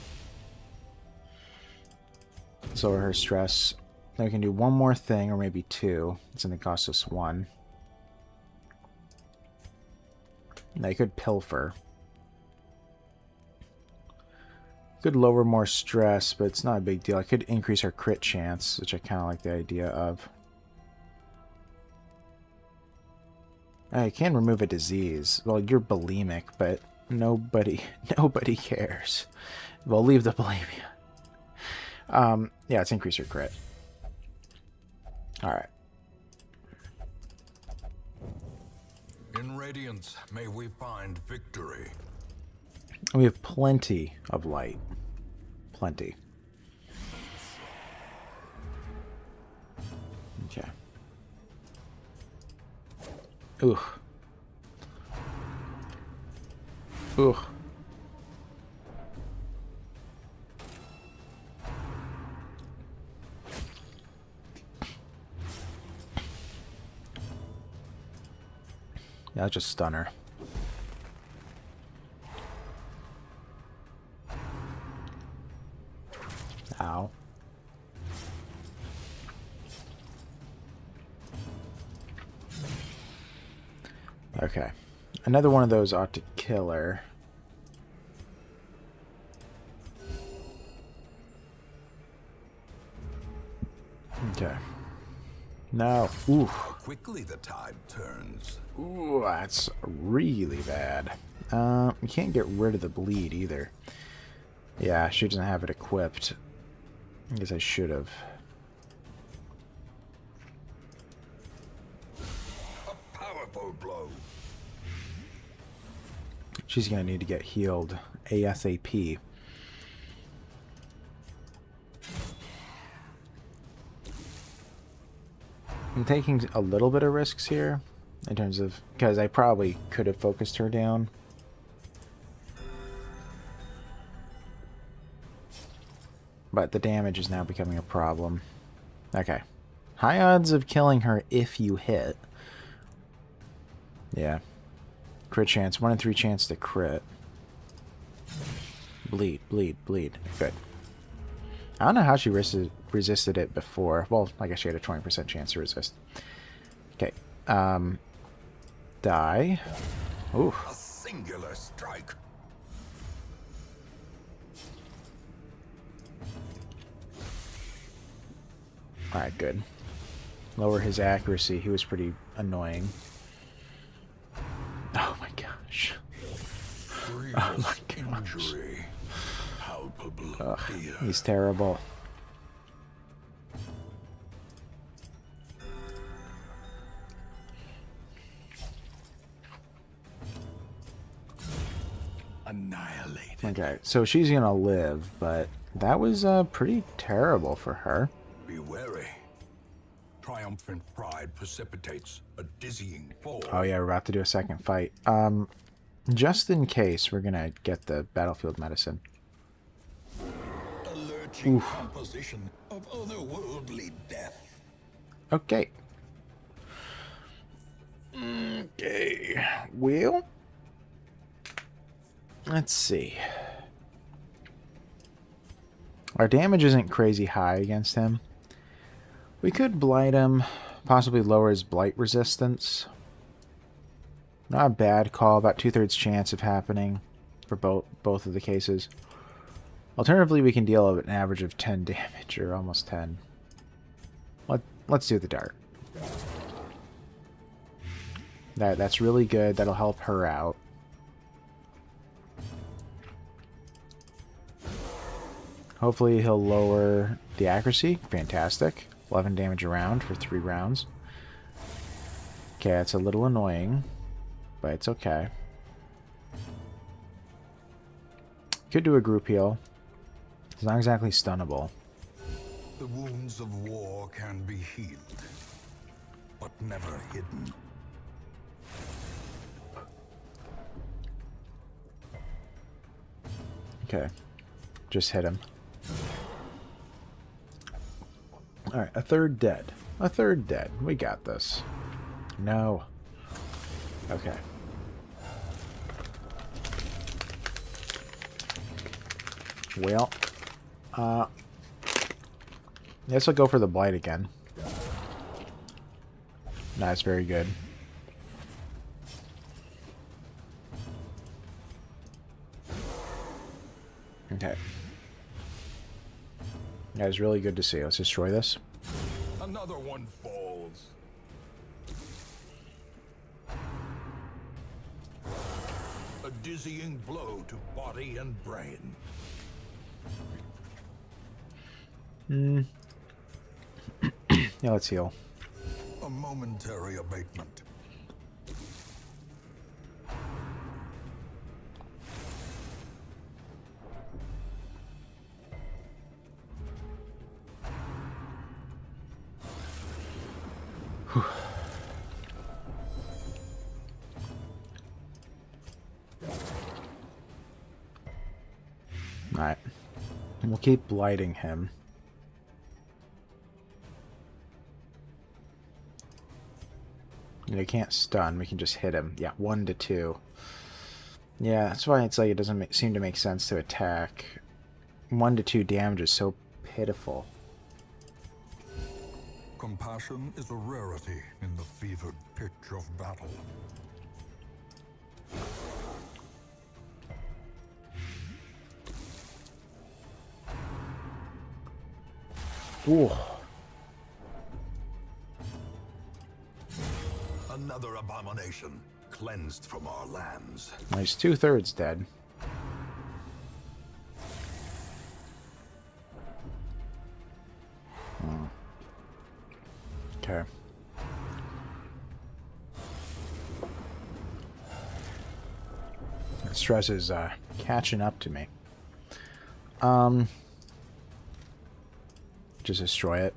Let's lower her stress. Then we can do one more thing, or maybe two. It's going to cost us one. They could pilfer. Could lower more stress, but it's not a big deal. I could increase our crit chance, which I kind of like the idea of. I can remove a disease. Well, you're bulimic, but nobody cares. We'll leave the bulimia. Yeah, let's increase your crit. Alright. In radiance, may we find victory. We have plenty of light. Plenty. Okay. Ooh. Ooh. Yeah, I'll just stun her. Okay. Another one of those ought to kill her. Okay. No. Ooh. How quickly the tide turns. Ooh, that's really bad. You can't get rid of the bleed either. Yeah, she doesn't have it equipped. I guess I should have. A powerful blow. She's gonna need to get healed ASAP. I'm taking a little bit of risks here in terms of, because I probably could have focused her down. But the damage is now becoming a problem. Okay. High odds of killing her if you hit. Yeah. Crit chance. 1 in 3 chance to crit. Bleed, bleed, bleed. Good. I don't know how she resisted it before. Well, I guess she had a 20% chance to resist. Okay. Die. Ooh. A singular strike. Alright, good. Lower his accuracy. He was pretty annoying. Oh my gosh. Oh my gosh. Injury. Palpable fear. He's terrible. Annihilated. Okay, so she's gonna live, but that was pretty terrible for her. Be wary. Triumphant pride precipitates a dizzying fall. Oh yeah, we're about to do a second fight. Just in case, we're gonna get the battlefield medicine. A lurching composition of otherworldly death. Okay. Okay. Well, let's see. Our damage isn't crazy high against him. We could blight him, possibly lower his blight resistance. Not a bad call, about 2/3 chance of happening for both of the cases. Alternatively, we can deal an average of 10 damage, or almost 10. Let's do the dart. That's really good. That'll help her out. Hopefully he'll lower the accuracy. Fantastic. 11 damage a round for 3 rounds. Okay, that's a little annoying, but it's okay. Could do a group heal. It's not exactly stunnable. The wounds of war can be healed, but never hidden. Okay. Just hit him. Alright, a third dead. A third dead. We got this. No. Okay. Well, guess I'll go for the blight again. Nice, very good. Okay. That is really good to see. Let's destroy this. Another one falls. A dizzying blow to body and brain. Yeah, let's heal. A momentary abatement. Alright. And we'll keep blighting him. And he can't stun. We can just hit him. Yeah, 1 to 2. Yeah, that's why it's like it doesn't seem to make sense to attack. 1 to 2 damage is so pitiful. Compassion is a rarity in the fevered pitch of battle. Ooh. Another abomination cleansed from our lands. He's 2/3 dead. Okay. Stress is catching up to me. Just destroy it.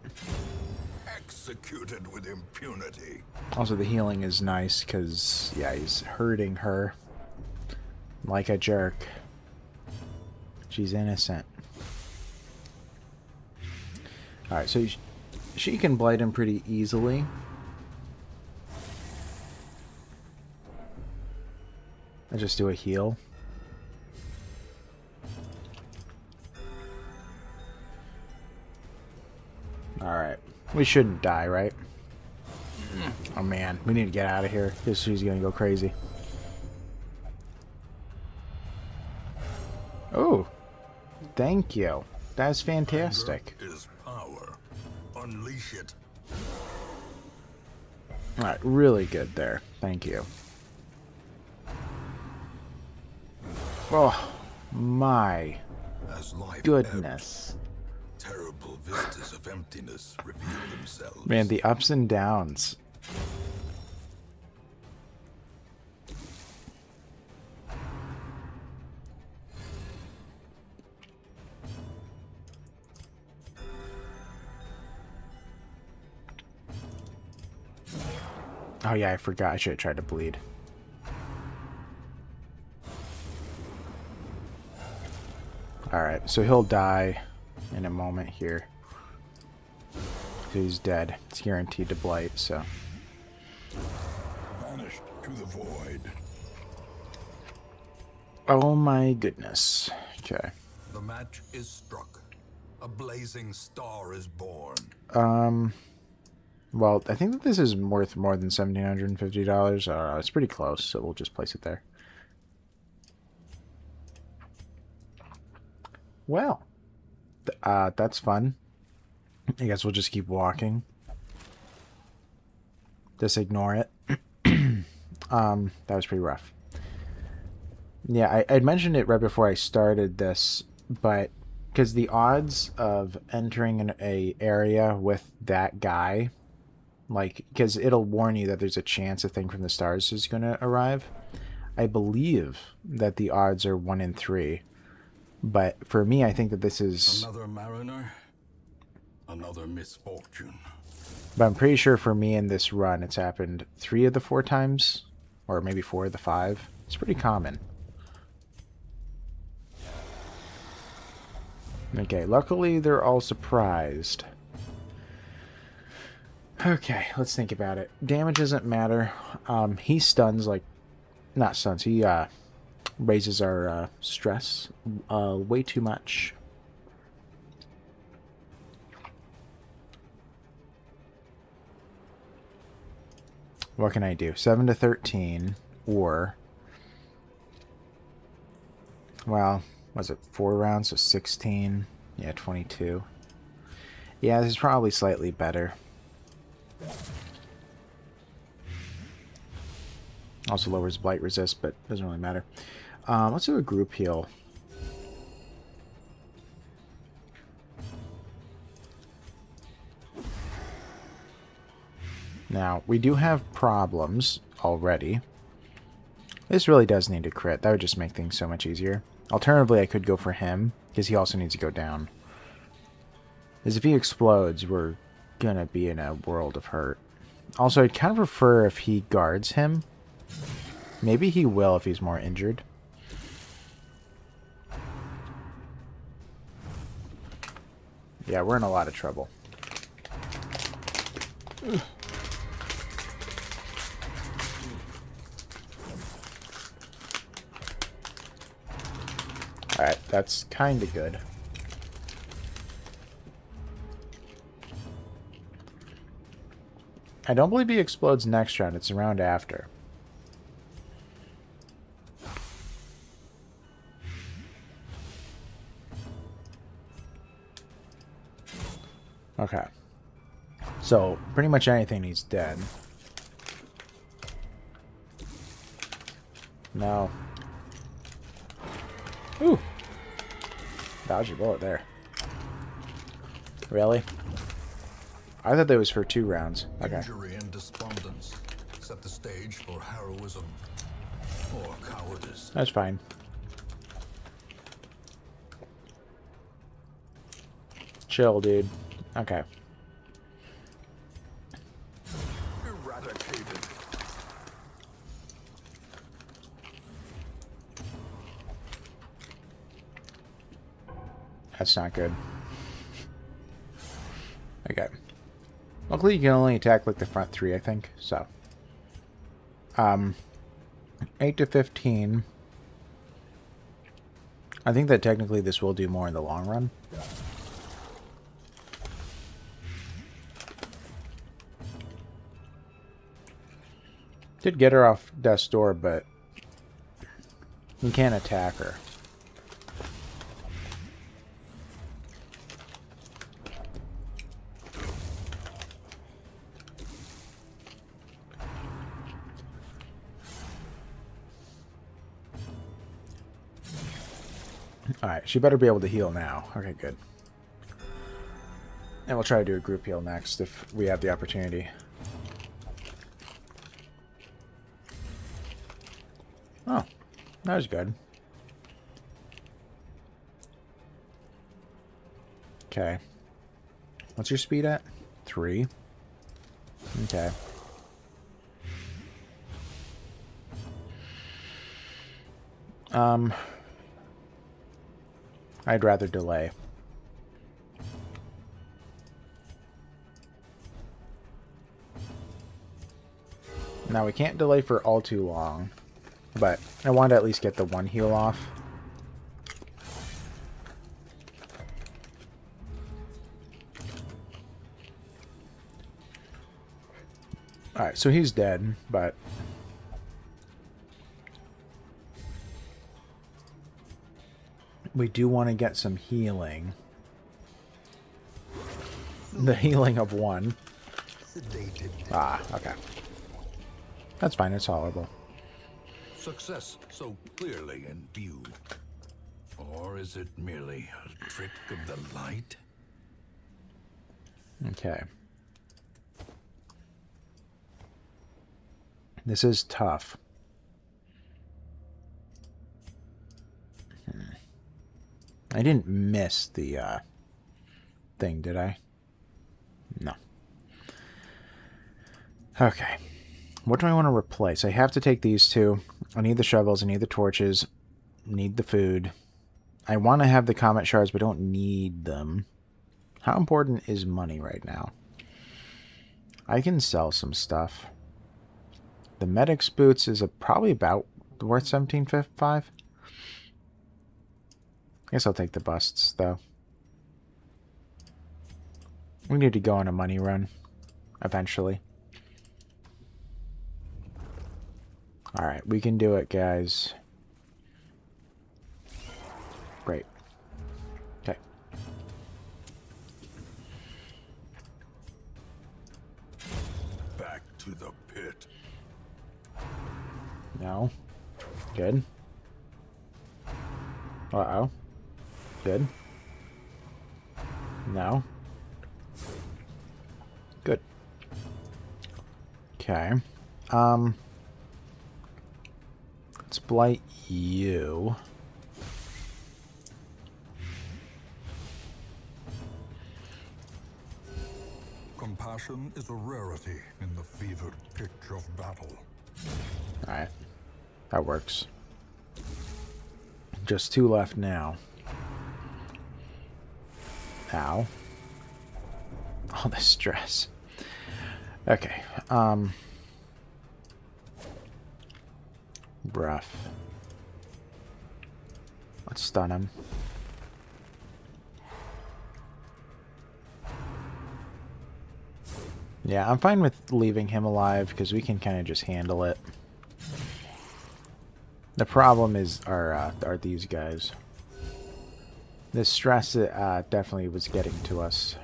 Executed with impunity. Also, the healing is nice because, yeah, he's hurting her like a jerk. She's innocent. Alright, so she can blight him pretty easily. I just do a heal. Alright. We shouldn't die, right? Oh man, we need to get out of here. She's gonna go crazy. Oh, thank you. That's fantastic. Anger is power. Unleash it. Alright, really good there. Thank you. Oh, my As life goodness. ebbs, terrible vistas of emptiness reveal themselves. Man, the ups and downs. Oh yeah, I forgot. I should have tried to bleed. Alright, so he'll die in a moment here. He's dead. It's guaranteed to blight, so. Vanished to the void. Oh my goodness. Okay. The match is struck. A blazing star is born. Well, I think that this is worth more than $1,750. It's pretty close, so we'll just place it there. Well, that's fun. I guess we'll just keep walking. Just ignore it. That was pretty rough. Yeah, I'd mentioned it right before I started this, but because the odds of entering an area with that guy, like, because it'll warn you that there's a chance a thing from the stars is going to arrive. I believe that the odds are 1 in 3. But for me, I think that this is... Another mariner, another misfortune. But I'm pretty sure for me in this run, it's happened 3 of the 4 times. Or maybe 4 of the 5. It's pretty common. Okay, luckily they're all surprised. Okay, let's think about it. Damage doesn't matter. He stuns, like... Not stuns, he raises our stress way too much. What can I do? 7 to 13, or... Well, was it 4 rounds? So 16. Yeah, 22. Yeah, this is probably slightly better. Also lowers blight resist, but doesn't really matter. Let's do a group heal. Now, we do have problems already. This really does need a crit. That would just make things so much easier. Alternatively, I could go for him, because he also needs to go down. Because if he explodes, we're gonna be in a world of hurt. Also, I'd kind of prefer if he guards him. Maybe he will if he's more injured. Yeah, we're in a lot of trouble. Alright, that's kind of good. I don't believe he explodes next round. It's a round after. Okay. So, pretty much anything he's dead. No. Ooh. Dodged your bullet there. Really? I thought that was for 2 rounds. Okay. Injury and despondence set the stage for heroism or cowardice. That's fine. Chill, dude. Okay. Eradicated. That's not good. Okay. Luckily, you can only attack, like, the front 3, I think. So. 8 to 15. I think that technically this will do more in the long run. Did get her off death's door, but you can't attack her. Alright, she better be able to heal now. Okay, good. And we'll try to do a group heal next if we have the opportunity. Oh, that was good. Okay. What's your speed at? 3. Okay. I'd rather delay. Now, we can't delay for all too long, but I want to at least get the 1 heal off. Alright, so he's dead, but we do want to get some healing. The healing of 1. Sedated. Ah, okay. That's fine, it's tolerable. Success so clearly in view. Or is it merely a trick of the light? Okay. This is tough. I didn't miss the thing, did I? No. Okay. What do I want to replace? I have to take these 2. I need the shovels, I need the torches, need the food. I want to have the comet shards, but don't need them. How important is money right now? I can sell some stuff. The medic's boots is probably about worth 17.5. I guess I'll take the busts, though. We need to go on a money run, eventually. Alright, we can do it, guys. Great. Okay. Back to the pit. No. Good. Uh-oh. Good. No. Good. Okay. Let's blight you. Compassion is a rarity in the fevered pitch of battle. Alright. That works. Just 2 left now. Ow. All the stress. Okay. Rough. Let's stun him. Yeah, I'm fine with leaving him alive because we can kind of just handle it. The problem is are these guys. The stress definitely was getting to us.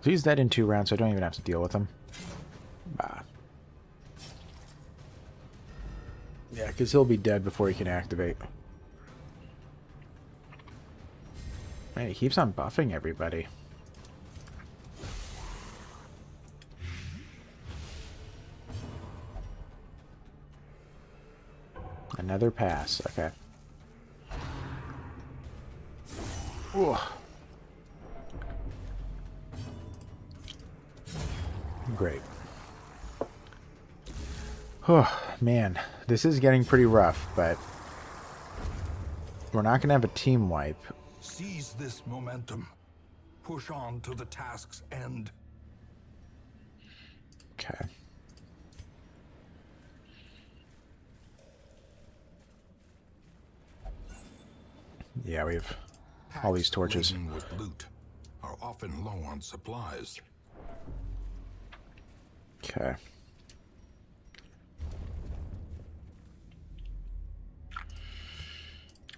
So he's dead in 2 rounds, so I don't even have to deal with him. Yeah, because he'll be dead before he can activate. Man, he keeps on buffing everybody. Another pass. Okay. Ooh. Great. Oh, man. This is getting pretty rough, but we're not going to have a team wipe. Seize this momentum. Push on to the task's end. Okay. Yeah, we have all these torches. Laden with loot are often low on supplies. Okay.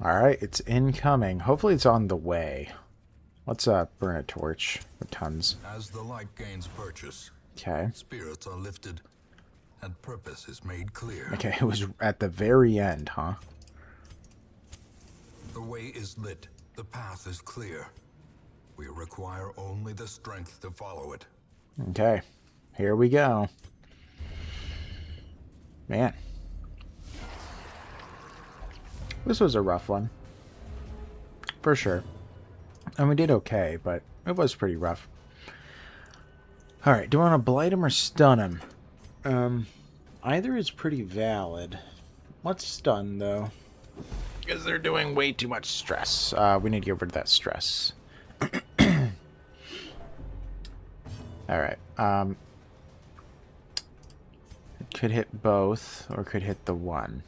Alright, it's incoming. Hopefully it's on the way. Let's burn a torch with tons. As the light gains purchase, Okay. spirits are lifted, and purpose is made clear. Okay, it was at the very end, huh? The way is lit, the path is clear. We require only the strength to follow it. Okay, here we go. Man. This was a rough one. For sure. And we did okay, but it was pretty rough. Alright, do I want to blight him or stun him? Either is pretty valid. Let's stun, though. Because they're doing way too much stress. We need to get rid of that stress. Alright. It could hit both, or could hit the one.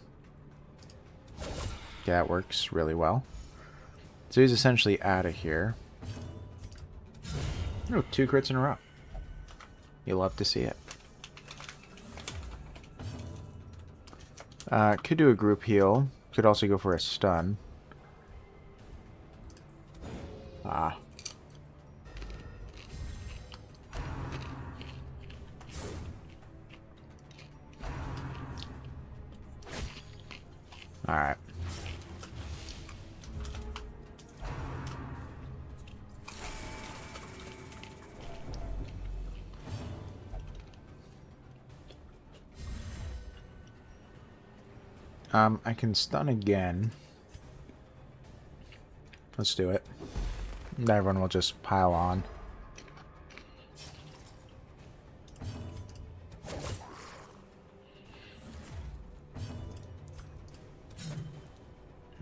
Okay, that works really well. So he's essentially out of here. Oh, 2 crits in a row. You'll love to see it. Could do a group heal. Could also go for a stun. Ah. Alright. I can stun again. Let's do it. And everyone will just pile on.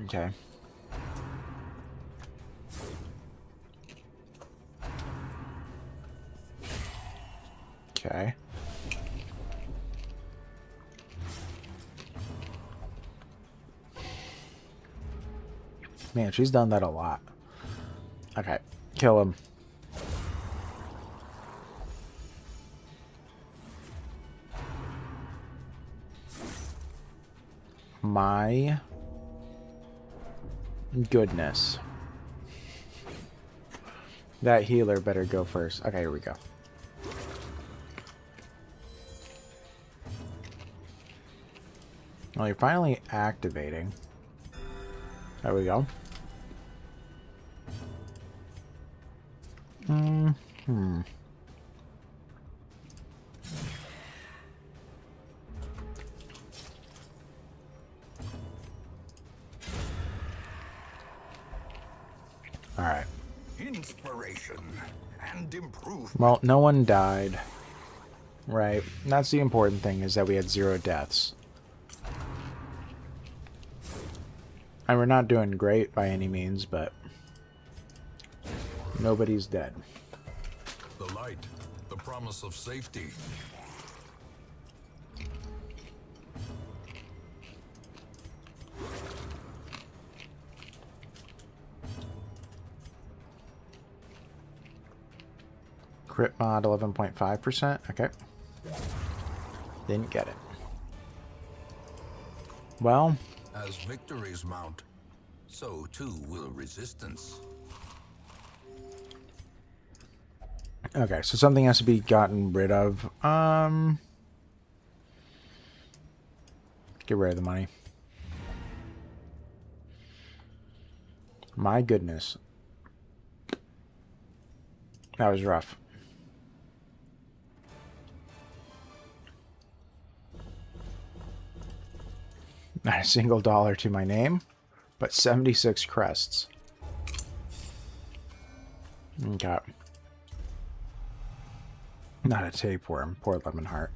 Okay. Okay. Man, she's done that a lot. Okay, kill him. My goodness. That healer better go first. Okay, here we go. Well, you're finally activating. There we go. Alright. Inspiration and improvement. Well, no one died. Right. That's the important thing, is that we had 0 deaths. And we're not doing great by any means, but nobody's dead. The light, the promise of safety. Crit mod 11.5%. Okay. Didn't get it. Well, As victories mount, so too will resistance. Okay, so something has to be gotten rid of. Get rid of the money. My goodness. That was rough. Not a single dollar to my name, but 76 crests. Okay. Not a tapeworm. Poor lemon heart.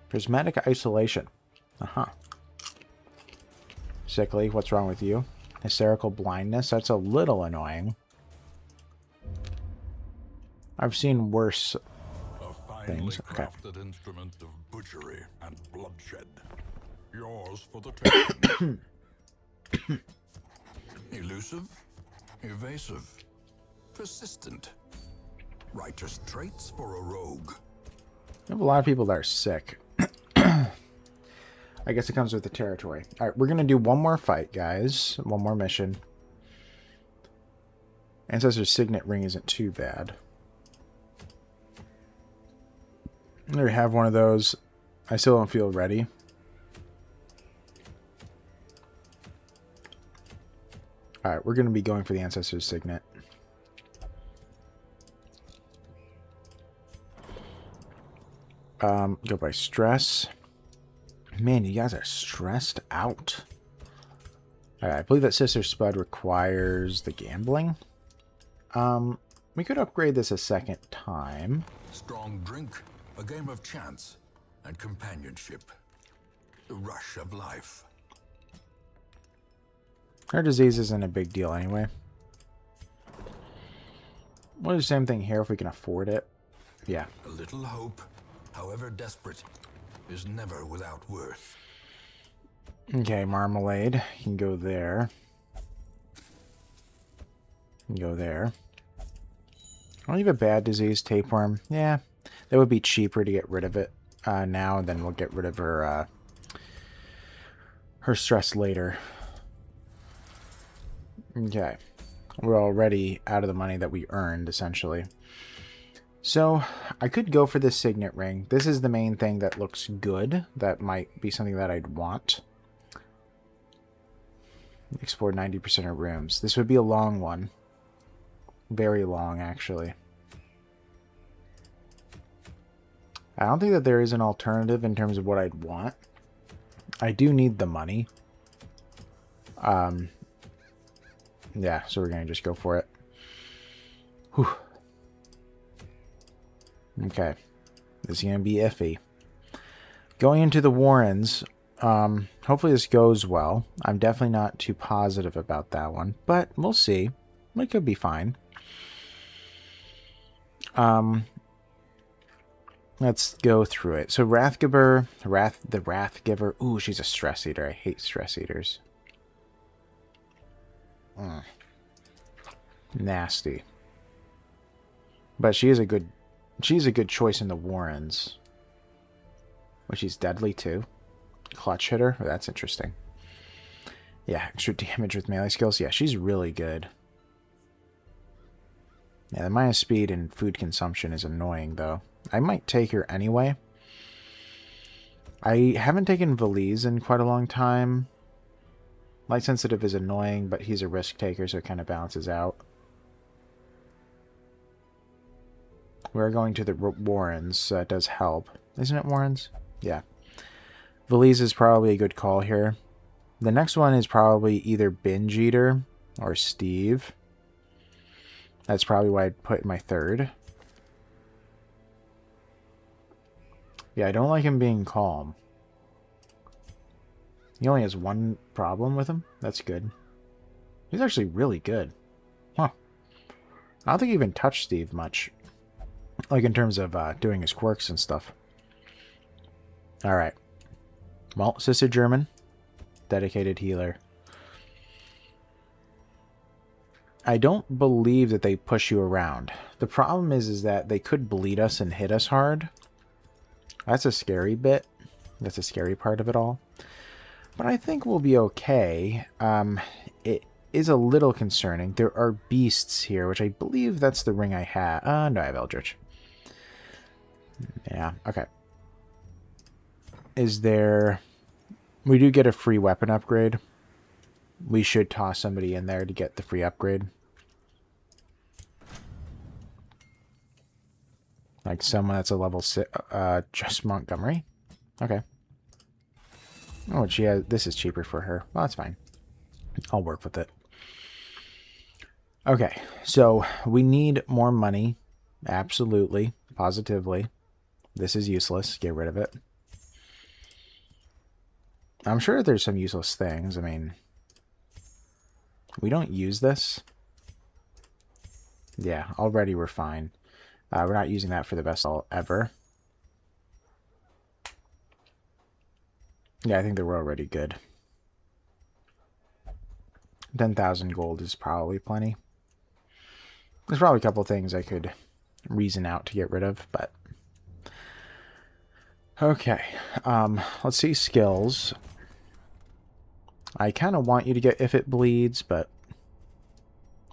Prismatic isolation. Uh-huh. Sickly, what's wrong with you? Hysterical blindness. That's a little annoying. I've seen worse things. Okay. Crafted instrument of butchery and bloodshed. Yours for the taking. Elusive, evasive, persistent. Righteous traits for a rogue. I have a lot of people that are sick. I guess it comes with the territory. Alright, we're going to do one more fight, guys. One more mission. Ancestor's Signet Ring isn't too bad. I already have one of those. I still don't feel ready. Alright, we're going to be going for the Ancestor's Signet. Go by stress. Man, you guys are stressed out. Alright, I believe that Sister Spud requires the gambling. We could upgrade this a second time. Strong drink, a game of chance, and companionship. The rush of life. Her disease isn't a big deal anyway. We'll do the same thing here if we can afford it. Yeah. A little hope, however desperate, is never without worth. Okay, Marmalade. You can go there. You can go there. I'll leave a bad disease, tapeworm. Yeah, that would be cheaper to get rid of it now, and then we'll get rid of her her stress later. Okay. We're already out of the money that we earned, essentially. So, I could go for this Signet Ring. This is the main thing that looks good. That might be something that I'd want. Explore 90% of rooms. This would be a long one. Very long, actually. I don't think that there is an alternative in terms of what I'd want. I do need the money. Yeah, so we're going to just go for it. Whew. Okay. This is going to be iffy. Going into the Warrens, hopefully this goes well. I'm definitely not too positive about that one, but we'll see. It could be fine. Let's go through it. So Wrathgiver, the Wrathgiver. Ooh, she's a stress eater. I hate stress eaters. Nasty. But she's a good choice in the Warrens. Well, she's deadly too. Clutch hitter. Oh, that's interesting. Yeah, extra damage with melee skills. Yeah, she's really good. Yeah, the minus speed and food consumption is annoying, though. I might take her anyway. I haven't taken Valise in quite a long time. Light sensitive is annoying, but he's a risk taker, so it kind of balances out. We're going to the Warrens, so that does help. Isn't it Warrens? Yeah. Valise is probably a good call here. The next one is probably either Binge Eater or Steve. That's probably what I'd put in my third. Yeah, I don't like him being calm. He only has one problem with him. That's good. He's actually really good. Huh. I don't think he even touched Steve much. Like in terms of doing his quirks and stuff. Alright. Well, Sister German. Dedicated healer. I don't believe that they push you around. The problem is that they could bleed us and hit us hard. That's a scary bit. That's a scary part of it all. But I think we'll be okay. is a little concerning. There are beasts here, which I believe that's the ring I had. No, I have Eldritch. Yeah, okay. Is there... We do get a free weapon upgrade. We should toss somebody in there to get the free upgrade. Like someone that's a level 6... just Montgomery? Okay. Oh, she has... This is cheaper for her. Well, that's fine. I'll work with it. Okay, so we need more money. Absolutely. Positively. This is useless. Get rid of it. I'm sure there's some useless things. I mean, we don't use this. Yeah, already we're fine. We're not using that for the best all ever. Yeah, I think that we're already good. 10,000 gold is probably plenty. There's probably a couple things I could reason out to get rid of, but... Okay, let's see skills. I kind of want you to get If It Bleeds, but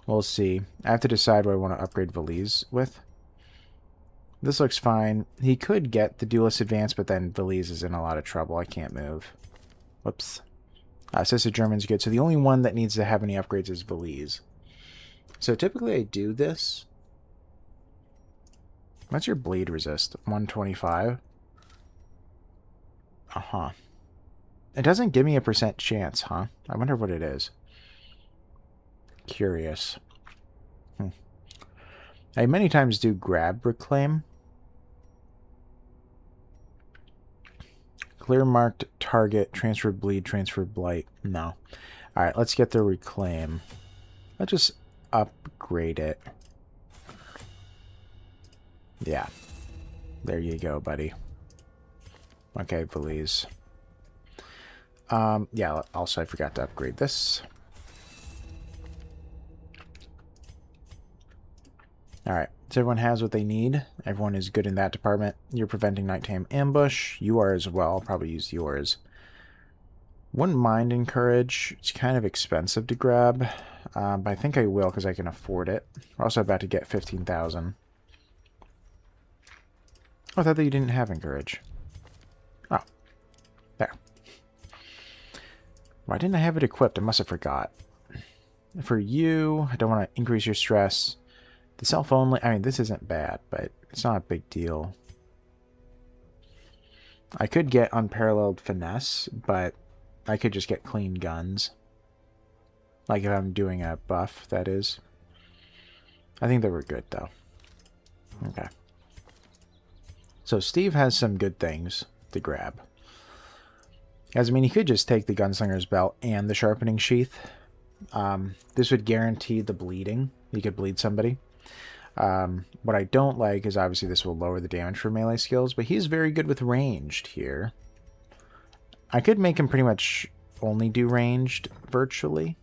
we'll see. I have to decide what I want to upgrade Valise with. This looks fine. He could get the Duelist Advance, but then Valise is in a lot of trouble. I can't move. Whoops. Sister German's good. So the only one that needs to have any upgrades is Valise. So typically I do this. What's your bleed resist? 125? Uh-huh. It doesn't give me a % chance, huh? I wonder what it is. Curious. I many times do grab reclaim. Clear marked target, transfer bleed, transfer blight. No. Alright, let's get the reclaim. Let's just upgrade it. Yeah. There you go, buddy. Okay, Valise. Yeah, also I forgot to upgrade this. Alright, so everyone has what they need. Everyone is good in that department. You're preventing nighttime ambush. You are as well. I'll probably use yours. Wouldn't mind Encourage. It's kind of expensive to grab. But I think I will because I can afford it. We're also about to get 15,000. Oh, I thought that you didn't have Encourage. Oh. There. Why didn't I have it equipped? I must have forgot. For you, I don't want to increase your stress. The self-only, I mean, this isn't bad, but it's not a big deal. I could get Unparalleled Finesse, but I could just get Clean Guns. Like if I'm doing a buff, that is. I think they were good, though. Okay. So Steve has some good things to grab. As I mean, he could just take the Gunslinger's Belt and the Sharpening Sheath. This would guarantee the bleeding. He could bleed somebody. What I don't like is obviously this will lower the damage for melee skills, but he's very good with ranged here. I could make him pretty much only do ranged virtually.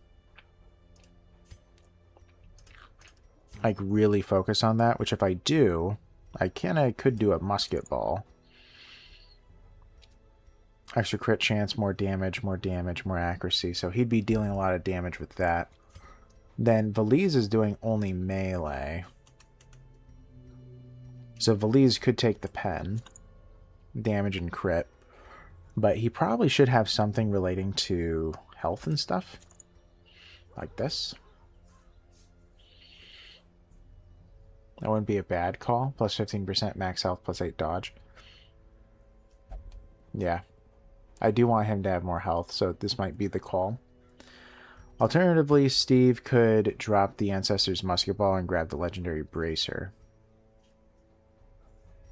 Like really focus on that, which if I do, I could do a musket ball. Extra crit chance, more damage, more accuracy. So he'd be dealing a lot of damage with that. Then Valise is doing only melee. So Valise could take the pen. Damage and crit. But he probably should have something relating to health and stuff. Like this. That wouldn't be a bad call. Plus 15% max health, plus 8 dodge. Yeah. I do want him to have more health, so this might be the call. Alternatively, Steve could drop the Ancestor's Musket Ball and grab the Legendary Bracer.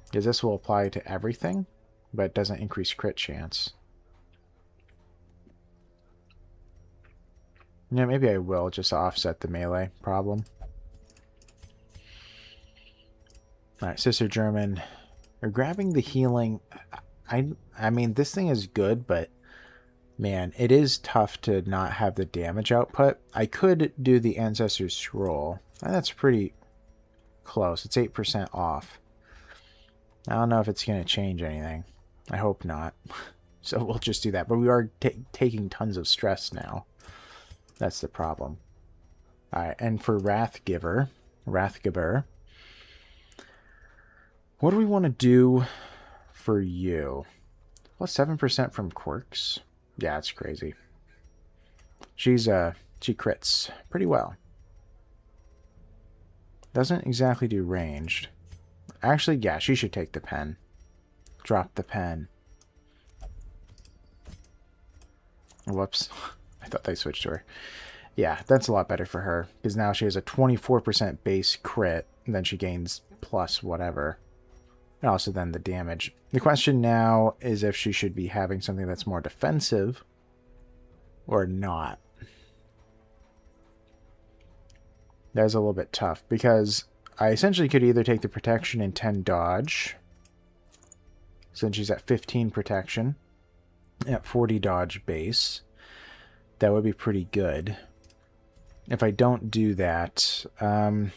Because this will apply to everything, but it doesn't increase crit chance. Yeah, maybe I will, just to offset the melee problem. Alright, Sister German. We're grabbing the healing. I mean, this thing is good, but man, it is tough to not have the damage output. I could do the Ancestor's Scroll. And that's pretty close. It's 8% off. I don't know if it's going to change anything. I hope not. So we'll just do that. But we are taking tons of stress now. That's the problem. Alright, and for Wrathgiver, what do we want to do for you? Well, 7% from quirks. Yeah, it's crazy. She crits pretty well. Doesn't exactly do ranged. Actually, yeah, she should take the pen. Drop the pen. Whoops. I thought they switched to her. Yeah, that's a lot better for her, because now she has a 24% base crit, and then she gains plus whatever. And also then the damage. The question now is if she should be having something that's more defensive or not. That is a little bit tough, because I essentially could either take the protection and 10 dodge, since she's at 15 protection, at 40 dodge base. That would be pretty good. If I don't do that, I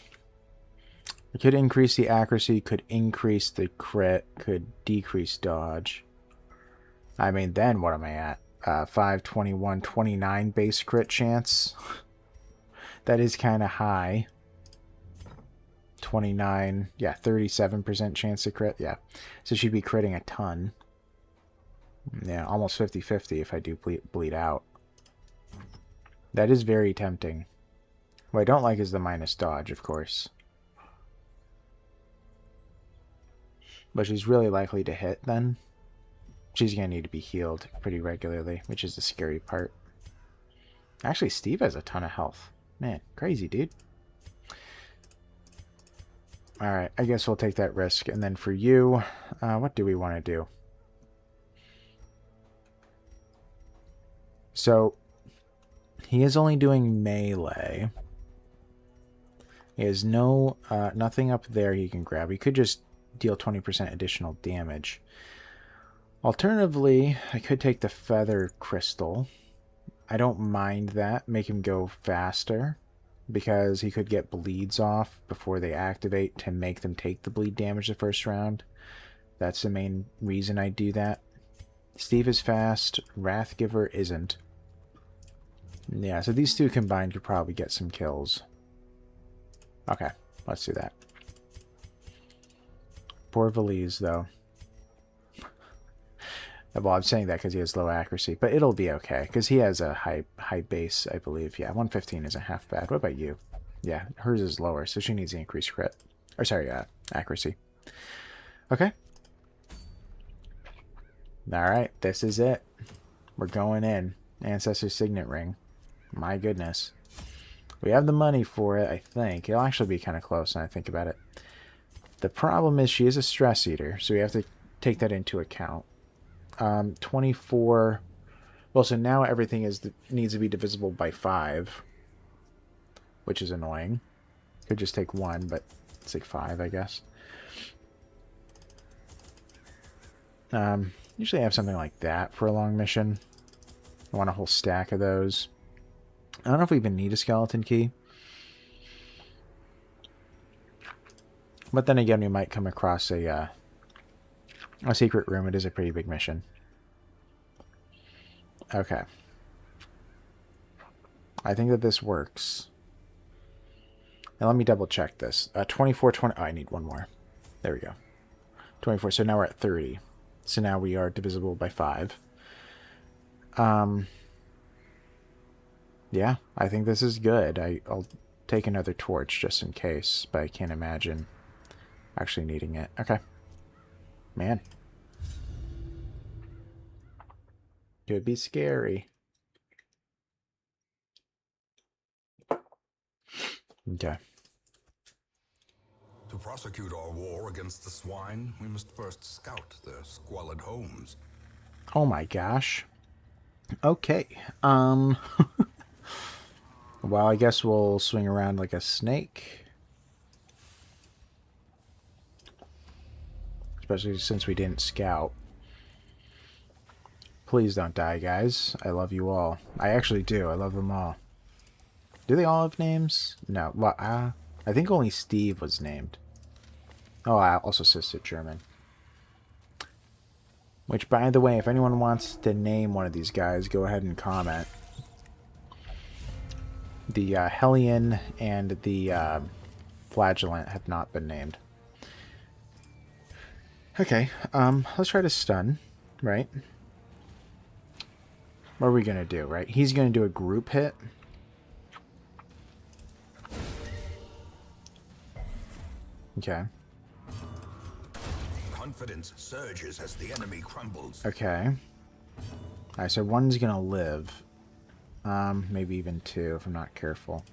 could increase the accuracy, could increase the crit, could decrease dodge. I mean, then what am I at? 5, 21, 29 base crit chance. That is kind of high. 29, yeah, 37% chance to crit, yeah. So she'd be critting a ton. Yeah, almost 50-50 if I do bleed out. That is very tempting. What I don't like is the minus dodge, of course. But she's really likely to hit then. She's going to need to be healed pretty regularly, which is the scary part. Actually, Steve has a ton of health. Man, crazy, dude. Alright, I guess we'll take that risk. And then for you, what do we want to do? So, he is only doing melee. He has no, nothing up there he can grab. He could just deal 20% additional damage. Alternatively, I could take the feather crystal. I don't mind that. Make him go faster, because he could get bleeds off before they activate to make them take the bleed damage the first round. That's the main reason I do that. Steve is fast. Wrathgiver isn't. Yeah, so these two combined could probably get some kills. Okay, let's do that. Poor Valise, though. Well, I'm saying that because he has low accuracy, but it'll be okay, because he has a high base, I believe. Yeah, 115 isn't half bad. What about you? Yeah, hers is lower, so she needs the increased crit. Or, sorry, accuracy. Okay. Alright, this is it. We're going in. Ancestor's Signet Ring. My goodness. We have the money for it, I think. It'll actually be kind of close when I think about it. The problem is she is a stress eater, so we have to take that into account. 24. Well, so now everything needs to be divisible by 5, which is annoying. Could just take 1, but it's like 5, I guess. Usually I have something like that for a long mission. I want a whole stack of those. I don't know if we even need a skeleton key. But then again, we might come across a secret room. It is a pretty big mission. Okay. I think that this works. Now let me double check this. 24, 20... Oh, I need one more. There we go. 24. So now we're at 30. So now we are divisible by 5. Yeah, I think this is good. I'll take another torch just in case, but I can't imagine actually needing it. Okay. Man. Could be scary. Okay. To prosecute our war against the swine, we must first scout their squalid homes. Oh my gosh. Okay. Well, I guess we'll swing around like a snake. Especially since we didn't scout. Please don't die, guys. I love you all. I actually do. I love them all. Do they all have names? No. Well, I think only Steve was named. Oh, I also says it German. Which, by the way, if anyone wants to name one of these guys, go ahead and comment. The Hellion and the Flagellant have not been named. Okay, let's try to stun, right? What are we going to do, right? He's going to do a group hit. Okay. Confidence surges as the enemy crumbles. Okay. Alright, so one's going to live. Maybe even two if I'm not careful.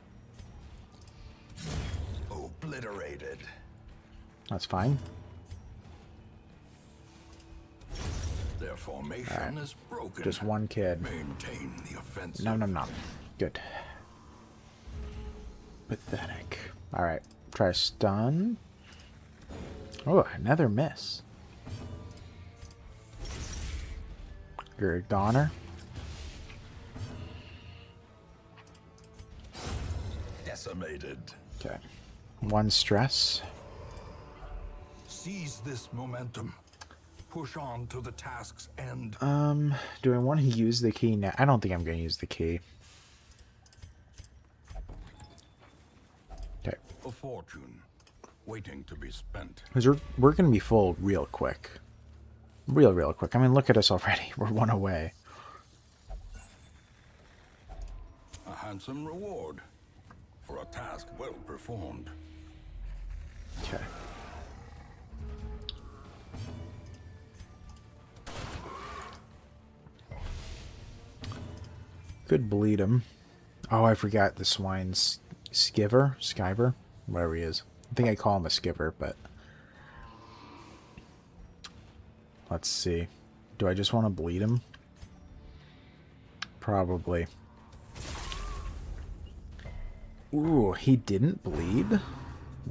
Obliterated. That's fine. Their formation is broken. Just one kid. Maintain the offensive. No. Good. Pathetic. Alright, try stun. Oh, another miss. You're a goner. Decimated. Okay. One stress. Seize this momentum. Push on to the task's end. Do I want to use the key now? I don't think I'm going to use the key. Okay. A fortune waiting to be spent. Because we're going to be full real quick. Real quick. I mean, look at us already. We're one away. A handsome reward for a task well performed. Okay. Could bleed him. Oh, I forgot the swine's Skiver, whatever he is. I think I call him a Skiver, but let's see. Do I just want to bleed him? Probably. Ooh, he didn't bleed?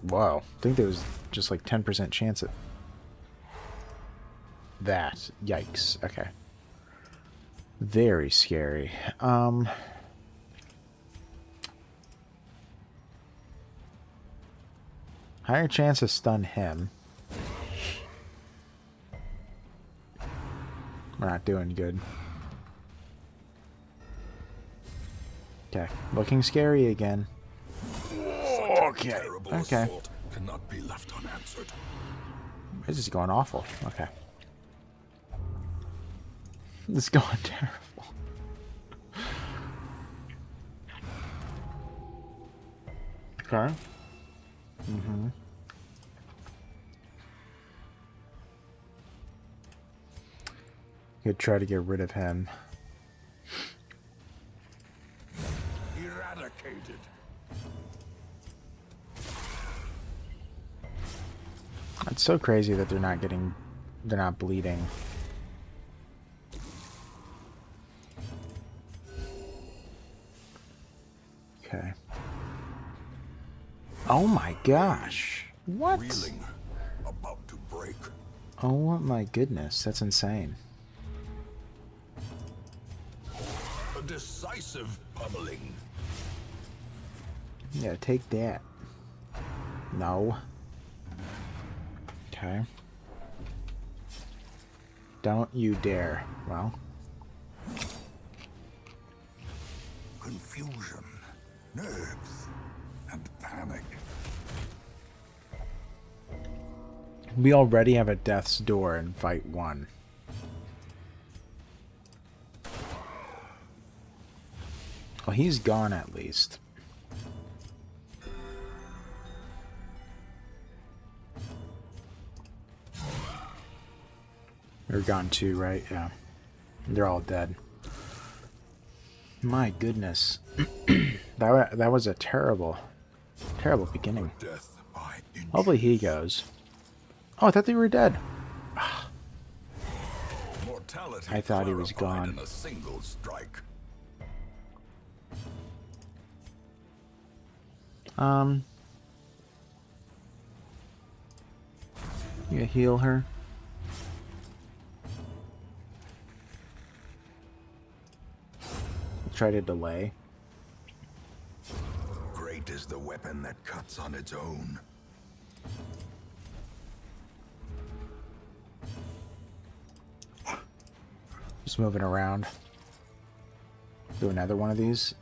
Wow. I think there was just like 10% chance at that. Yikes. Okay. Very scary. Higher chance to stun him. We're not doing good. Okay. Looking scary again. Okay. Okay. Cannot be left unanswered. This is going awful. Okay. This is going terrible. Okay. Could try to get rid of him. Eradicated. It's so crazy that they're not bleeding. Okay. Oh my gosh. What? Reeling, about to break. Oh my goodness, that's insane. A decisive pummeling. Yeah, take that. No. Okay. Don't you dare. Well. Confusion, nerves, and panic. We already have a death's door in fight 1. Well, he's gone at least. They're gone too, right? Yeah. They're all dead. My goodness. that was a terrible beginning. Death by inch. Hopefully he goes. Oh, I thought they were dead. Mortality I thought he was clarified gone. in a single strike. You heal her. Try to delay. Great is the weapon that cuts on its own. Just moving around. Do another one of these.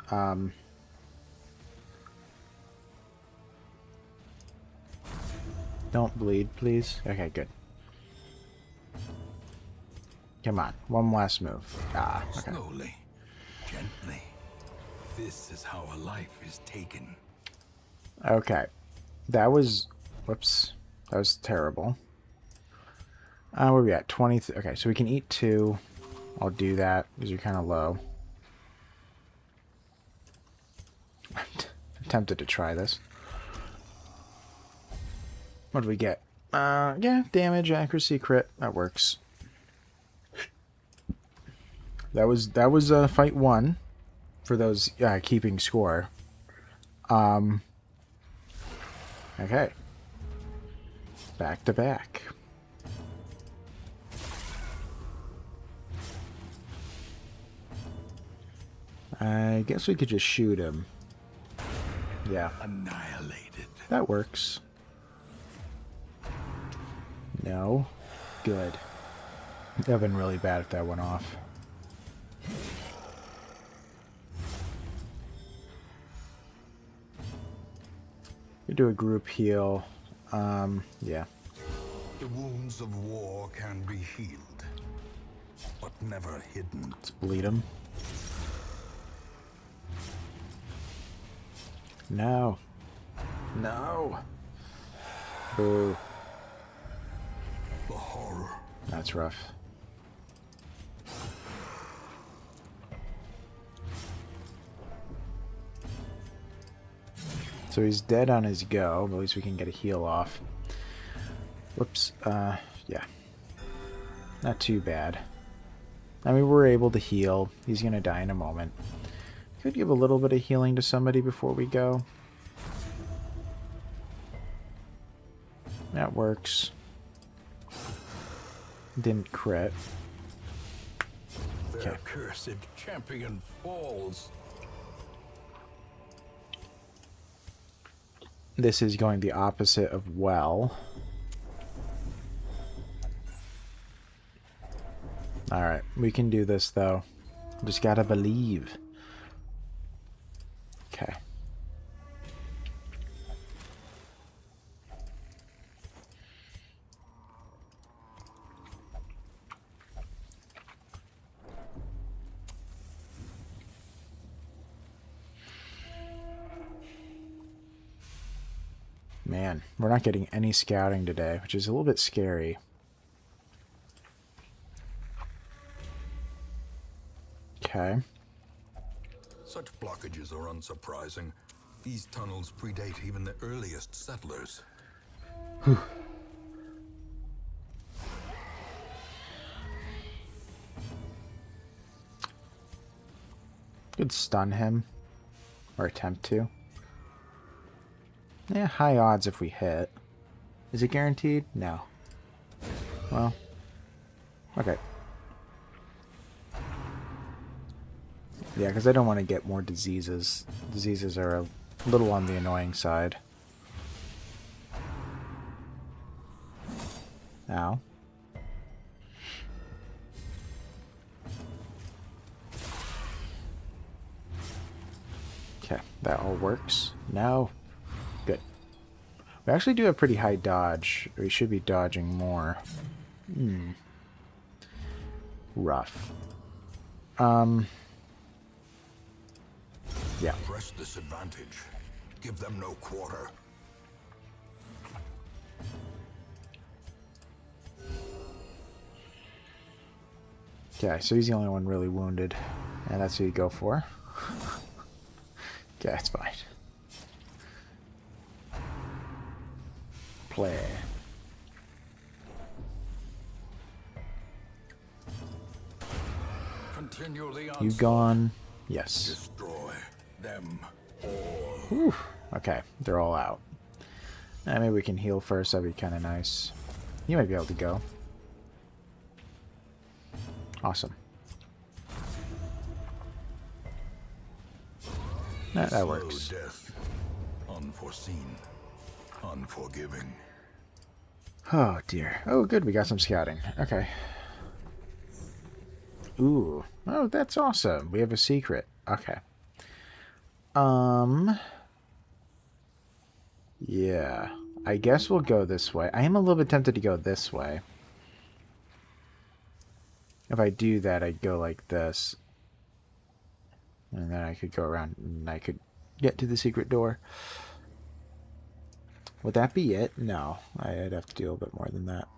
Don't bleed, please. Okay, good. Come on. One last move. Ah, okay. Slowly, gently. This is how a life is taken. Okay. That was... Whoops. That was terrible. Where are we at? 20... Okay, so we can eat 2. I'll do that, because you're kind of low. I'm tempted to try this. What do we get? Yeah, damage, accuracy, crit. That works. That was fight 1 for those keeping score. Okay. Back to back. I guess we could just shoot him. Yeah. Annihilated. That works. No. Good. That would have been really bad if that went off. We do a group heal. Yeah. The wounds of war can be healed, but never hidden. Let's bleed him. No. No. Boo. The horror. That's rough. So he's dead on his go, but at least we can get a heal off. Whoops. Yeah. Not too bad. I mean, we're able to heal. He's gonna die in a moment. Could give a little bit of healing to somebody before we go. That works. Didn't crit. Their Okay. cursed champion falls. This is going the opposite of well. Alright, we can do this though. Just gotta believe. Okay. Man, we're not getting any scouting today, which is a little bit scary. Okay. Such blockages are unsurprising. These tunnels predate even the earliest settlers. Could stun him. Or attempt to. Yeah, high odds if we hit. Is it guaranteed? No. Well. Okay. Yeah, because I don't want to get more diseases. Diseases are a little on the annoying side. Ow. Okay, that all works. No. Good. We actually do have pretty high dodge. We should be dodging more. Rough. Yeah. Press this advantage. Give them no quarter. Okay, so he's the only one really wounded. And that's who you go for. Okay, that's fine. Play. Continue the You onslaught. gone? Yes. Destroy them all. Whew. Okay, they're all out. Maybe we can heal first, that'd be kind of nice. You might be able to go. Awesome. That Slow works. death. Unforeseen. Unforgiving. Oh dear. Oh good, we got some scouting. Okay. Ooh. Oh, that's awesome. We have a secret. Okay. Yeah. I guess we'll go this way. I am a little bit tempted to go this way. If I do that, I'd go like this. And then I could go around and I could get to the secret door. Would that be it? No. I'd have to do a little bit more than that.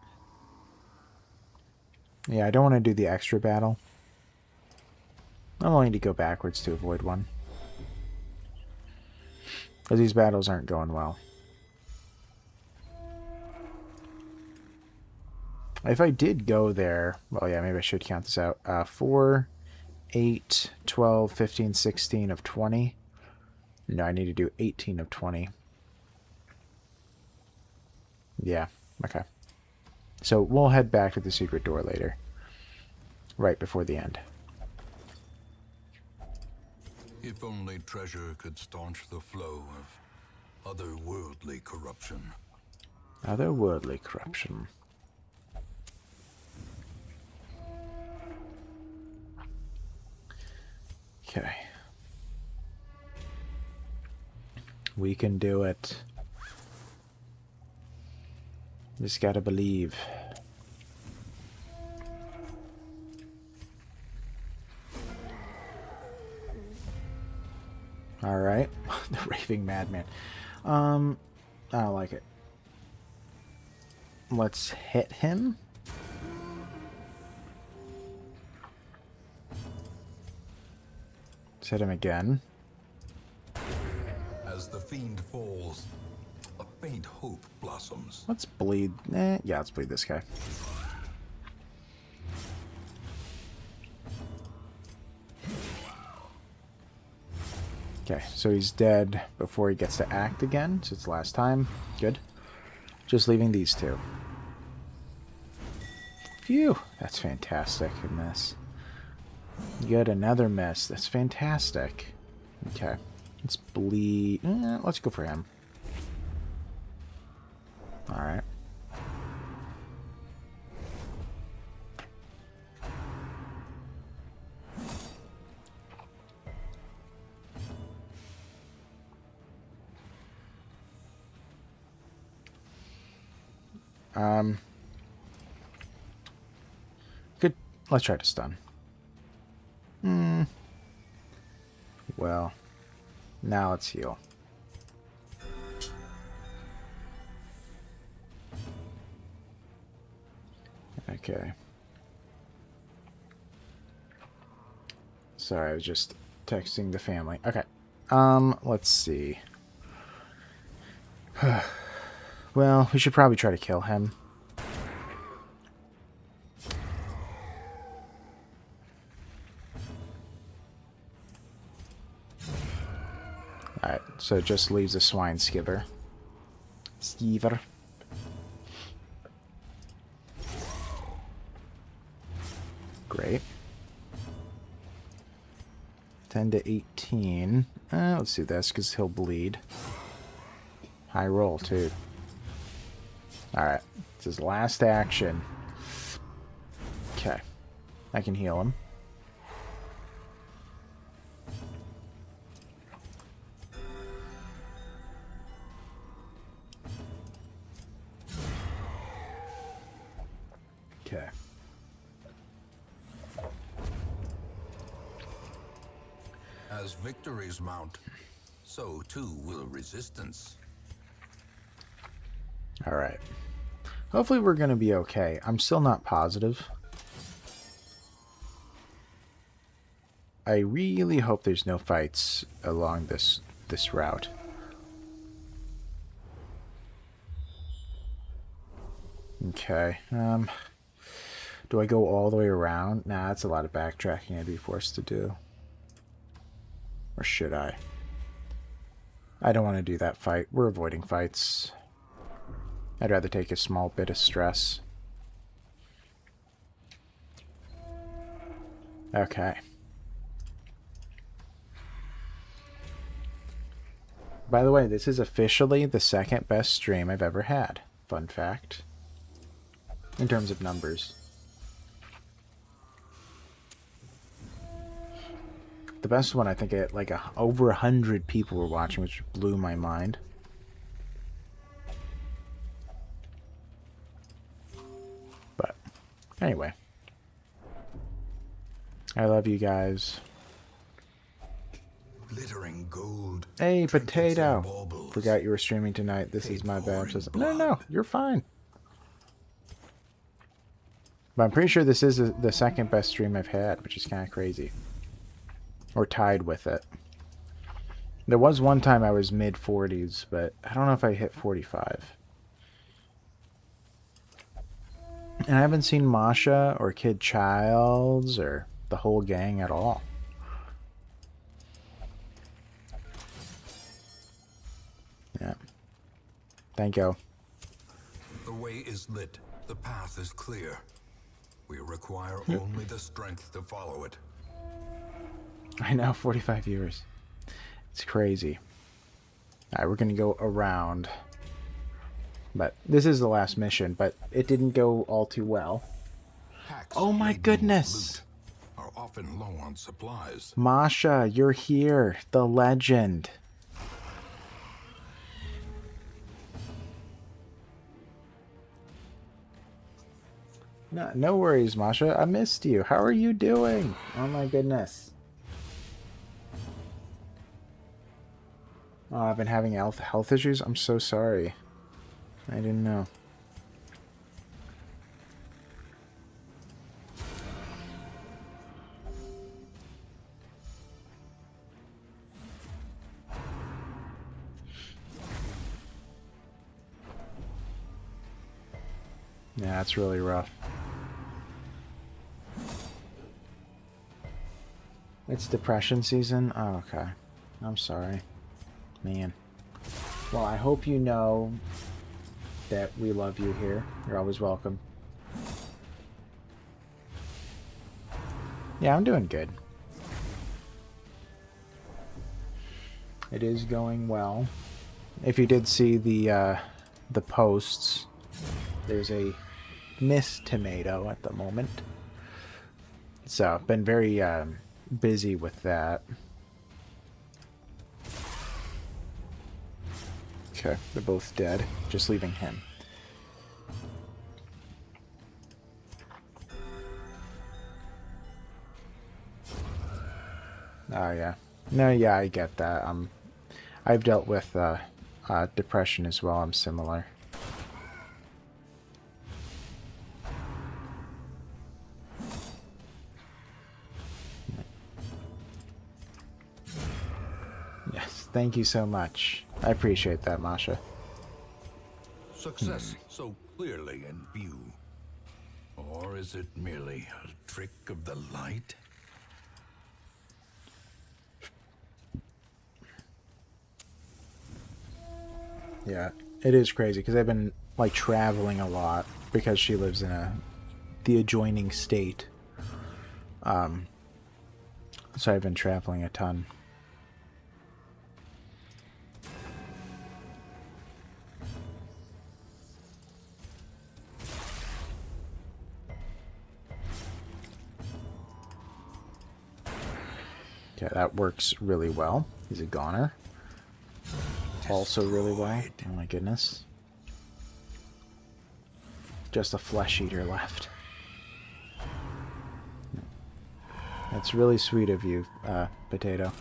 Yeah, I don't want to do the extra battle. I'm willing to go backwards to avoid one. Because these battles aren't going well. If I did go there... Well, yeah, maybe I should count this out. 4, 8, 12, 15, 16 of 20. No, I need to do 18 of 20. Yeah, okay. So we'll head back to the secret door later. Right before the end. If only treasure could staunch the flow of otherworldly corruption. Otherworldly corruption. Okay. We can do it. Just gotta believe. Alright. The raving madman. I don't like it. Let's hit him. Let's hit him again. As the fiend falls, a faint hope blossoms. Let's bleed. Yeah, let's bleed this guy. Okay, so he's dead before he gets to act again. So it's the last time. Good. Just leaving these two. Phew. That's fantastic. A miss. Good, another miss. That's fantastic. Okay. Let's bleed. Let's go for him. Alright. Good. Let's try to stun. Well, now let's heal. Okay. Sorry, I was just texting the family. Okay. Let's see. Well, we should probably try to kill him. Alright, so it just leaves a swine skiver. Skiver. Great. 10 to 18. Let's do this, because he'll bleed. High roll, too. Alright, it's his last action. Okay. I can heal him. Okay. As victories mount, so too will resistance. Alright. Hopefully we're going to be okay. I'm still not positive. I really hope there's no fights along this route. Okay. Do I go all the way around? Nah, that's a lot of backtracking I'd be forced to do. Or should I? I don't want to do that fight. We're avoiding fights. I'd rather take a small bit of stress. Okay. By the way, this is officially the second best stream I've ever had. Fun fact. In terms of numbers. The best one, I think, at like over 100 people were watching, which blew my mind. Anyway. I love you guys. Glittering gold. Hey, trinkets and Potato. baubles. Forgot you were streaming tonight. This is Paid my for bad. in No, no, blood. you're fine. But I'm pretty sure this is the second best stream I've had, which is kind of crazy. Or tied with it. There was one time I was mid-40s, but I don't know if I hit 45. And I haven't seen Masha or Kid Childs or the whole gang at all. Yeah. Thank you. The way is lit. The path is clear. We require only the strength to follow it. I know, 45 years. It's crazy. Alright, we're going to go around. But this is the last mission, but it didn't go all too well. Hacks Oh my laden with goodness! loot are often low on supplies. Masha, you're here. The legend. No, no worries, Masha. I missed you. How are you doing? Oh my goodness. Oh, I've been having health issues? I'm so sorry. I didn't know. Yeah, it's really rough. It's depression season? Oh, okay. I'm sorry. Man. Well, I hope you know that we love you here. You're always welcome. Yeah, I'm doing good. It is going well. If you did see the posts, there's a Miss Tomato at the moment. So, I've been very busy with that. Okay, they're both dead. Just leaving him. Oh, yeah. No, yeah, I get that. I've dealt with depression as well. I'm similar. Yes, thank you so much. I appreciate that, Masha. Success so clearly in view. Or is it merely a trick of the light? Yeah, it is crazy because I've been like traveling a lot because she lives in the adjoining state. So I've been traveling a ton. Okay, that works really well. He's a goner. Also really well. Oh my goodness. Just a flesh eater left. That's really sweet of you, Potato.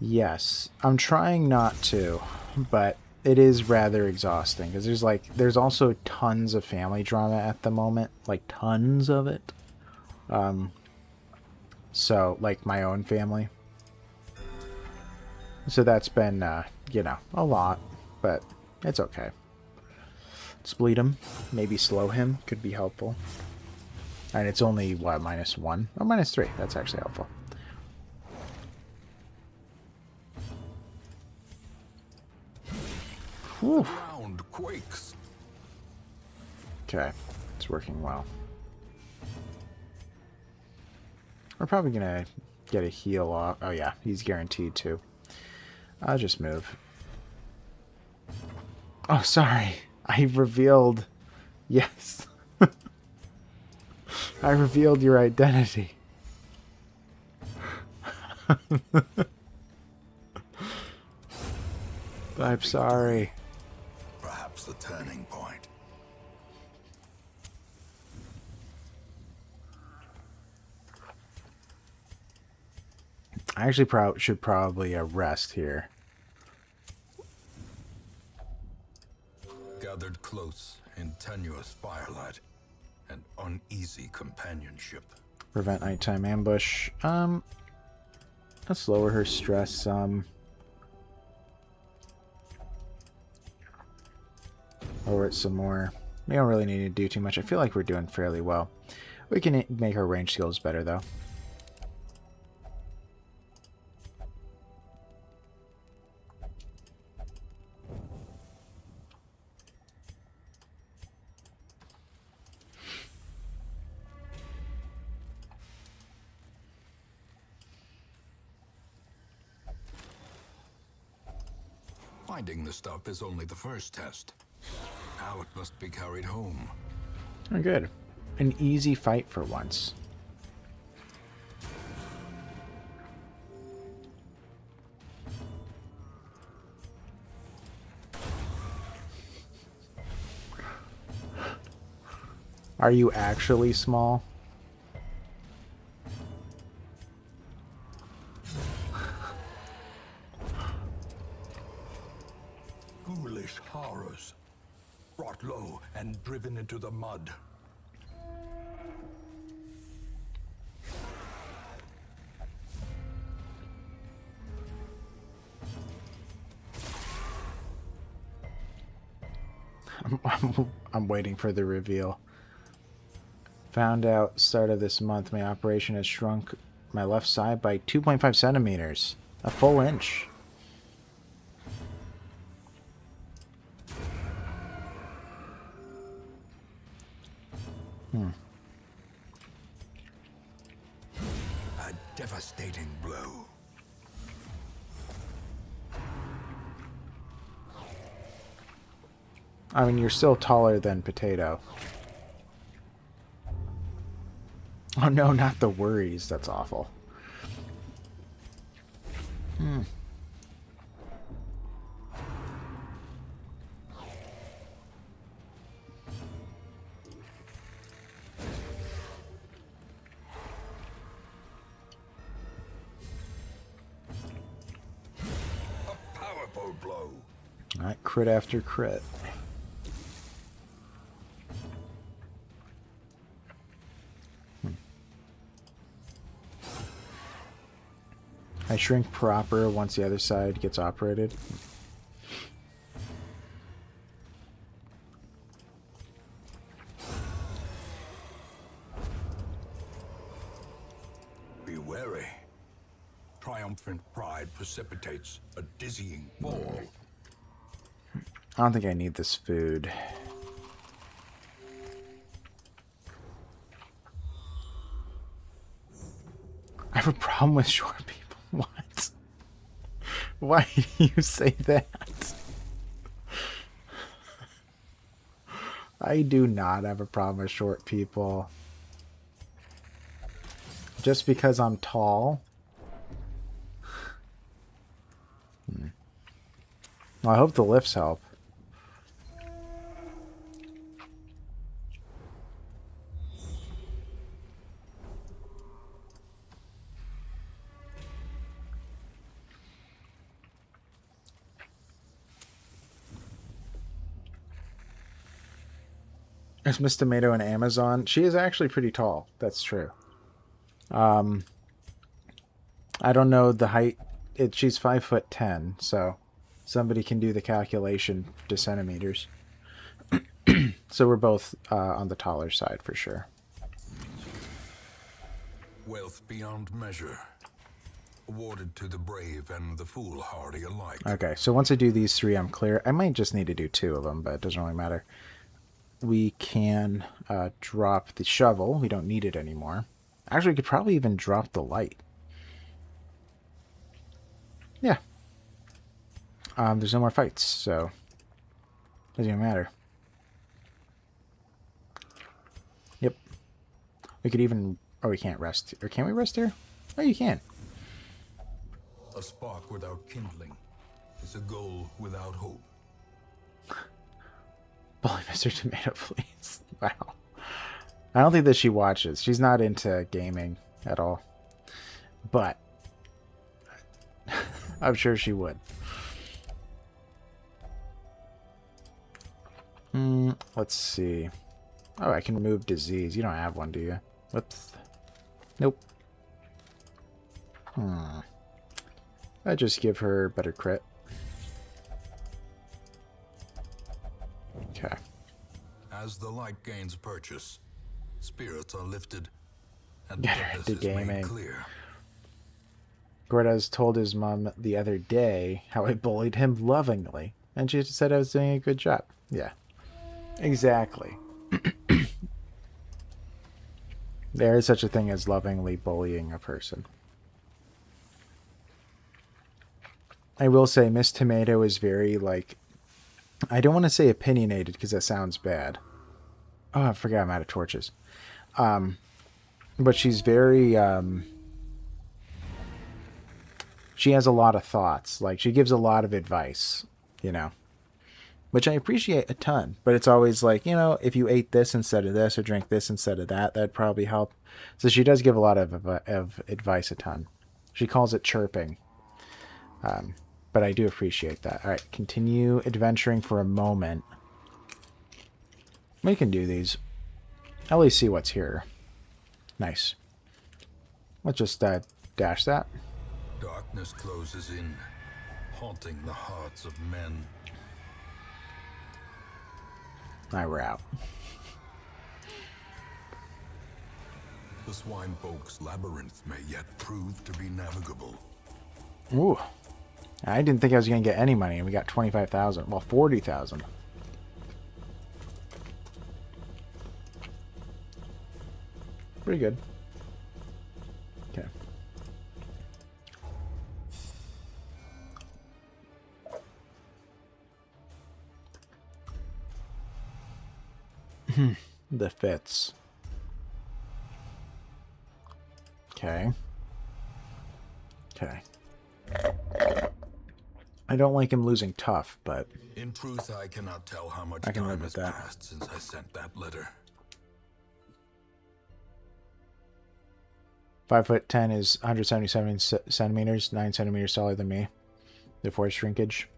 Yes, I'm trying not to, but it is rather exhausting because there's also tons of family drama at the moment, like tons of it. So like my own family. So that's been, you know, a lot, but it's okay. Let's bleed him, maybe slow him, could be helpful. And it's only, what, -1? Oh, -3, that's actually helpful. The ground quakes. Okay, it's working well. We're probably gonna get a heal off. Oh yeah, he's guaranteed to. I'll just move. Oh, sorry. I revealed... Yes. I revealed your identity. I'm sorry. Perhaps the turning point. I actually should probably rest here. Gathered close in tenuous firelight and uneasy companionship. Prevent nighttime ambush. Let's lower her stress some. Lower it some more. We don't really need to do too much. I feel like we're doing fairly well. We can make our range skills better, though. Finding the stuff is only the first test. Now it must be carried home. Oh, good. An easy fight for once. Are you actually small? Ghoulish horrors, brought low and driven into the mud. I'm waiting for the reveal. Found out start of this month my operation has shrunk my left side by 2.5 centimeters. A full inch. A devastating blow. I mean, you're still taller than Potato. Oh no, not the worries. That's awful. A powerful blow. Alright, crit after crit. I shrink proper once the other side gets operated. Be wary. Triumphant pride precipitates a dizzying fall. I don't think I need this food. I have a problem with short people. What? Why do you say that? I do not have a problem with short people. Just because I'm tall? Well, I hope the lifts help. Is Miss Tomato an Amazon? She is actually pretty tall. That's true. I don't know the height. She's 5'10", so somebody can do the calculation to centimeters. So we're both on the taller side for sure. Wealth beyond measure, awarded to the brave and the foolhardy alike. Okay, so once I do these three, I'm clear. I might just need to do 2 of them, but it doesn't really matter. We can drop the shovel. We don't need it anymore. Actually, we could probably even drop the light. Yeah. There's no more fights, so doesn't even matter. Yep. We could even... Oh, we can't rest. Or can we rest here? Oh, you can. A spark without kindling is a goal without hope. Bully Mr. Tomato, please. Wow. I don't think that she watches. She's not into gaming at all. But I'm sure she would. Let's see. Oh, I can remove disease. You don't have one, do you? Whoops. Nope. I just give her better crit. Okay. As the light gains purchase, spirits are lifted and Get her purpose to is made gaming. clear. Gordas told his mom the other day how I bullied him lovingly, and she said I was doing a good job. Yeah. Exactly. There is such a thing as lovingly bullying a person. I will say Miss Tomato is very, like... I don't want to say opinionated because that sounds bad. Oh, I forgot I'm out of torches. But she's very... she has a lot of thoughts. Like, she gives a lot of advice, you know. Which I appreciate a ton. But it's always like, you know, if you ate this instead of this or drank this instead of that, that'd probably help. So she does give a lot of advice a ton. She calls it chirping. But I do appreciate that. All right, continue adventuring for a moment. We can do these. At least see what's here. Nice. Let's just dash that. Darkness closes in, haunting the hearts of men. Now we're out. The swine folk's labyrinth may yet prove to be navigable. Ooh. I didn't think I was going to get any money, and we got 25,000. Well, 40,000. Pretty good. Okay. The fits. Okay. Okay. I don't like him losing tough, but... In truth, I cannot tell how much I can time live with has that. passed since I sent that letter. 5'10" is 177 centimeters, 9 centimeters taller than me. The force shrinkage.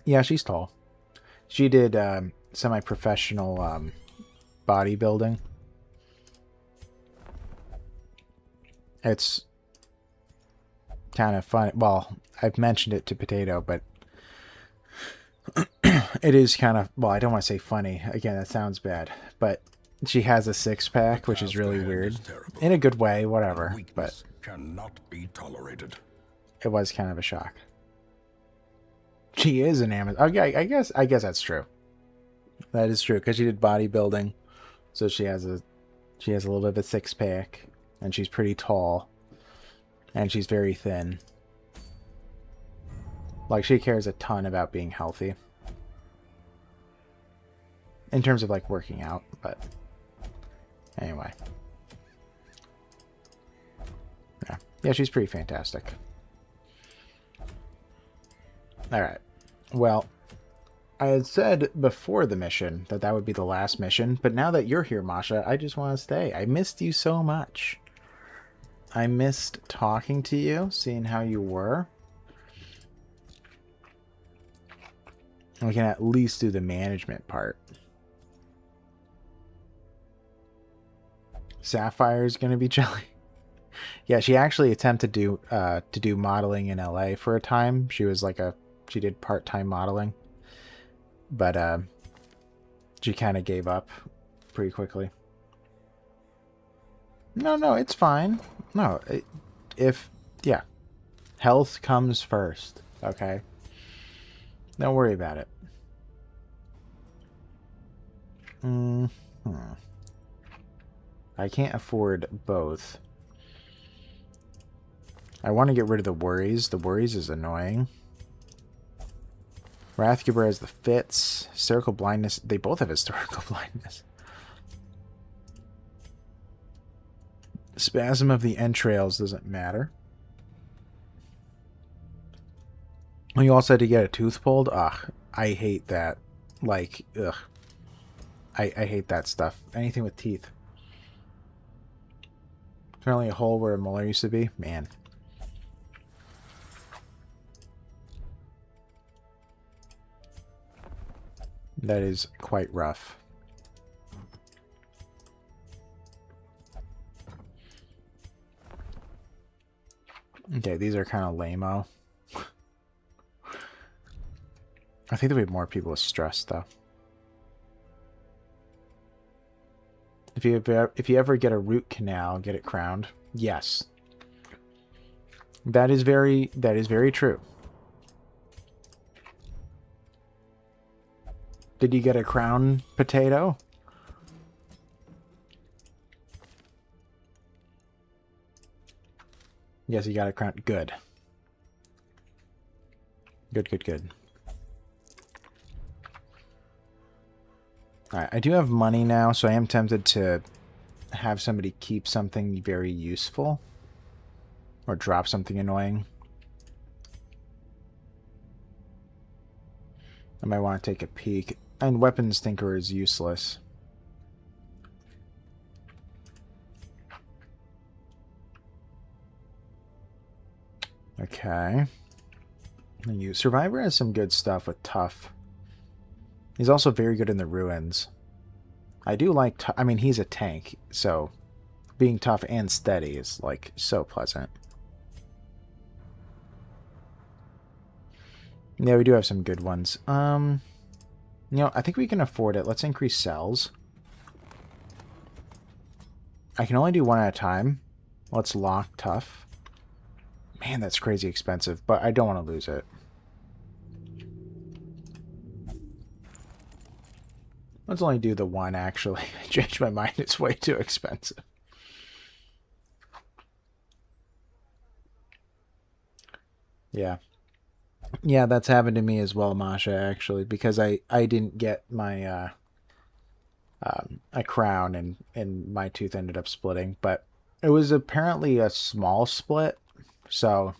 Yeah, she's tall. She did semi-professional bodybuilding. It's kind of fun. Well, I've mentioned it to Potato, but it is kind of, well, I don't want to say funny. Again, that sounds bad. But she has a six-pack, which is really weird. In a good way, whatever. But cannot be tolerated. it was kind of a shock. She is an Amazon. Okay, I guess that's true. That is true, because she did bodybuilding. So she has a little bit of a six-pack. And she's pretty tall. And she's very thin. Like, she cares a ton about being healthy. In terms of, like, working out. But anyway. Yeah, she's pretty fantastic. Alright. Well, I had said before the mission that that would be the last mission. But now that you're here, Masha, I just want to stay. I missed you so much. I missed talking to you, seeing how you were. We can at least do the management part. Sapphire's gonna be jelly. Yeah, she actually attempted to do modeling in LA for a time. She was like she did part-time modeling, but she kind of gave up pretty quickly. No, it's fine. No, yeah, health comes first. Okay, don't worry about it. I can't afford both. I want to get rid of the worries. The worries is annoying. Wrathgiver has the fits. Hysterical blindness. They both have hysterical blindness. Spasm of the entrails doesn't matter. You also had to get a tooth pulled? Ugh, I hate that. Like, ugh. I hate that stuff. Anything with teeth. Apparently a hole where a molar used to be. Man. That is quite rough. Okay, these are kind of lame-o. I think there'll be more people with stress, though. If you ever get a root canal, get it crowned. Yes. That is very true. Did you get a crown potato? Yes, you got a crown. Good. Good. Alright, I do have money now, so I am tempted to have somebody keep something very useful. Or drop something annoying. I might want to take a peek. And weapons thinker is useless. Okay. Survivor has some good stuff with tough. He's also very good in the ruins. I do like... I mean, he's a tank, so being tough and steady is, like, so pleasant. Yeah, we do have some good ones. You know, I think we can afford it. Let's increase cells. I can only do one at a time. Let's lock tough. Man, that's crazy expensive, but I don't want to lose it. Let's only do the one, actually. I changed my mind. It's way too expensive. Yeah. Yeah, that's happened to me as well, Masha, actually, because I didn't get my a crown and my tooth ended up splitting, but it was apparently a small split, so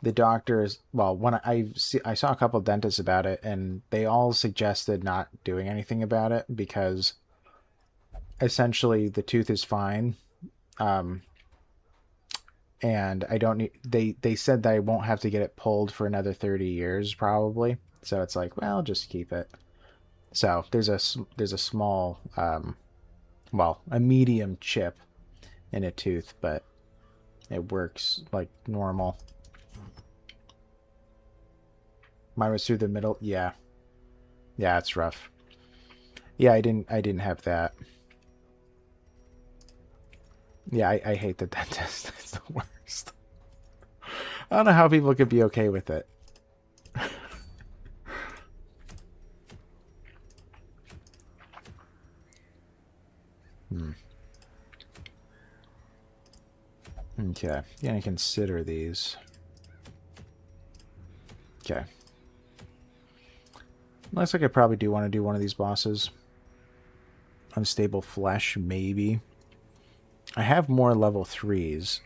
the doctors, well, when I saw a couple of dentists about it, and they all suggested not doing anything about it because essentially the tooth is fine, and I don't need. They said that I won't have to get it pulled for another 30 years probably. So it's like, well, just keep it. So there's a small, well, a medium chip in a tooth, but it works like normal. Mine was through the middle. Yeah. Yeah, it's rough. Yeah, I didn't have that. Yeah, I hate the dentist. It's the worst. I don't know how people could be okay with it. Okay, gonna consider these. Okay. Looks like I probably do want to do one of these bosses. Unstable flesh, maybe. I have more level 3s.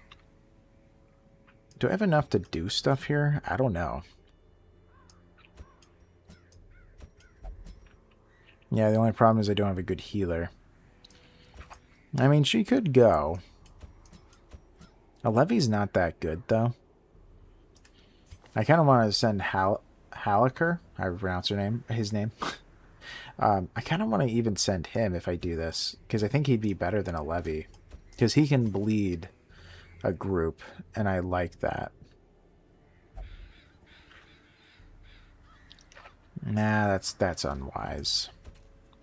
Do I have enough to do stuff here? I don't know. Yeah, the only problem is I don't have a good healer. I mean, she could go. A Levy's not that good, though. I kind of want to send Halaker, I pronounce his name. I kind of want to even send him if I do this, because I think he'd be better than a Levy. Because he can bleed a group, and I like that. Nah, that's unwise.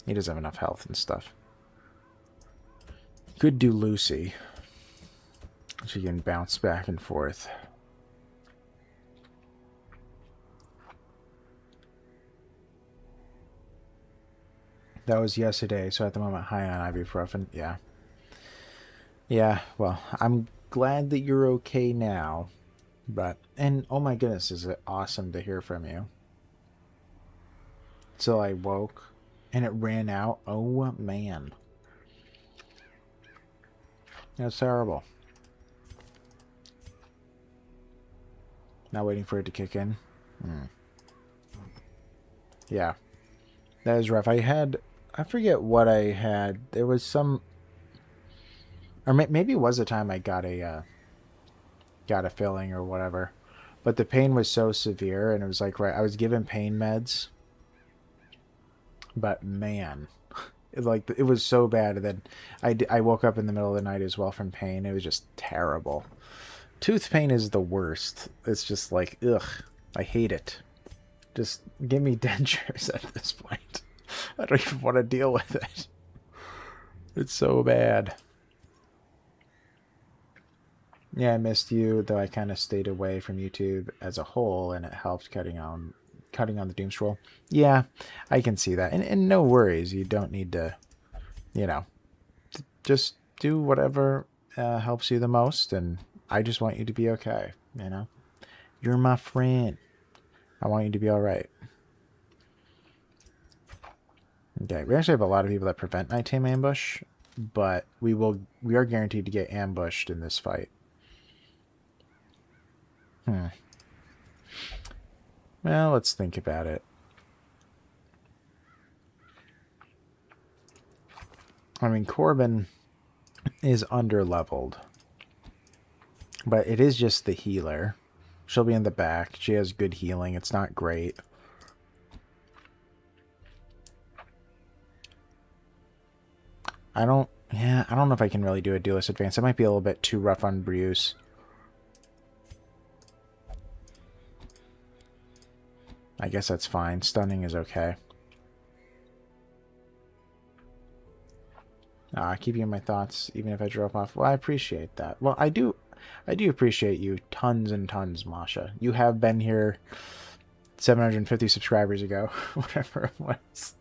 He doesn't have enough health and stuff. Could do Lucy. She can bounce back and forth. That was yesterday, so at the moment high on ibuprofen. Yeah. Yeah, well, I'm glad that you're okay now. But, and oh my goodness, is it awesome to hear from you. So I woke and it ran out. Oh man. That's terrible. Not waiting for it to kick in. Yeah. That is rough. I forget what I had. There was some, or maybe it was the time I got a filling or whatever. But the pain was so severe, and it was like, right, I was given pain meds But man, like it was so bad. And then I woke up in the middle of the night as well from pain. It was just terrible. Tooth pain is the worst. It's just like, ugh, I hate it. Just give me dentures at this point. I don't even want to deal with it. It's so bad. Yeah, I missed you, though I kind of stayed away from YouTube as a whole, and it helped cutting on the doom scroll. Yeah, I can see that. And no worries, you don't need to, you know, just do whatever helps you the most, and I just want you to be okay, you know? You're my friend. I want you to be alright. Okay, we actually have a lot of people that prevent nighttime ambush, but we are guaranteed to get ambushed in this fight. Well, let's think about it. I mean, Corbin is under-leveled, but it is just the healer. She'll be in the back. She has good healing. It's not great. I don't know if I can really do a duelist advance. It might be a little bit too rough on Bruce. I guess that's fine. Stunning is okay. Keep you in my thoughts, even if I drop off. Well, I appreciate that. Well, I do appreciate you tons and tons, Masha. You have been here 750 subscribers ago, whatever it was.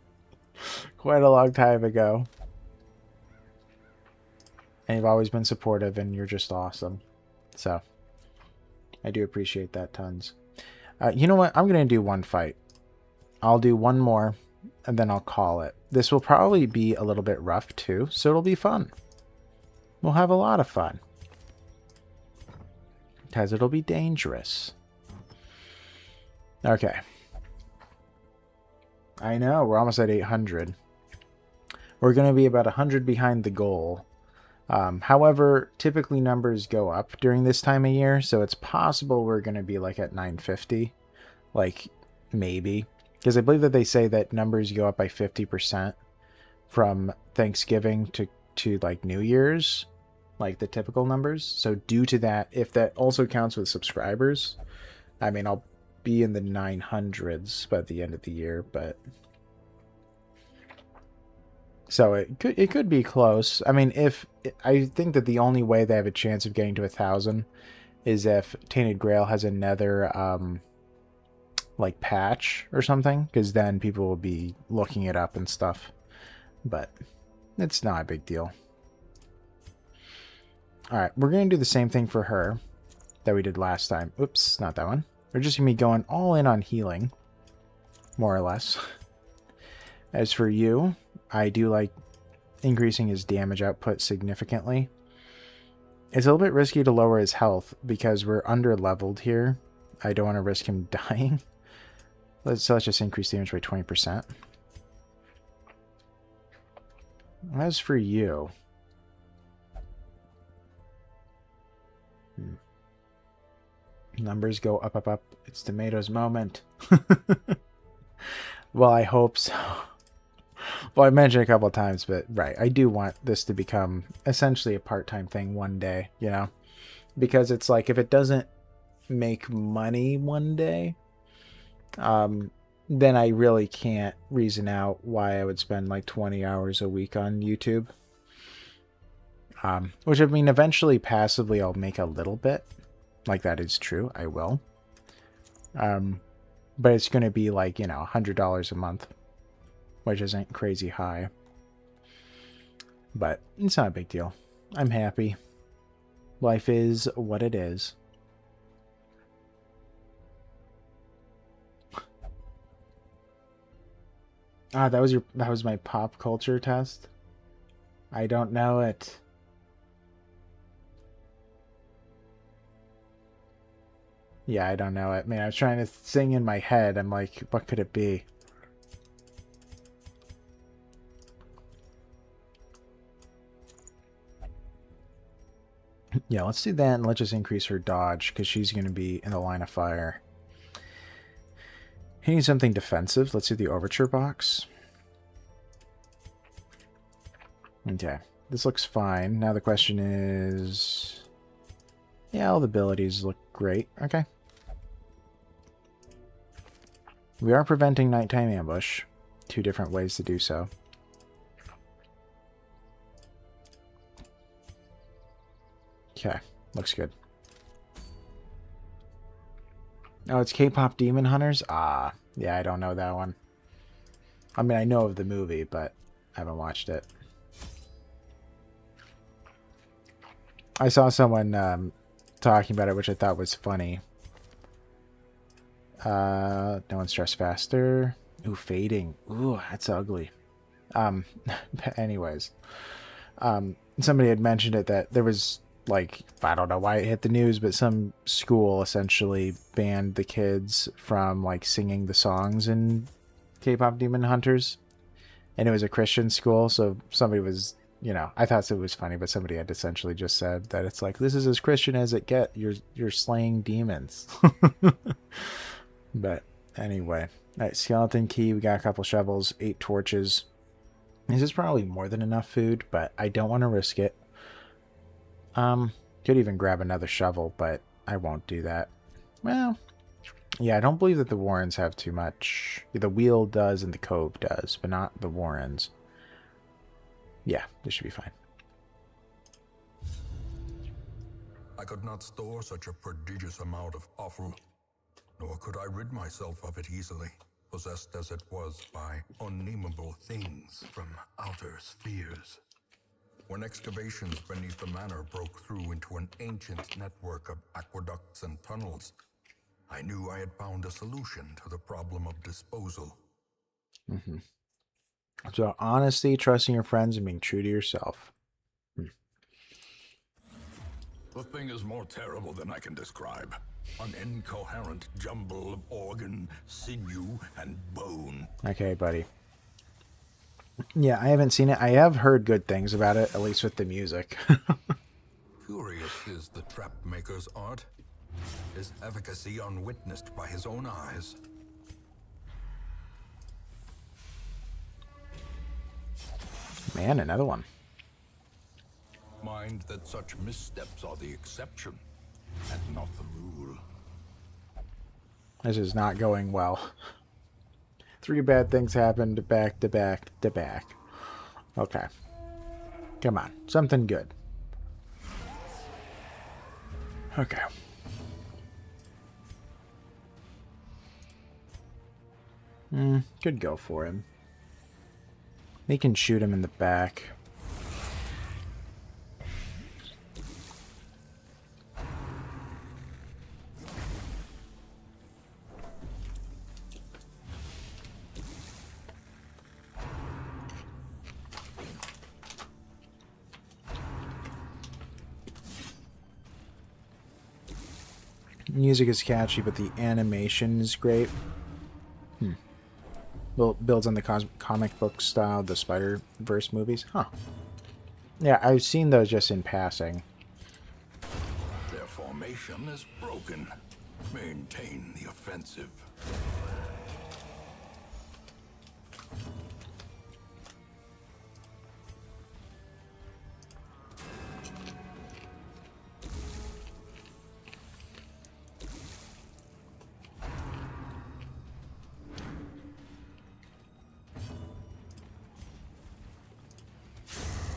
Quite a long time ago. And you've always been supportive, and you're just awesome. So, I do appreciate that tons. You know what? I'm going to do one fight. I'll do one more, and then I'll call it. This will probably be a little bit rough, too, so it'll be fun. We'll have a lot of fun. Because it'll be dangerous. Okay. I know, we're almost at 800. We're going to be about 100 behind the goal. However, typically numbers go up during this time of year, so it's possible we're going to be like at 950. Like, maybe. Because I believe that they say that numbers go up by 50% from Thanksgiving to like New Year's, like the typical numbers. So due to that, if that also counts with subscribers, I mean, I'll be in the 900s by the end of the year, but... So it could be close. I mean, I think that the only way they have a chance of getting to 1,000 is if Tainted Grail has another like patch or something, because then people will be looking it up and stuff. But it's not a big deal. All right, we're gonna do the same thing for her that we did last time. Oops, not that one. We're just gonna be going all in on healing, more or less. As for you, I do like increasing his damage output significantly. It's a little bit risky to lower his health because we're under-leveled here. I don't want to risk him dying. Let's just increase damage by 20%. As for you... Numbers go up, up, up. It's Tomato's moment. Well, I hope so. Well, I mentioned a couple of times, but right, I do want this to become essentially a part-time thing one day, you know? Because it's like, if it doesn't make money one day, then I really can't reason out why I would spend like 20 hours a week on YouTube. Which, I mean, eventually, passively, I'll make a little bit. Like, that is true, I will. But it's going to be like, you know, $100 a month. Which isn't crazy high. But it's not a big deal. I'm happy. Life is what it is. Ah, that was my pop culture test? I don't know it. Yeah, I don't know it. Man, I was trying to sing in my head. I'm like, what could it be? Yeah, let's do that, and let's just increase her dodge, because she's going to be in the line of fire. He needs something defensive. Let's do the Overture box. Okay. This looks fine. Now the question is... Yeah, all the abilities look great. Okay. We are preventing nighttime ambush. 2 different ways to do so. Okay. Looks good. Oh, it's K-pop Demon Hunters? Ah, yeah, I don't know that one. I mean, I know of the movie, but I haven't watched it. I saw someone talking about it, which I thought was funny. No one stress faster. Ooh, fading. Ooh, that's ugly. But anyways. Somebody had mentioned it that there was, like, I don't know why it hit the news, but some school essentially banned the kids from, like, singing the songs in K-pop Demon Hunters. And it was a Christian school, so somebody was, you know, I thought it was funny, but somebody had essentially just said that it's like, this is as Christian as it get. You're slaying demons. But anyway. Alright, skeleton key, we got a couple shovels, 8 torches. This is probably more than enough food, but I don't want to risk it. Could even grab another shovel, but I won't do that. Well, yeah, I don't believe that the Warrens have too much. The Wheel does and the Cove does, but not the Warrens. Yeah, this should be fine. I could not store such a prodigious amount of offal, nor could I rid myself of it easily, possessed as it was by unnameable things from outer spheres. When excavations beneath the manor broke through into an ancient network of aqueducts and tunnels, I knew I had found a solution to the problem of disposal. Mm-hmm. So honesty, trusting your friends, and being true to yourself. The thing is more terrible than I can describe. An incoherent jumble of organ, sinew, and bone. Okay, buddy. Yeah, I haven't seen it. I have heard good things about it, at least with the music. Curious is the trap maker's art. His efficacy unwitnessed by his own eyes. Man, another one. Mind that such missteps are the exception, and not the rule. This is not going well. 3 bad things happened back to back to back. Okay. Come on. Something good. Okay. Could go for him. He can shoot him in the back. Music is catchy, but the animation is great. Builds on the comic book style, the Spider-Verse movies. Huh. Yeah, I've seen those just in passing. Their formation is broken. Maintain the offensive.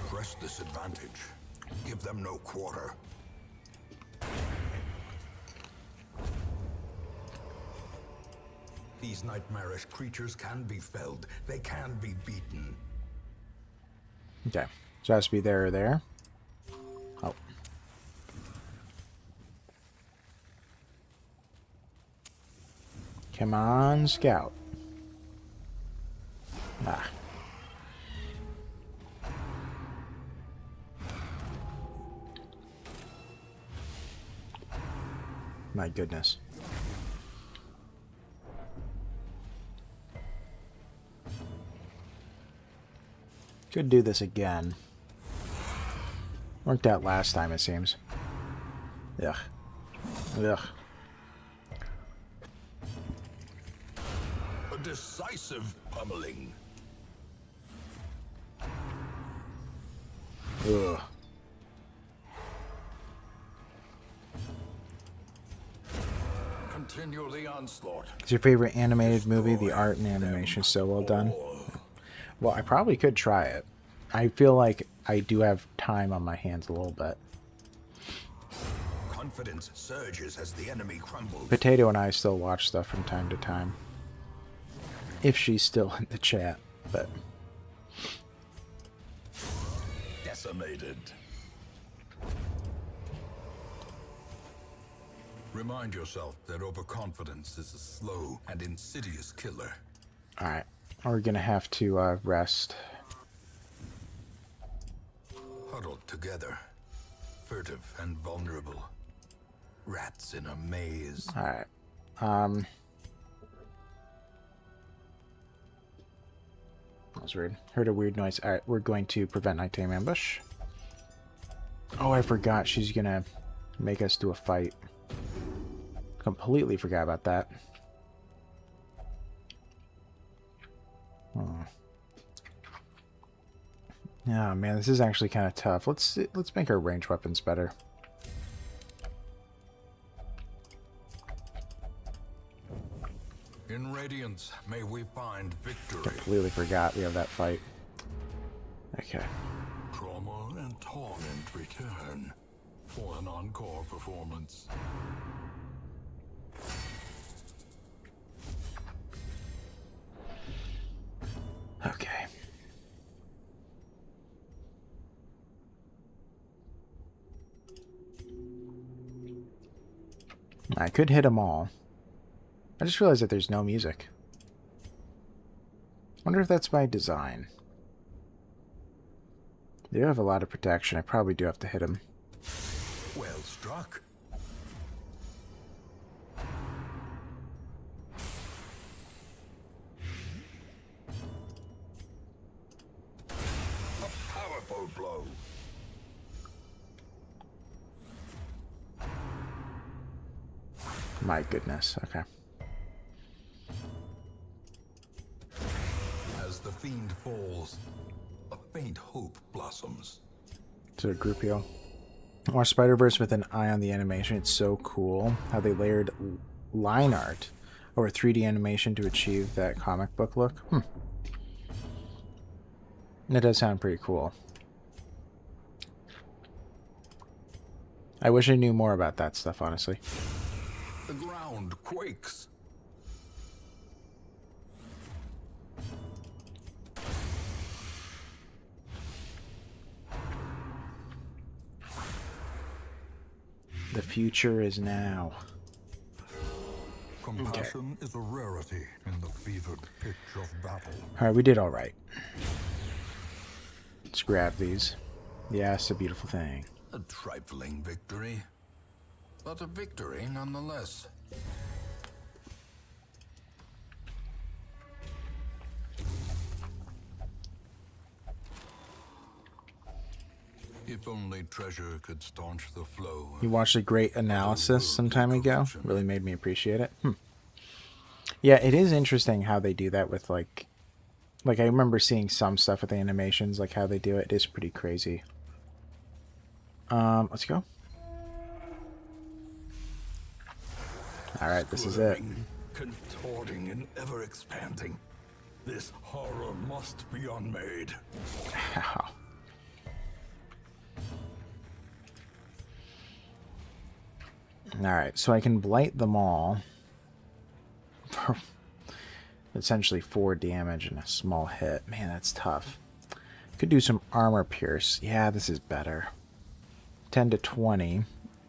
Press this advantage. Give them no quarter. These nightmarish creatures can be felled. They can be beaten. Okay. So it has to be there or there. Oh. Come on, Scout. Ah. My goodness. Could do this again. Worked out last time, it seems. Ugh. Ugh. A decisive pummeling. Ugh. Continue the onslaught. Is your favorite animated movie? The art and animation is so well done. Well, I probably could try it. I feel like I do have time on my hands a little bit. Confidence surges as the enemy crumbles. Potato and I still watch stuff from time to time. If she's still in the chat, but... Decimated. Remind yourself that overconfidence is a slow and insidious killer. Alright, we're gonna have to rest. Huddled together, furtive and vulnerable. Rats in a maze. Alright. That was weird. Heard a weird noise. Alright, we're going to prevent nighttime ambush. Oh, I forgot she's gonna make us do a fight. Completely forgot about that. Oh man, this is actually kind of tough. Let's make our ranged weapons better. In Radiance, may we find victory. Completely forgot we have that fight. Okay. Trauma and torment return for an encore performance. Okay. I could hit them all. I just realized that there's no music. Wonder if that's by design. They do have a lot of protection. I probably do have to hit them. Well struck. A powerful blow. My goodness. Okay. As the fiend falls, a faint hope blossoms. To a group heal. Or Spider-Verse with an eye on the animation. It's so cool how they layered line art over 3D animation to achieve that comic book look. That does sound pretty cool. I wish I knew more about that stuff, honestly. The ground quakes. The future is now. Compassion is a rarity in the fevered pitch of battle. Alright, we did alright. Let's grab these. Yeah, it's a beautiful thing. A trifling victory, but a victory nonetheless. If only treasure could staunch the flow. You watched a great analysis some time ago. Really made me appreciate it. Yeah, it is interesting how they do that with like I remember seeing some stuff with the animations, like how they do it. It is pretty crazy. Let's go. Alright, this is it. Contorting and ever expanding. This horror must be unmade. Ow. Alright, so I can blight them all for essentially 4 damage and a small hit. Man, that's tough. Could do some armor pierce. Yeah, this is better. 10 to 20.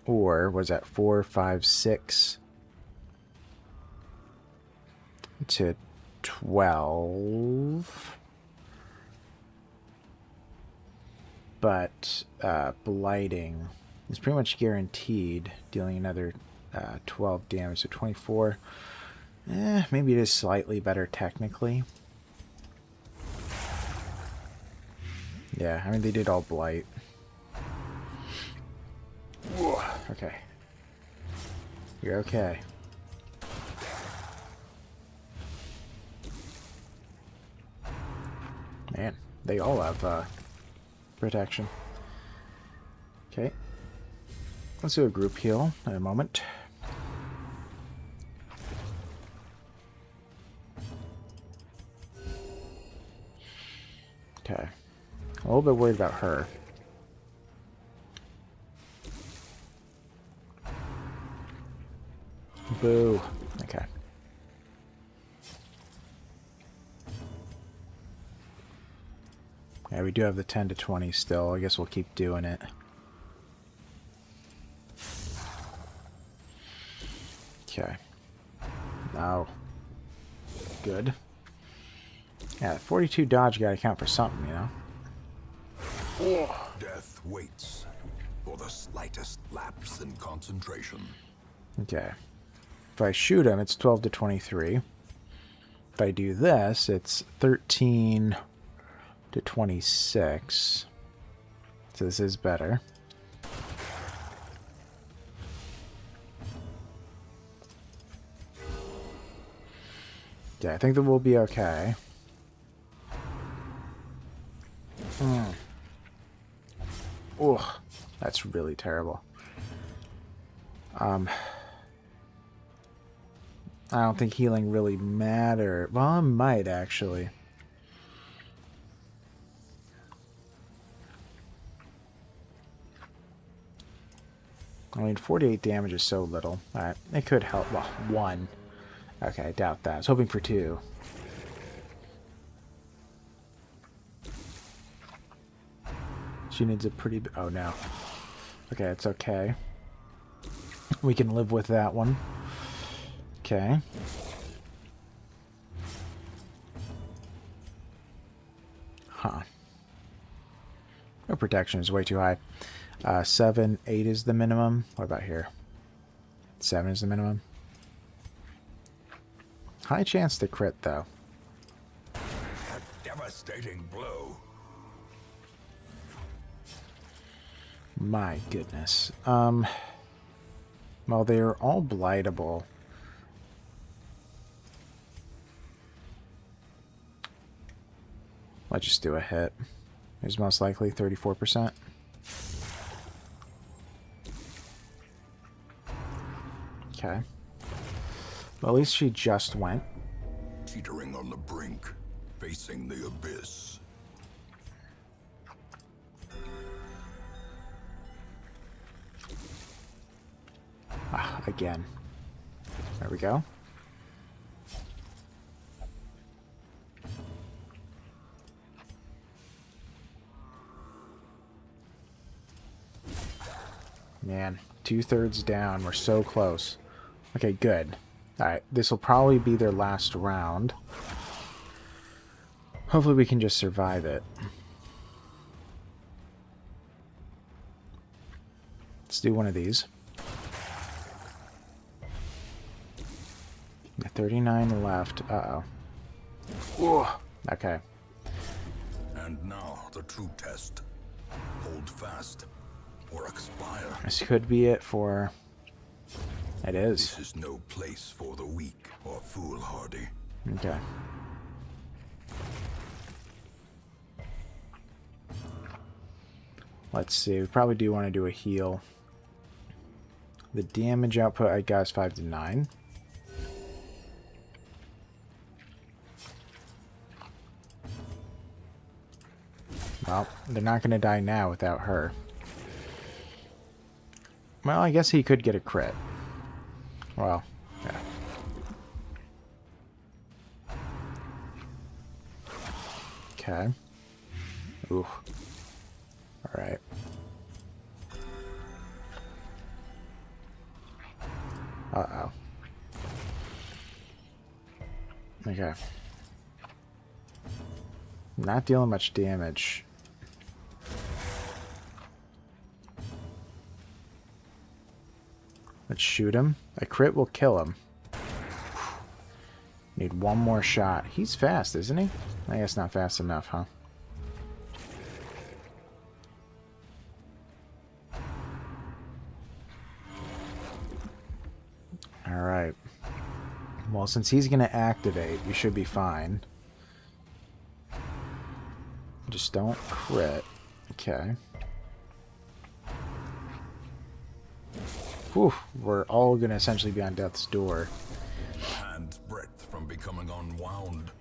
Or was that 4, 5, 6 to 12? But blighting is pretty much guaranteed, dealing another 12 damage, so 24. Maybe it is slightly better technically. Yeah, I mean, they did all blight. Whoa. Okay. You're okay. Man, they all have protection. Let's do a group heal in a moment. Okay. A little bit worried about her. Boo. Okay. Yeah, we do have the 10 to 20 still. I guess we'll keep doing it. Okay. Now. Good. Yeah, 42 dodge gotta count for something, you know? Death waits for the slightest lapse in concentration. Okay. If I shoot him, it's 12 to 23. If I do this, it's 13 to 26. So this is better. Yeah, I think that we'll be okay. Ugh, that's really terrible. I don't think healing really matter. Well, it might actually. I mean, 48 damage is so little. Alright, it could help. Well, 1. Okay, I doubt that. I was hoping for 2. She needs a pretty... Oh, no. Okay, it's okay. We can live with that one. Okay. Huh. No protection is way too high. 7, 8 is the minimum. What about here? 7 is the minimum. High chance to crit, though. A devastating blow. My goodness. Well, they're all blightable. Let's just do a hit. Is most likely 34%. Okay. Well, at least she just went. Teetering on the brink, facing the abyss. Ah, again. There we go. Man, 2/3 down. We're so close. Okay, good. Alright, this will probably be their last round. Hopefully we can just survive it. Let's do one of these. 39 left. Uh-oh. Ooh. Okay. And now the true test. Hold fast or expire. This could be it for... It is. This is no place for the weak or foolhardy. Okay. Let's see. We probably do want to do a heal. The damage output I got is 5 to 9. Well, they're not going to die now without her. Well, I guess he could get a crit. Well, yeah. Okay. Ooh. Alright. Uh-oh. Okay. Not dealing much damage. Let's shoot him. A crit will kill him. Need one more shot. He's fast, isn't he? I guess not fast enough, huh? Alright. Well, since he's going to activate, we should be fine. Just don't crit. Okay. whew, we're all going to essentially be on death's door. A hand's breadth from becoming unwound.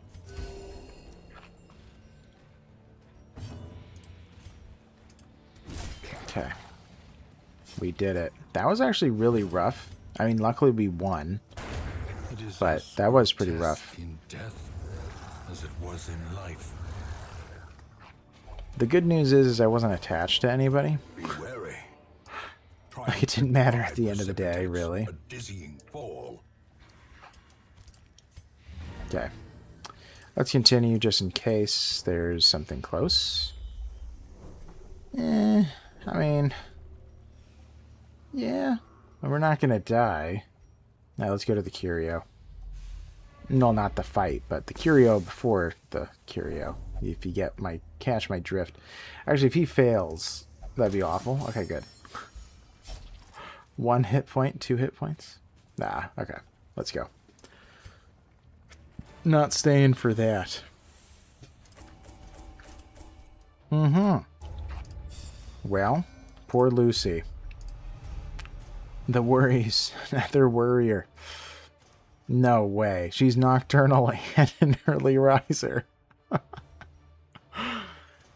Okay. We did it. That was actually really rough. I mean, luckily we won. But that was pretty rough. In death, as it was in life. The good news is I wasn't attached to anybody. Be wary. It didn't matter at the end of the day, really. A dizzying fall. Okay. Let's continue just in case there's something close. I mean... yeah. We're not going to die. Now let's go to the curio. No, not the fight, but the curio before the curio. If you catch my drift. Actually, if he fails, that'd be awful. Okay, good. 1 hit point, 2 hit points? Nah, okay. Let's go. Not staying for that. Well, poor Lucy. The worries. Another worrier. No way. She's nocturnal and an early riser.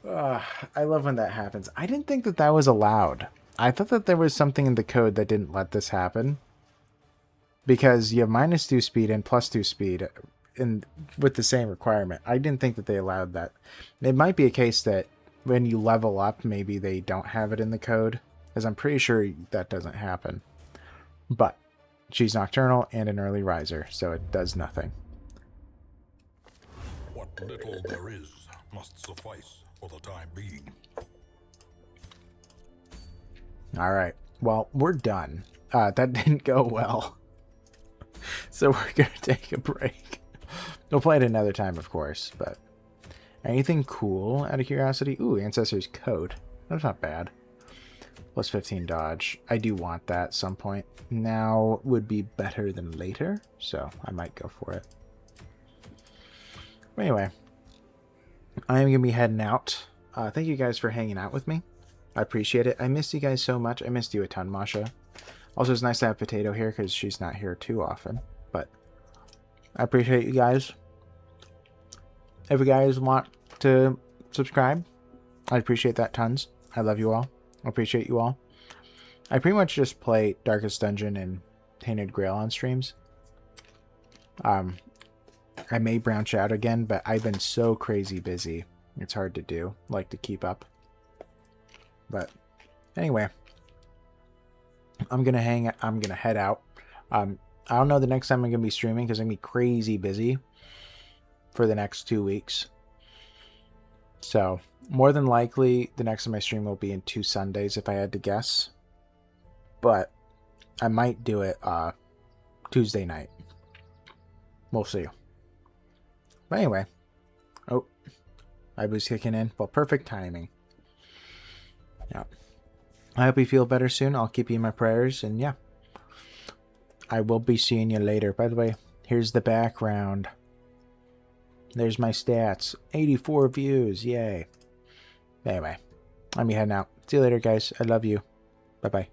I love when that happens. I didn't think that that was allowed. I thought that there was something in the code that didn't let this happen. Because you have -2 speed and +2 speed with the same requirement. I didn't think that they allowed that. It might be a case that when you level up, maybe they don't have it in the code. Because I'm pretty sure that doesn't happen. But she's nocturnal and an early riser, so it does nothing. What little there is must suffice for the time being. Alright, well, we're done. That didn't go well. So we're going to take a break. We'll play it another time, of course, but... anything cool out of curiosity? Ooh, Ancestor's Code. That's not bad. Plus 15 dodge. I do want that at some point. Now would be better than later, so I might go for it. But anyway, I am going to be heading out. Thank you guys for hanging out with me. I appreciate it. I missed you guys so much. I missed you a ton, Masha. Also, it's nice to have Potato here because she's not here too often. But I appreciate you guys. If you guys want to subscribe, I appreciate that tons. I love you all. I appreciate you all. I pretty much just play Darkest Dungeon and Tainted Grail on streams. I may branch out again, but I've been so crazy busy. It's hard to do, like to keep up. But anyway, I'm gonna head out. I don't know the next time I'm gonna be streaming because I'm gonna be crazy busy for the next 2 weeks. So more than likely, the next time I stream will be in 2 Sundays if I had to guess. But I might do it Tuesday night. We'll see. But anyway. Oh. Ibu's kicking in. Well, perfect timing. Yeah. I hope you feel better soon. I'll keep you in my prayers. And yeah. I will be seeing you later. By the way, here's the background. There's my stats. 84 views. Yay. Anyway. I'm heading out. See you later, guys. I love you. Bye-bye.